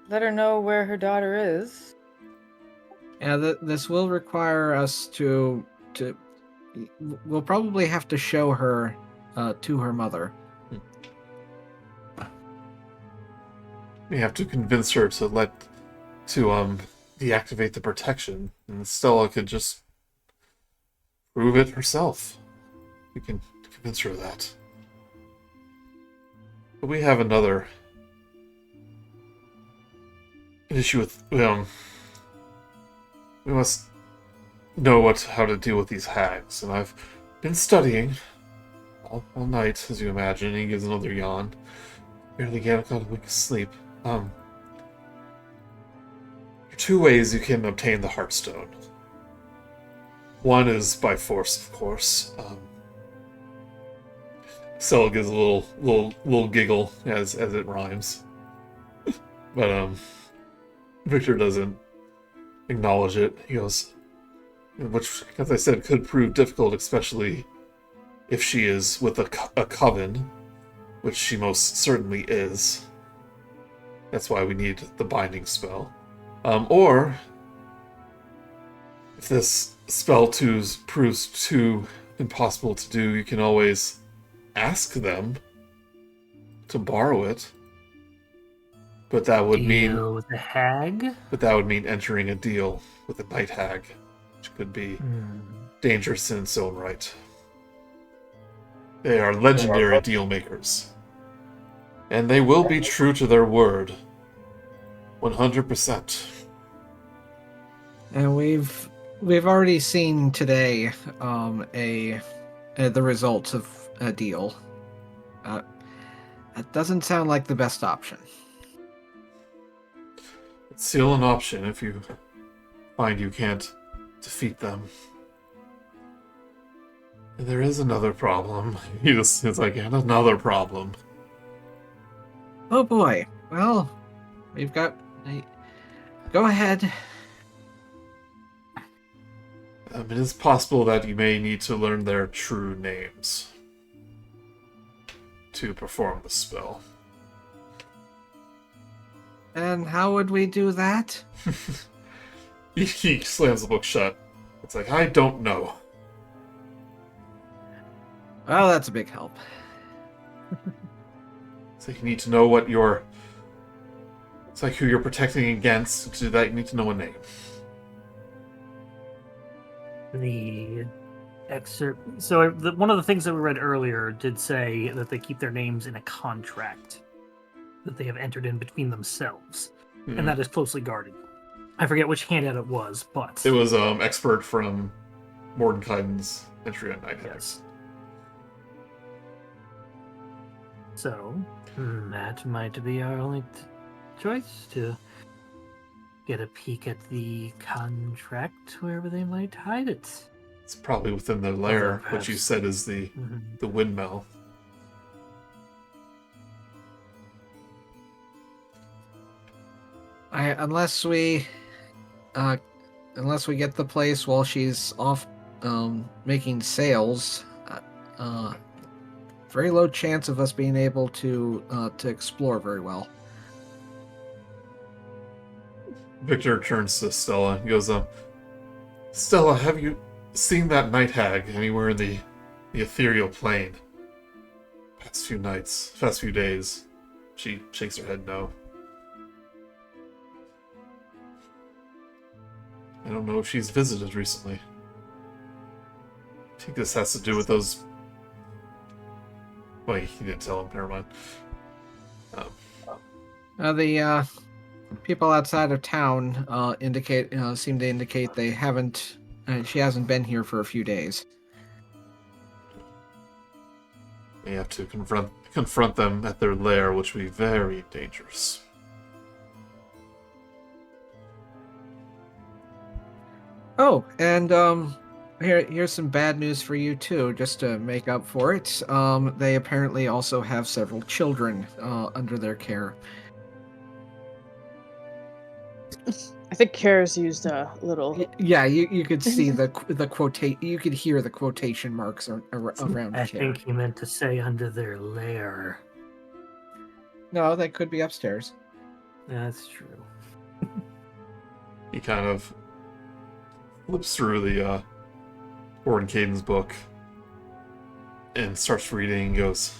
let her know where her daughter is. Yeah, this will require us to. We'll probably have to show her to her mother. We have to convince her to deactivate the protection, and Stella could just prove it herself. We can convince her of that. But we have another issue with we must know how to deal with these hags, and I've been studying all night, as you imagine. He gives another yawn. Barely got a week of sleep. There are two ways you can obtain the Heartstone. One is by force, of course. Stella gives a little giggle as it rhymes, but Victor doesn't acknowledge it. He goes, which, as I said, could prove difficult, especially if she is with a coven, which she most certainly is. That's why we need the binding spell. Or if this spell proves too impossible to do, you can always ask them to borrow it. But that would Deal with the hag? But that would mean entering a deal with the night hag, which could be dangerous in its own right. They are legendary deal makers. And they will be true to their word. 100%. And we've already seen today the results of a deal. That doesn't sound like the best option. It's still an option if you find you can't defeat them. And there is another problem. It's like, and another problem. Oh boy. Well, we've got... Go ahead. It is possible that you may need to learn their true names to perform the spell. And how would we do that? He slams the book shut. It's like, I don't know. Well, that's a big help. It's like you need to know what you're... It's like who you're protecting against. To do that, you need to know a name. The excerpt. So one of the things that we read earlier did say that they keep their names in a contract that they have entered in between themselves, and that is closely guarded. I forget which handout it was, but it was expert from Mordenkainen's entry on Night Hags. Yes. So that might be our only choice, to get a peek at the contract wherever they might hide it. It's probably within their lair, which you said is the windmill. Unless we get the place while she's off making sales, very low chance of us being able to explore very well. Victor turns to Stella and goes, Stella, have you seen that night hag anywhere in the ethereal plane? Past few days. She shakes her head no. I don't know if she's visited recently. I think this has to do with those... Well, he didn't tell him, never mind. The people outside of town seem to indicate they haven't... she hasn't been here for a few days. You have to confront them at their lair, which would be very dangerous. Oh, and here's some bad news for you too, just to make up for it. They apparently also have several children under their care. I think Kara's used a little. Yeah, you could see the quotate. You could hear the quotation marks around. I Kara. think he meant to say under their lair. No, they could be upstairs. That's true. He kind of flips through the Mordenkainen's book and starts reading and goes,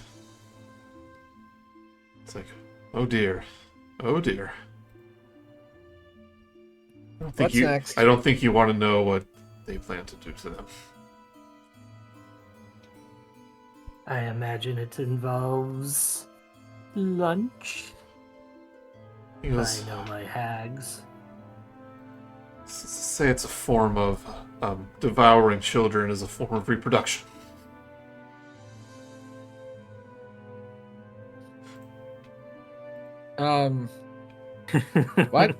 it's like, oh dear. What's next? I don't think you want to know what they plan to do to them. I imagine it involves lunch. He goes, I know my hags. say it's a form of devouring children as a form of reproduction. What?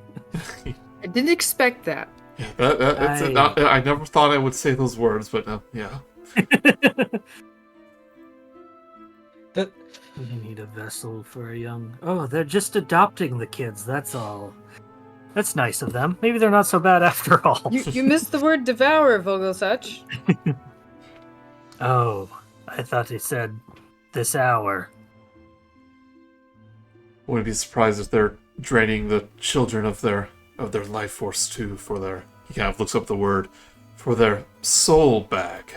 I didn't expect that. Yeah, I never thought I would say those words, but yeah. We need a vessel for a young... Oh, they're just adopting the kids, that's all. That's nice of them. Maybe they're not so bad after all. You missed the word devour, Vogelsuch. Oh, I thought he said this hour. Wouldn't be surprised if they're draining the children of their life force too, for their, he kind of looks up the word, for their soul bag.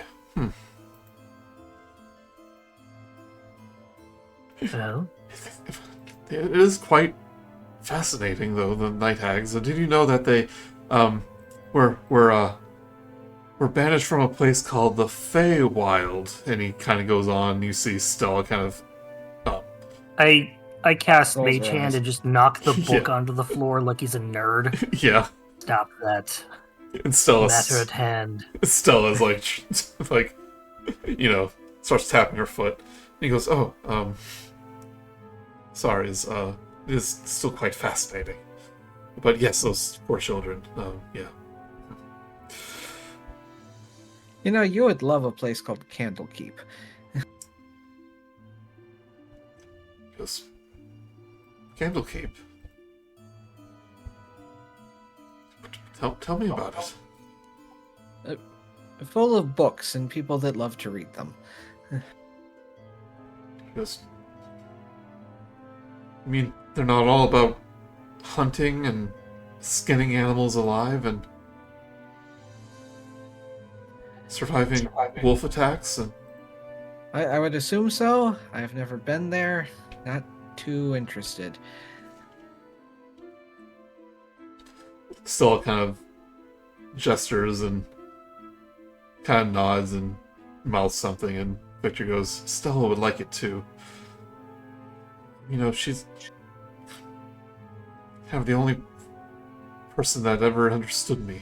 Well, It is quite fascinating, though, the night hags. Did you know that they were banished from a place called the Feywild? And he kind of goes on. You see Stella kind of. I cast Rolls Mage her Hand eyes. and just knock the book Yeah. onto the floor like he's a nerd. Yeah, Stop that. and Stella's Matter at hand. Stella's like, starts tapping her foot. And he goes, "Oh, sorry, it is still quite fascinating. But yes, those poor children. Yeah." You know, you would love a place called Candlekeep. Goes, Candlekeep. Tell me about it. Full of books and people that love to read them. He goes, I mean, they're not all about hunting and skinning animals alive and surviving wolf attacks and I would assume so. I've never been there. Not too interested. Stella kind of gestures and kind of nods and mouths something, and Victor goes, Stella would like it too. You know, she's kind of the only person that ever understood me.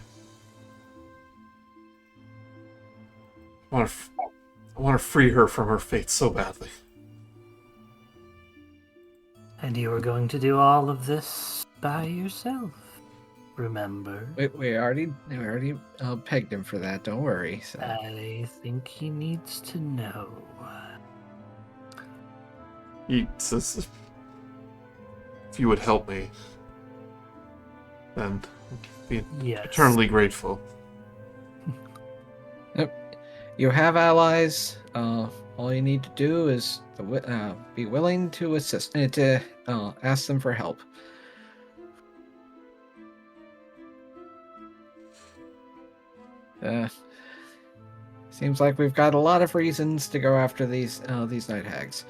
I want to free her from her fate so badly. And you were going to do all of this by yourself, remember? We already pegged him for that. Don't worry. So. I think he needs to know. He says, if you would help me, then I'd be Yes. eternally grateful. You have allies. All you need to do is be willing to assist, to ask them for help. Seems like we've got a lot of reasons to go after these night hags.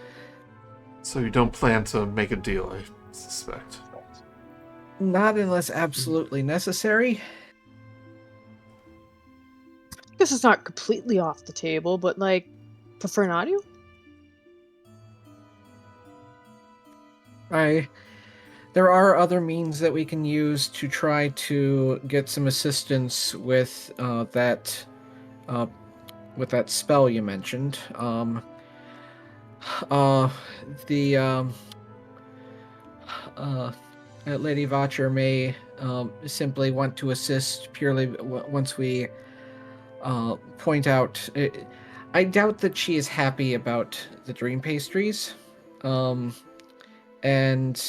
So you don't plan to make a deal, I suspect. Not unless absolutely necessary. I guess it's not completely off the table, but like, prefer not to? There are other means that we can use to try to get some assistance with that spell you mentioned. Lady Vacher may simply want to assist purely once we point out. I doubt that she is happy about the dream pastries. And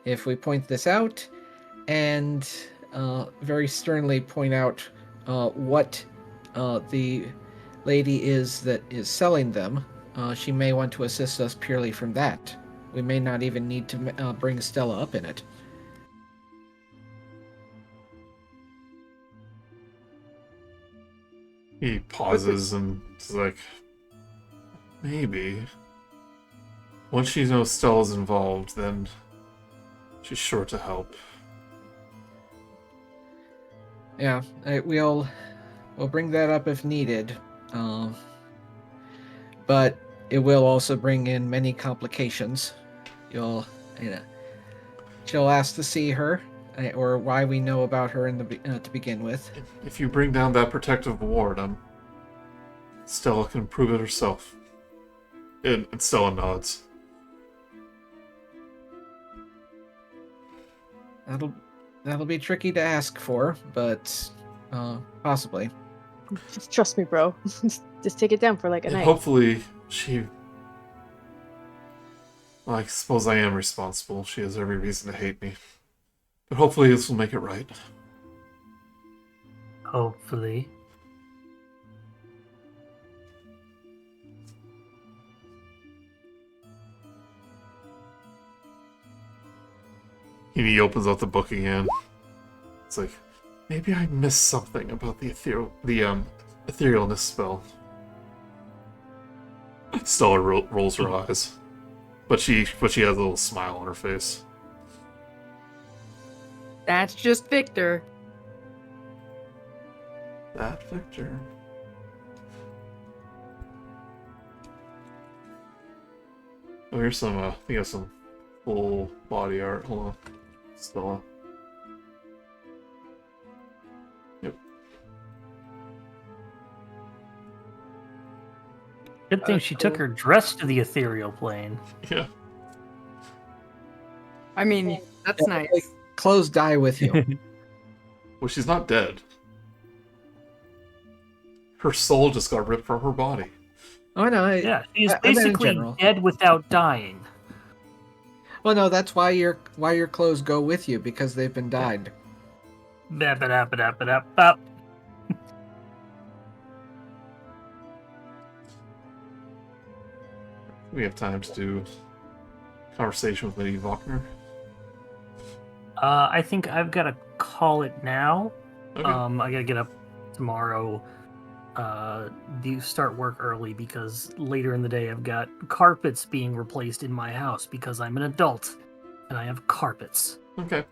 if we point this out and very sternly point out what the lady is that is selling them, she may want to assist us purely from that. We may not even need to bring Stella up in it. He pauses and is like, maybe. Once she knows Stella's involved, then she's sure to help. Yeah, we'll bring that up if needed. But it will also bring in many complications. She'll ask to see her, or why we know about her to begin with. If you bring down that protective ward, Stella can prove it herself. And Stella nods. That'll be tricky to ask for, but possibly. Just trust me, bro. Just take it down for like a And night. hopefully she... Well, I suppose I am responsible. She has every reason to hate me. But hopefully this will make it right. Hopefully. He opens up the book again. It's like, maybe I missed something about the etherealness spell. Stella rolls her eyes, but she has a little smile on her face. That's just Victor. That Victor. Oh, here's some. I think I have some full body art. Hold on, Stella. Yep. Good thing she took her dress to the ethereal plane. Yeah. I mean, that's Yeah, nice. like, clothes die with you. Well, she's not dead. Her soul just got ripped from her body. Oh no, Yeah, she's I meant in basically general. dead without dying. Well, no, that's why your clothes go with you, because they've been dyed. Ba-ba-da-ba-da-ba-da-bop. We have time to do conversation with Lady Wagner. I think I've got to call it now. Okay. I gotta get up tomorrow. Start work early because later in the day I've got carpets being replaced in my house because I'm an adult and I have carpets. Okay.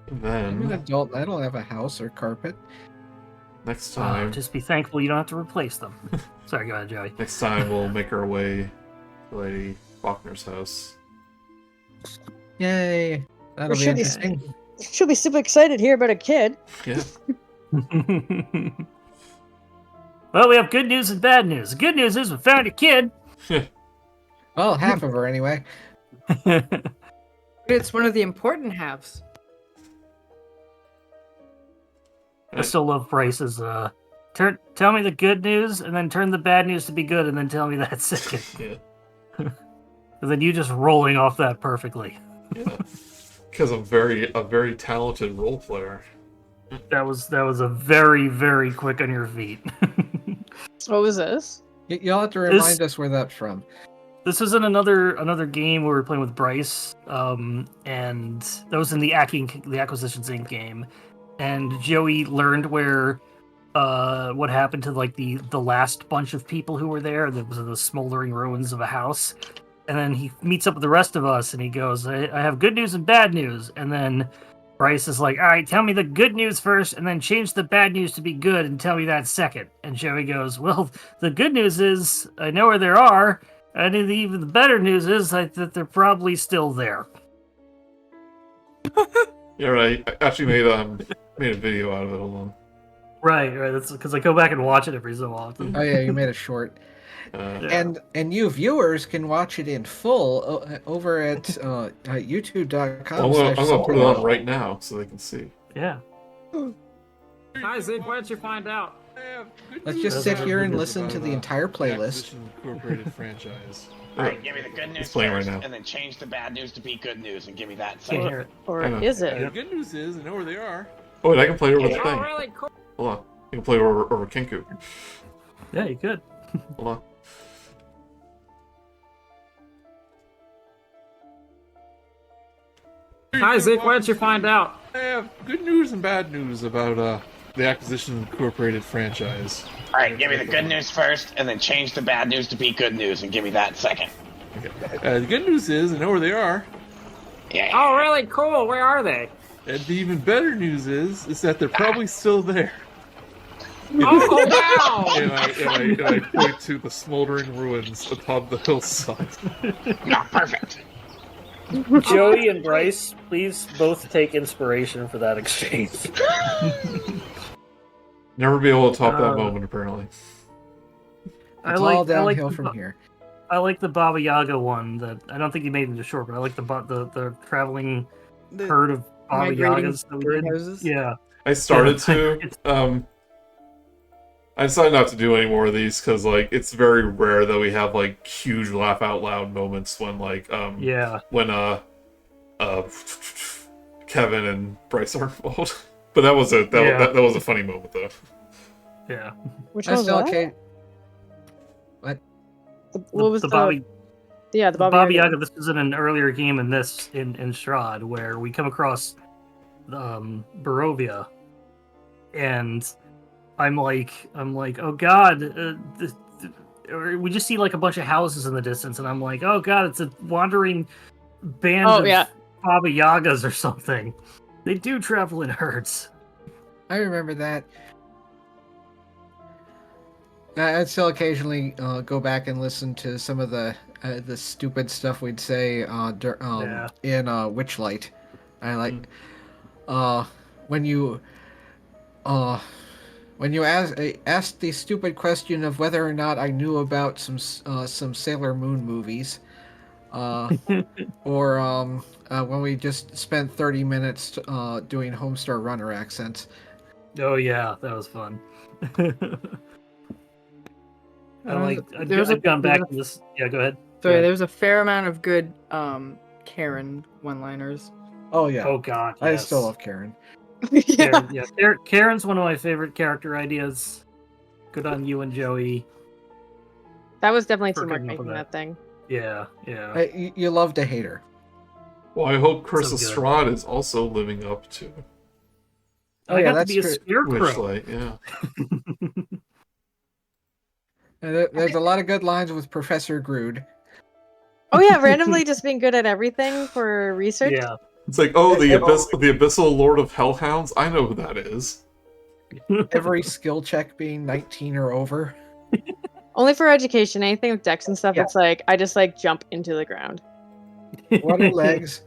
I'm an Then adult. I don't have a house or carpet. next time, Just be thankful you don't have to replace them. Sorry, go ahead, Joey. next time we'll make our way to Lady Wagner's house. Yay! That'll be should be- interesting. She'll be super excited here about a kid. Yeah. Well, we have good news and bad news. The good news is we found a kid. Well, half of her anyway. It's one of the important halves. I still love Bryce's tell me the good news and then turn the bad news to be good and then tell me that second. Yeah. And then you just rolling off that perfectly. Yeah. Because I'm a very talented role player. That was a very, very quick on your feet. What was this? You'll have to remind us where that's from. This is in another game where we were playing with Bryce, and that was in the Acquisitions Inc. game. And Joey learned where what happened to like the last bunch of people who were there. There was the smoldering ruins of a house. And then he meets up with the rest of us, and he goes, I have good news and bad news. And then Bryce is like, all right, tell me the good news first, and then change the bad news to be good, and tell me that second. And Joey goes, well, the good news is I know where they are, and even the better news is that they're probably still there. Yeah, right. I actually made a video out of it. Hold on. Right. That's because I go back and watch it every so often. Oh yeah, you made a short. Yeah. And you viewers can watch it in full over at youtube.com. I'm gonna put it on right now so they can see. Yeah. Hi, Zig. Why don't you find out? Let's just sit here and listen to the entire playlist. Incorporated franchise. Alright, give me the good news It's playing right first, now. and then change the bad news to be good news, and give me that Can't second. hear it. Or I know. is it? The good news is I know where they are. Oh wait, I can play over the Oh, thing. really cool. Hold on. I can play over Kinku. Yeah, you could. Hold on. Hi, Zig. Why don't you find out? I have good news and bad news about the Acquisition Incorporated franchise. Alright, give me the good news first, and then change the bad news to be good news, and give me that second. The good news is I know where they are. Yeah. Oh, really cool. Where are they? And the even better news is that they're probably still there. Oh, wow. And I point to the smoldering ruins atop the hillside. No, perfect. Joey and Bryce, please both take inspiration for that exchange. Never be able to top that moment, apparently. It's all downhill from here. I like the Baba Yaga one. That I don't think you made it into short, but I like the traveling herd of Baba migrating Yagas that we did. birdhouses? Yeah. I started to. I decided not to do any more of these because, like, it's very rare that we have like huge laugh out loud moments when, like, Yeah. when Kevin and Bryce are involved. But that was that was a funny moment though. Yeah. Which That's one was still that? okay. What was the? Yeah, the Baba Baba Yaga. Yaga. This was in an earlier game in Strahd where we come across Barovia, and I'm like, oh god, or we just see like a bunch of houses in the distance, and I'm like, oh god, it's a wandering band Oh, of yeah. Baba Yagas or something. They do travel in herds. I remember that. I'd still occasionally go back and listen to some of the stupid stuff we'd say in Witchlight. I like when you asked the stupid question of whether or not I knew about some Sailor Moon movies, or when we just spent 30 minutes doing Homestar Runner accents. Oh yeah, that was fun. I've gone back to this. Yeah, go ahead. Sorry, there's a fair amount of good Karen one-liners. Oh yeah. Oh god, I yes. still love Karen. Yeah. Karen's one of my favorite character ideas. Good on you and Joey. That was definitely For teamwork coming up making with that thing. Yeah. You love to hate her. Well, I hope Curse of So good. Strahd is also living up to I yeah, got to that's be a true. scarecrow. Witchlight, yeah. There's a lot of good lines with Professor Grude. Oh yeah, randomly just being good at everything for research. Yeah. It's like, oh, the Abyssal Lord of Hellhounds? I know who that is. Every skill check being 19 or over. Only for education. Anything with decks and stuff, Yeah. it's like I just like jump into the ground. What are legs?